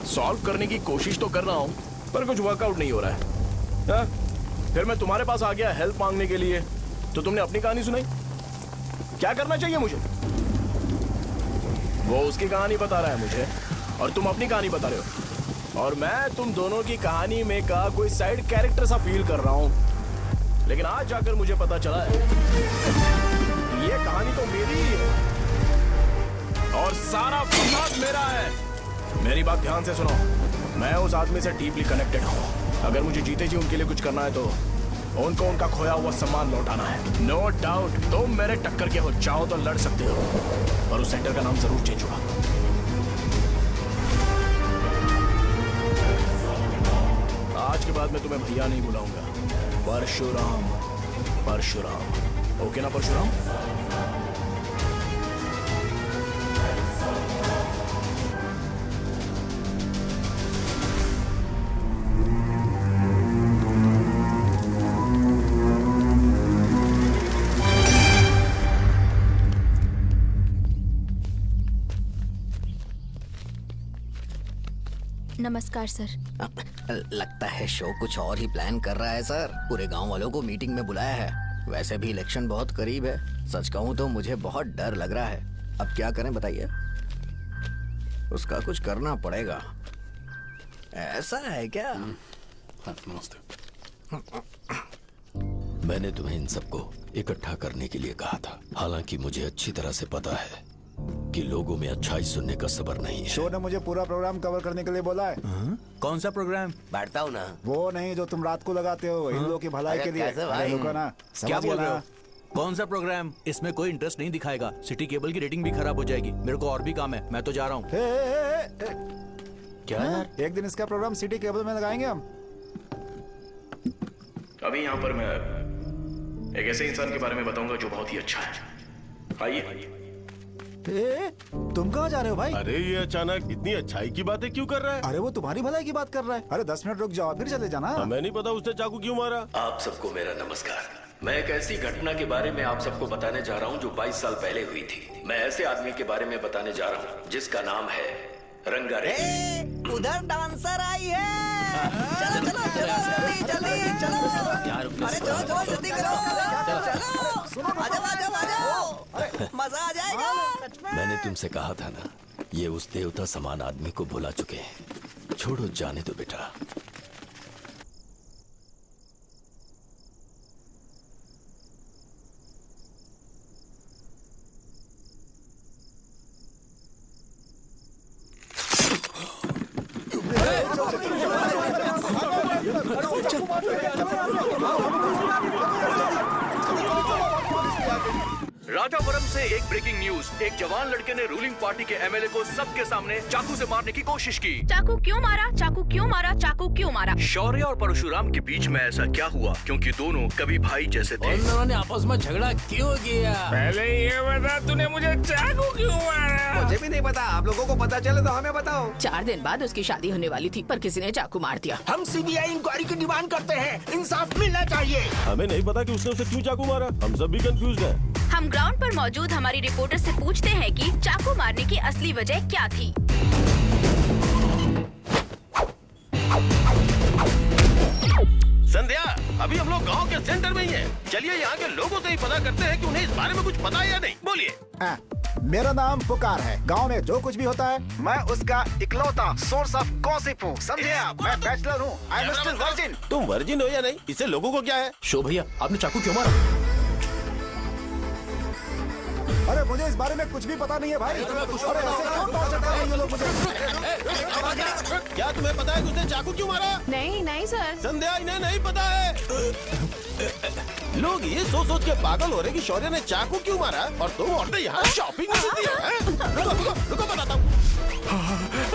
सॉल्व करने की कोशिश तो कर रहा हूँ, पर कुछ वर्कआउट नहीं हो रहा है। फिर मैं तुम्हारे पास आ गया हेल्प मांगने के लिए, तो तुमने अपनी कहानी सुनाई। क्या करना चाहिए मुझे? वो उसकी कहानी बता रहा है मुझे, और तुम अपनी कहानी बता रहे हो, और मैं तुम दोनों की कहानी में का कोई साइड कैरेक्टर सा फील कर रहा हूं। लेकिन आज जाकर मुझे पता चला है ये कहानी तो मेरी ही है और सारा फसाद मेरा है। मेरी बात ध्यान से सुनो, मैं उस आदमी से डीपली कनेक्टेड हूं। अगर मुझे जीते जी उनके लिए कुछ करना है तो उनको उनका खोया हुआ सम्मान लौटाना है। नो डाउट तुम मेरे टक्कर के हो, चाहो तो लड़ सकते हो, पर उस सेंटर का नाम जरूर चेंज होगा। आज के बाद मैं तुम्हें भैया नहीं बुलाऊंगा, परशुराम। परशुराम, ओके ना परशुराम? नमस्कार सर। लगता है शो कुछ और ही प्लान कर रहा है सर। पूरे गांव वालों को मीटिंग में बुलाया है। वैसे भी इलेक्शन बहुत करीब है। सच कहूं तो मुझे बहुत डर लग रहा है। अब क्या करें बताइए? उसका कुछ करना पड़ेगा। ऐसा है क्या? मैंने तुम्हें इन सबको इकट्ठा करने के लिए कहा था। हालांकि मुझे अच्छी तरह से पता है कि लोगों में अच्छाई सुनने का सब्र नहीं है। शो ने मुझे पूरा प्रोग्राम कवर करने के लिए बोला है। कौन सा प्रोग्राम? बैठता हूँ ना। वो नहीं जो तुम रात को लगाते हो, इन लोगों की भलाई के लिए। रुको ना, क्या बोल रहे हो? ना? कौन सा प्रोग्राम? इसमें कोई इंटरेस्ट नहीं दिखाएगा। सिटी केबल की रेटिंग भी खराब हो जाएगी। मेरे को और भी काम है, मैं तो जा रहा हूँ। क्या यार? एक दिन इसका प्रोग्राम सिटी केबल में लगाएंगे हम। अभी यहाँ पर मैं एक ऐसे इंसान के बारे में बताऊंगा जो बहुत ही अच्छा है। आइए। तुम कहाँ जा रहे हो भाई? अरे ये अचानक इतनी अच्छाई की बातें क्यों कर रहा है? अरे वो तुम्हारी भलाई की बात कर रहा है। अरे 10 मिनट रुक जाओ फिर चले जाना। हमें नहीं पता उसने चाकू क्यों मारा। आप सबको मेरा नमस्कार। मैं एक ऐसी घटना के बारे में आप सबको बताने जा रहा हूँ जो 22 साल पहले हुई थी। मैं ऐसे आदमी के बारे में बताने जा रहा हूँ जिसका नाम है रंगारेड्डी। उधर डांसर आई है। चलो चलो जल्दी जल्दी चलो। अरे चलो चलो जल्दी करो। चलो आ जाओ मजा आ जाएगा। मैंने तुमसे कहा था ना, ये उस देवता समान आदमी को भुला चुके हैं। छोड़ो, जाने दो बेटा। राजापुरम से एक ब्रेकिंग न्यूज। एक जवान लड़के ने रूलिंग पार्टी के एमएलए को सबके सामने चाकू से मारने की कोशिश की। चाकू क्यों मारा? चाकू क्यों मारा? चाकू क्यों मारा? शौर्य और परशुराम के बीच में ऐसा क्या हुआ? क्योंकि दोनों कभी भाई जैसे थे। उन्होंने आपस में झगड़ा क्यों किया? पहले ये बता, तूने मुझे चाकू क्यों मारा? मुझे भी नहीं पता। आप लोगों को पता चले तो हमें बताओ। 4 दिन बाद उसकी शादी होने वाली थी, पर किसी ने चाकू मार दिया। हम सीबीआई इंक्वायरी की डिमांड करते हैं। इंसाफ मिलना चाहिए। हमें नहीं पता कि उसने उसे क्यों चाकू मारा। हम सब भी कंफ्यूज हैं। हम ग्राउंड पर मौजूद हमारी रिपोर्टर से पूछते हैं कि चाकू मारने की असली वजह क्या थी। संध्या, अभी हम लोग गांव के सेंटर में ही हैं। चलिए यहाँ के लोगों से ही पता करते हैं कि उन्हें इस बारे में कुछ पता है या नहीं। बोलिए। मेरा नाम पुकार है। गांव में जो कुछ भी होता है मैं उसका इकलौता सोर्स ऑफ गॉसिप हूँ। समझे आप? मैं बैचलर हूँ। I am still virgin. तुम वर्जिन हो या नहीं, इससे लोगों को क्या है? शो भैया, आपने चाकू क्यों मारा? अरे मुझे इस बारे में कुछ भी पता नहीं है भाई। अरे ऐसे क्यों टॉर्चर कर रहे हैं ये लोग मुझे? क्या तुम्हें पता है कि उसने चाकू क्यों मारा? नहीं नहीं सर। संध्या, इन्हें नहीं पता है। लोग ये सोच सोच के पागल हो रहे कि शौर्य ने चाकू क्यों मारा और तुम औरतें यहाँ शॉपिंग में रहती हैं। रुको बताता हूँ।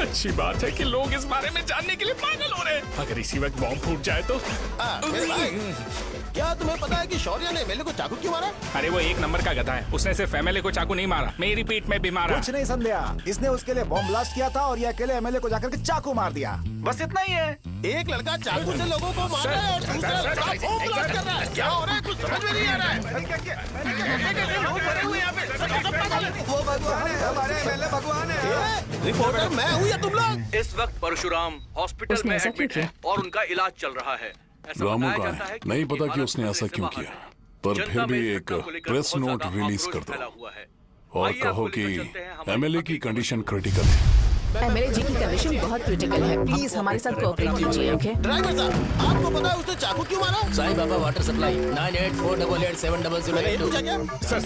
अच्छी बात है कि लोग इस बारे में जानने के लिए पागल हो रहे हैं। अगर इसी वक्त बॉम्ब फूट जाए तो। क्या तुम्हें पता है कि शौर्य ने एमएलए को चाकू क्यों मारा? अरे वो एक नंबर का गधा है। उसने सिर्फ एमएलए को चाकू नहीं मारा, मेरी पीठ में भी मारा। कुछ नहीं संध्या, इसने उसके लिए बॉम्ब ब्लास्ट किया था और ये अकेले एमएलए को जाकर के चाकू मार दिया। बस इतना ही है। एक लड़का चाकू से लोगों को मार रहा है और दूसरा लड़का बॉम्ब ब्लास्ट कर रहा है। क्या हो रहा है? कुछ समझ में नहीं आ रहा है। लोग भरे हुए यहाँ पे। वो भगवान है, हमारे एमएलए भगवान है। रिपोर्टर मैं हूँ या तुम लोग? इस वक्त परशुराम हॉस्पिटल में एडमिट है और उनका इलाज चल रहा है। रामू का है, नहीं पता कि उसने ऐसा क्यों किया, पर फिर भी एक प्रेस नोट रिलीज कर दो और कहो कि एमएलए की कंडीशन क्रिटिकल है। एमएलए जी की कंडीशन बहुत क्रिटिकल है। प्लीज हमारे साथ कोऑपरेट कीजिए। ओके ड्राइवर साहब, आपको पता है उसने चाकू क्यों मारा? Sai Baba water supply 9848870082। Sir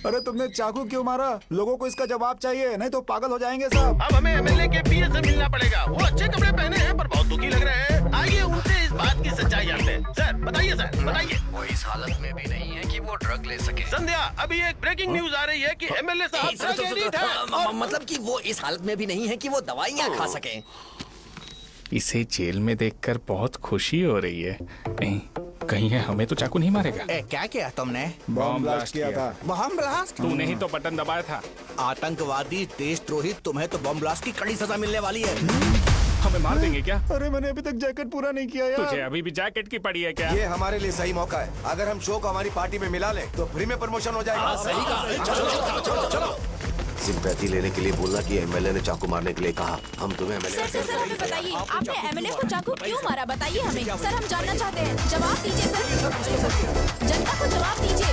अरे तुमने चाकू क्यों मारा? लोगों को इसका जवाब चाहिए, नहीं तो पागल हो जाएंगे साहब। अब हमें एमएलए के पीए से मिलना पड़ेगा। वो अच्छे कपड़े पहने हैं पर बहुत दुखी लग रहे हैं। आइए उनसे इस बात की सच्चाई जानते हैं। सर बताइए, सर बताइए। वो इस हालत में भी नहीं है कि वो ड्रग ले सके। संध्या, अभी एक ब्रेकिंग न्यूज आ रही है कि एमएलए साहब ड्रग एडिक्ट हैं। मतलब कि वो इस हालत में भी नहीं है कि वो दवाइयाँ खा सके। इसे जेल में देखकर बहुत खुशी हो रही है। नहीं, कहीं है हमें तो चाकू नहीं मारेगा। क्या किया तुमने? बॉम्ब ब्लास्ट किया था। Bomb blast? तूने ही तो बटन दबाया था। आतंकवादी, देशद्रोही, तुम्हें तो बॉम्ब ब्लास्ट की कड़ी सजा मिलने वाली है। हमें मार देंगे क्या? अरे मैंने अभी तक जैकेट पूरा नहीं किया यार। तुझे अभी भी जैकेट की पड़ी है क्या? ये हमारे लिए सही मौका है। अगर हम शो को हमारी पार्टी में मिला लें तो फ्री में प्रमोशन हो जाएगा। सही कहा। चलो चलो। सिंपैथी लेने के लिए बोला कि एमएलए ने चाकू मारने के लिए कहा। हम तुम्हें एमएलए सर हमें बताइए, आपने एमएलए को चाकू क्यों मारा? बताइए हमें। सर हम जानना चाहते हैं, जवाब दीजिए सर। जनता को जवाब दीजिए।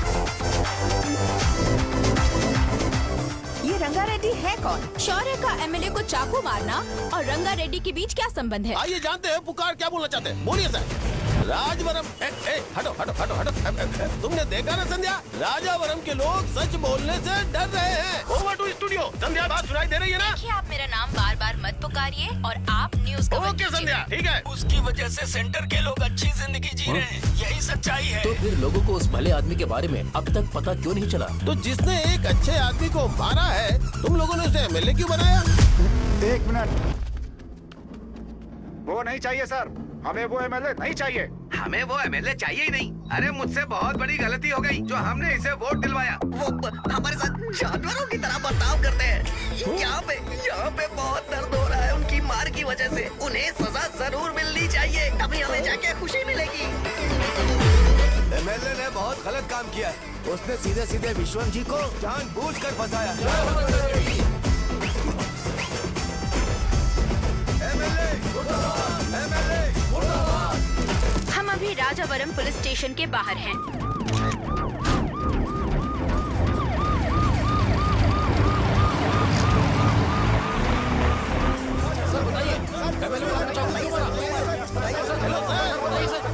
ये रंगा रेड्डी है कौन? शौर्य का एमएलए को चाकू मारना और रंगा रेड्डी के बीच क्या संबंध है? आइए जानते हैं पुकार क्या बोलना चाहते हैं। बोलिए सर। राजवरम हटो हटो हटो हटो। तुमने देखा ना संध्या, राजावरम के लोग सच बोलने से डर रहे हैं। Over to studio. संध्या बात सुनाई दे रही है ना? देखिए, आप मेरा नाम बार बार मत पुकारिए और आप न्यूज कवर ओके संध्या, ठीक है। उसकी वजह से सेंटर के लोग अच्छी जिंदगी जी रहे हैं, यही सच्चाई है। तो फिर लोगों को उस भले आदमी के बारे में अब तक पता क्यों नहीं चला? तो जिसने एक अच्छे आदमी को मारा है, तुम लोगों ने उसे एमएलए क्यों बनाया? 1 मिनट। वो नहीं चाहिए सर, हमें वो एमएलए नहीं चाहिए। हमें वो एमएलए चाहिए ही नहीं। अरे मुझसे बहुत बड़ी गलती हो गई जो हमने इसे वोट दिलवाया। वो हमारे साथ जानवरों की तरह बर्ताव करते हैं। यहाँ पे बहुत दर्द हो रहा है उनकी मार की वजह से। उन्हें सजा जरूर मिलनी चाहिए, तभी हमें जाके खुशी मिलेगी। एमएलए ने बहुत गलत काम किया है। उसने सीधे सीधे विश्वम जी को जानबूझकर फंसाया। हम अभी राजावरम पुलिस स्टेशन के बाहर हैं।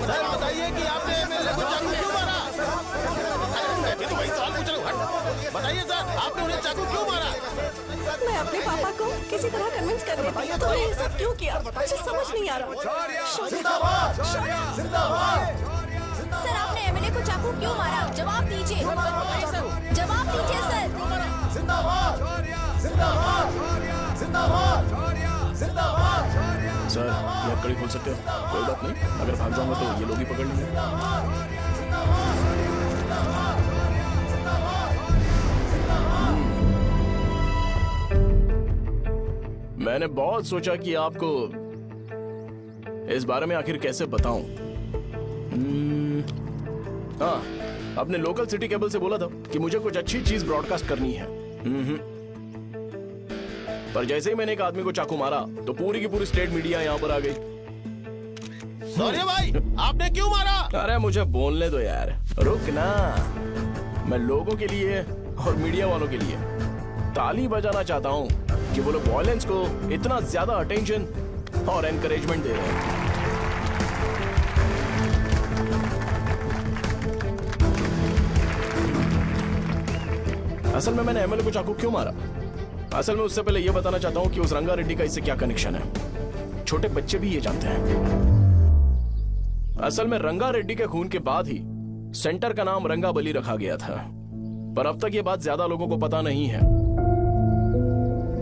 सर बताइए कि आपने एमएलए को चाकू क्यों मारा? ये तो वही सवाल पूछ रहा हूँ। बताइए सर, आपने उन्हें चाकू क्यों मारा? मैं अपने पापा को किसी तरह कन्विंस कर रही थी। तो ये सब क्यों किया मुझे समझ नहीं आ रहा। जिंदाबाद! सर आपने एमएलए को चाकू क्यों मारा? जवाब दीजिए। जवाब दीजिए सर। सर ये आप कड़ी खोल सकते हो? कोई बात नहीं, अगर भाग जाऊंगा तो ये लोग ही पकड़ लेंगे। मैंने बहुत सोचा कि आपको इस बारे में आखिर कैसे बताऊं। हाँ, अपने लोकल सिटी केबल से बोला था कि मुझे कुछ अच्छी चीज ब्रॉडकास्ट करनी है। पर जैसे ही मैंने एक आदमी को चाकू मारा तो पूरी की पूरी स्टेट मीडिया यहाँ पर आ गई। सॉरी भाई, आपने क्यों मारा? अरे मुझे बोलने दो यार, रुक ना। मैं लोगों के लिए और मीडिया वालों के लिए ताली बजाना चाहता हूँ कि वो लोग वायलेंस को इतना ज्यादा अटेंशन और एनकरेजमेंट दे रहे हैं। असल में मैंने एमएलए को चाकू क्यों मारा? असल में उससे पहले यह बताना चाहता हूं कि उस रंगा रेड्डी का इससे क्या कनेक्शन है। छोटे बच्चे भी ये जानते हैं। असल में रंगा रेड्डी के खून के बाद ही सेंटर का नाम रंगाबली रखा गया था, पर अब तक ये बात ज्यादा लोगों को पता नहीं है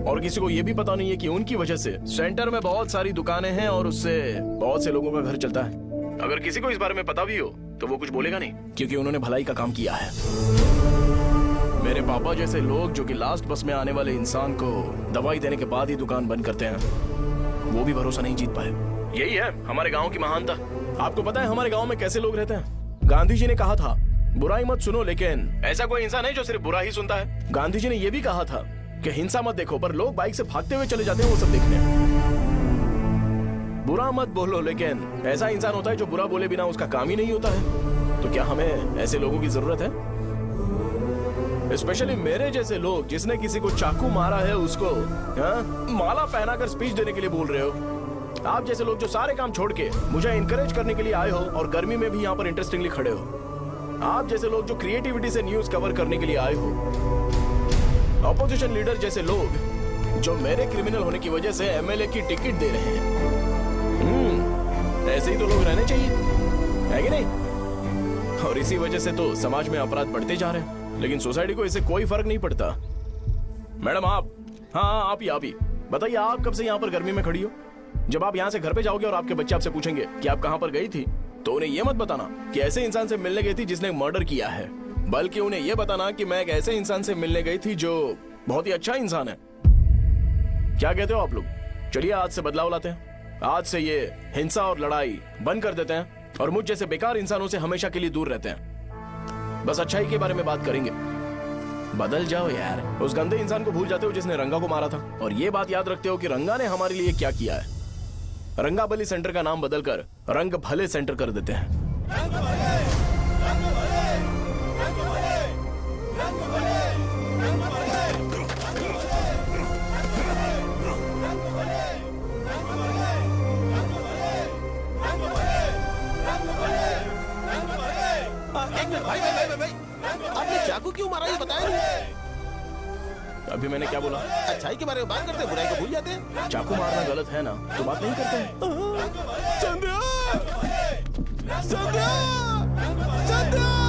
और किसी को यह भी पता नहीं है कि उनकी वजह से सेंटर में बहुत सारी दुकानें हैं और उससे बहुत से लोगों का घर चलता है। अगर किसी को इस बारे में पता भी हो तो वो कुछ बोलेगा नहीं, क्योंकि उन्होंने भलाई का काम किया है। मेरे पापा जैसे लोग जो कि लास्ट बस में आने वाले इंसान को दवाई देने के बाद ही दुकान बंद करते हैं, वो भी भरोसा नहीं जीत पाए। यही है हमारे गांव की महानता। आपको पता है हमारे गांव में कैसे लोग रहते हैं? गांधी जी ने कहा था बुराई मत सुनो, लेकिन ऐसा कोई इंसान है जो सिर्फ बुरा ही सुनता है। गांधी जी ने यह भी कहा था कि हिंसा मत देखो, पर लोग बाइक से भागते हुए चले जाते हैं वो सब देखने। बुरा मत बोलो, लेकिन ऐसा इंसान होता है जो बुरा बोले बिना उसका काम ही नहीं होता है। तो क्या हमें ऐसे लोगों की जरूरत है? स्पेशली मेरे जैसे लोग जिसने किसी को चाकू मारा है उसको माला पहनाकर स्पीच देने के लिए बोल रहे हो। आप जैसे लोग जो सारे काम छोड़ के मुझे इनकरेज करने के लिए आए हो और गर्मी में भी यहाँ पर इंटरेस्टिंगली खड़े हो। आप जैसे लोग जो क्रिएटिविटी से न्यूज कवर करने के लिए आए हो, अपोजिशन लीडर जैसे लोग जो मेरे क्रिमिनल होने की वजह से एमएलए की टिकट दे रहे हैं, ऐसे ही तो लोग रहने चाहिए, है कि नहीं? और इसी वजह से तो समाज में अपराध बढ़ते जा रहे हैं, लेकिन सोसाइटी को इससे कोई फर्क नहीं पड़ता। मैडम आप, हाँ आप ही बताइए, आप कब से यहाँ पर गर्मी में खड़ी हो? जब आप यहाँ से घर पे जाओगे और आपके बच्चे आपसे पूछेंगे कि आप कहाँ पर गई थी, तो उन्हें यह मत बताना कि ऐसे इंसान से मिलने गई थी जिसने मर्डर किया है, बल्कि उन्हें यह बताना कि मैं एक ऐसे इंसान से मिलने गई थी जो बहुत ही अच्छा इंसान है। क्या कहते हो आप लोग? चलिए आज से बदलाव लाते हैं। आज से ये हिंसा और लड़ाई बंद कर देते हैं और मुझ जैसे बेकार इंसानों से हमेशा के लिए दूर रहते हैं। बस अच्छाई के बारे में बात करेंगे। बदल जाओ यार, उस गंदे इंसान को भूल जाते हो जिसने रंगा को मारा था, और ये बात याद रखते हो कि रंगा ने हमारे लिए क्या किया है। रंगाबली सेंटर का नाम बदलकर रंग भले सेंटर कर देते हैं। एक मिनट भाई, आपने चाकू क्यों मारा ये बताया नहीं? अभी मैंने क्या बोला? अच्छाई के बारे में बात करते हैं, बुराई को भूल जाते हैं। चाकू मारना गलत है ना, तो बात नहीं करते हैं। संध्या! संध्या! संध्या!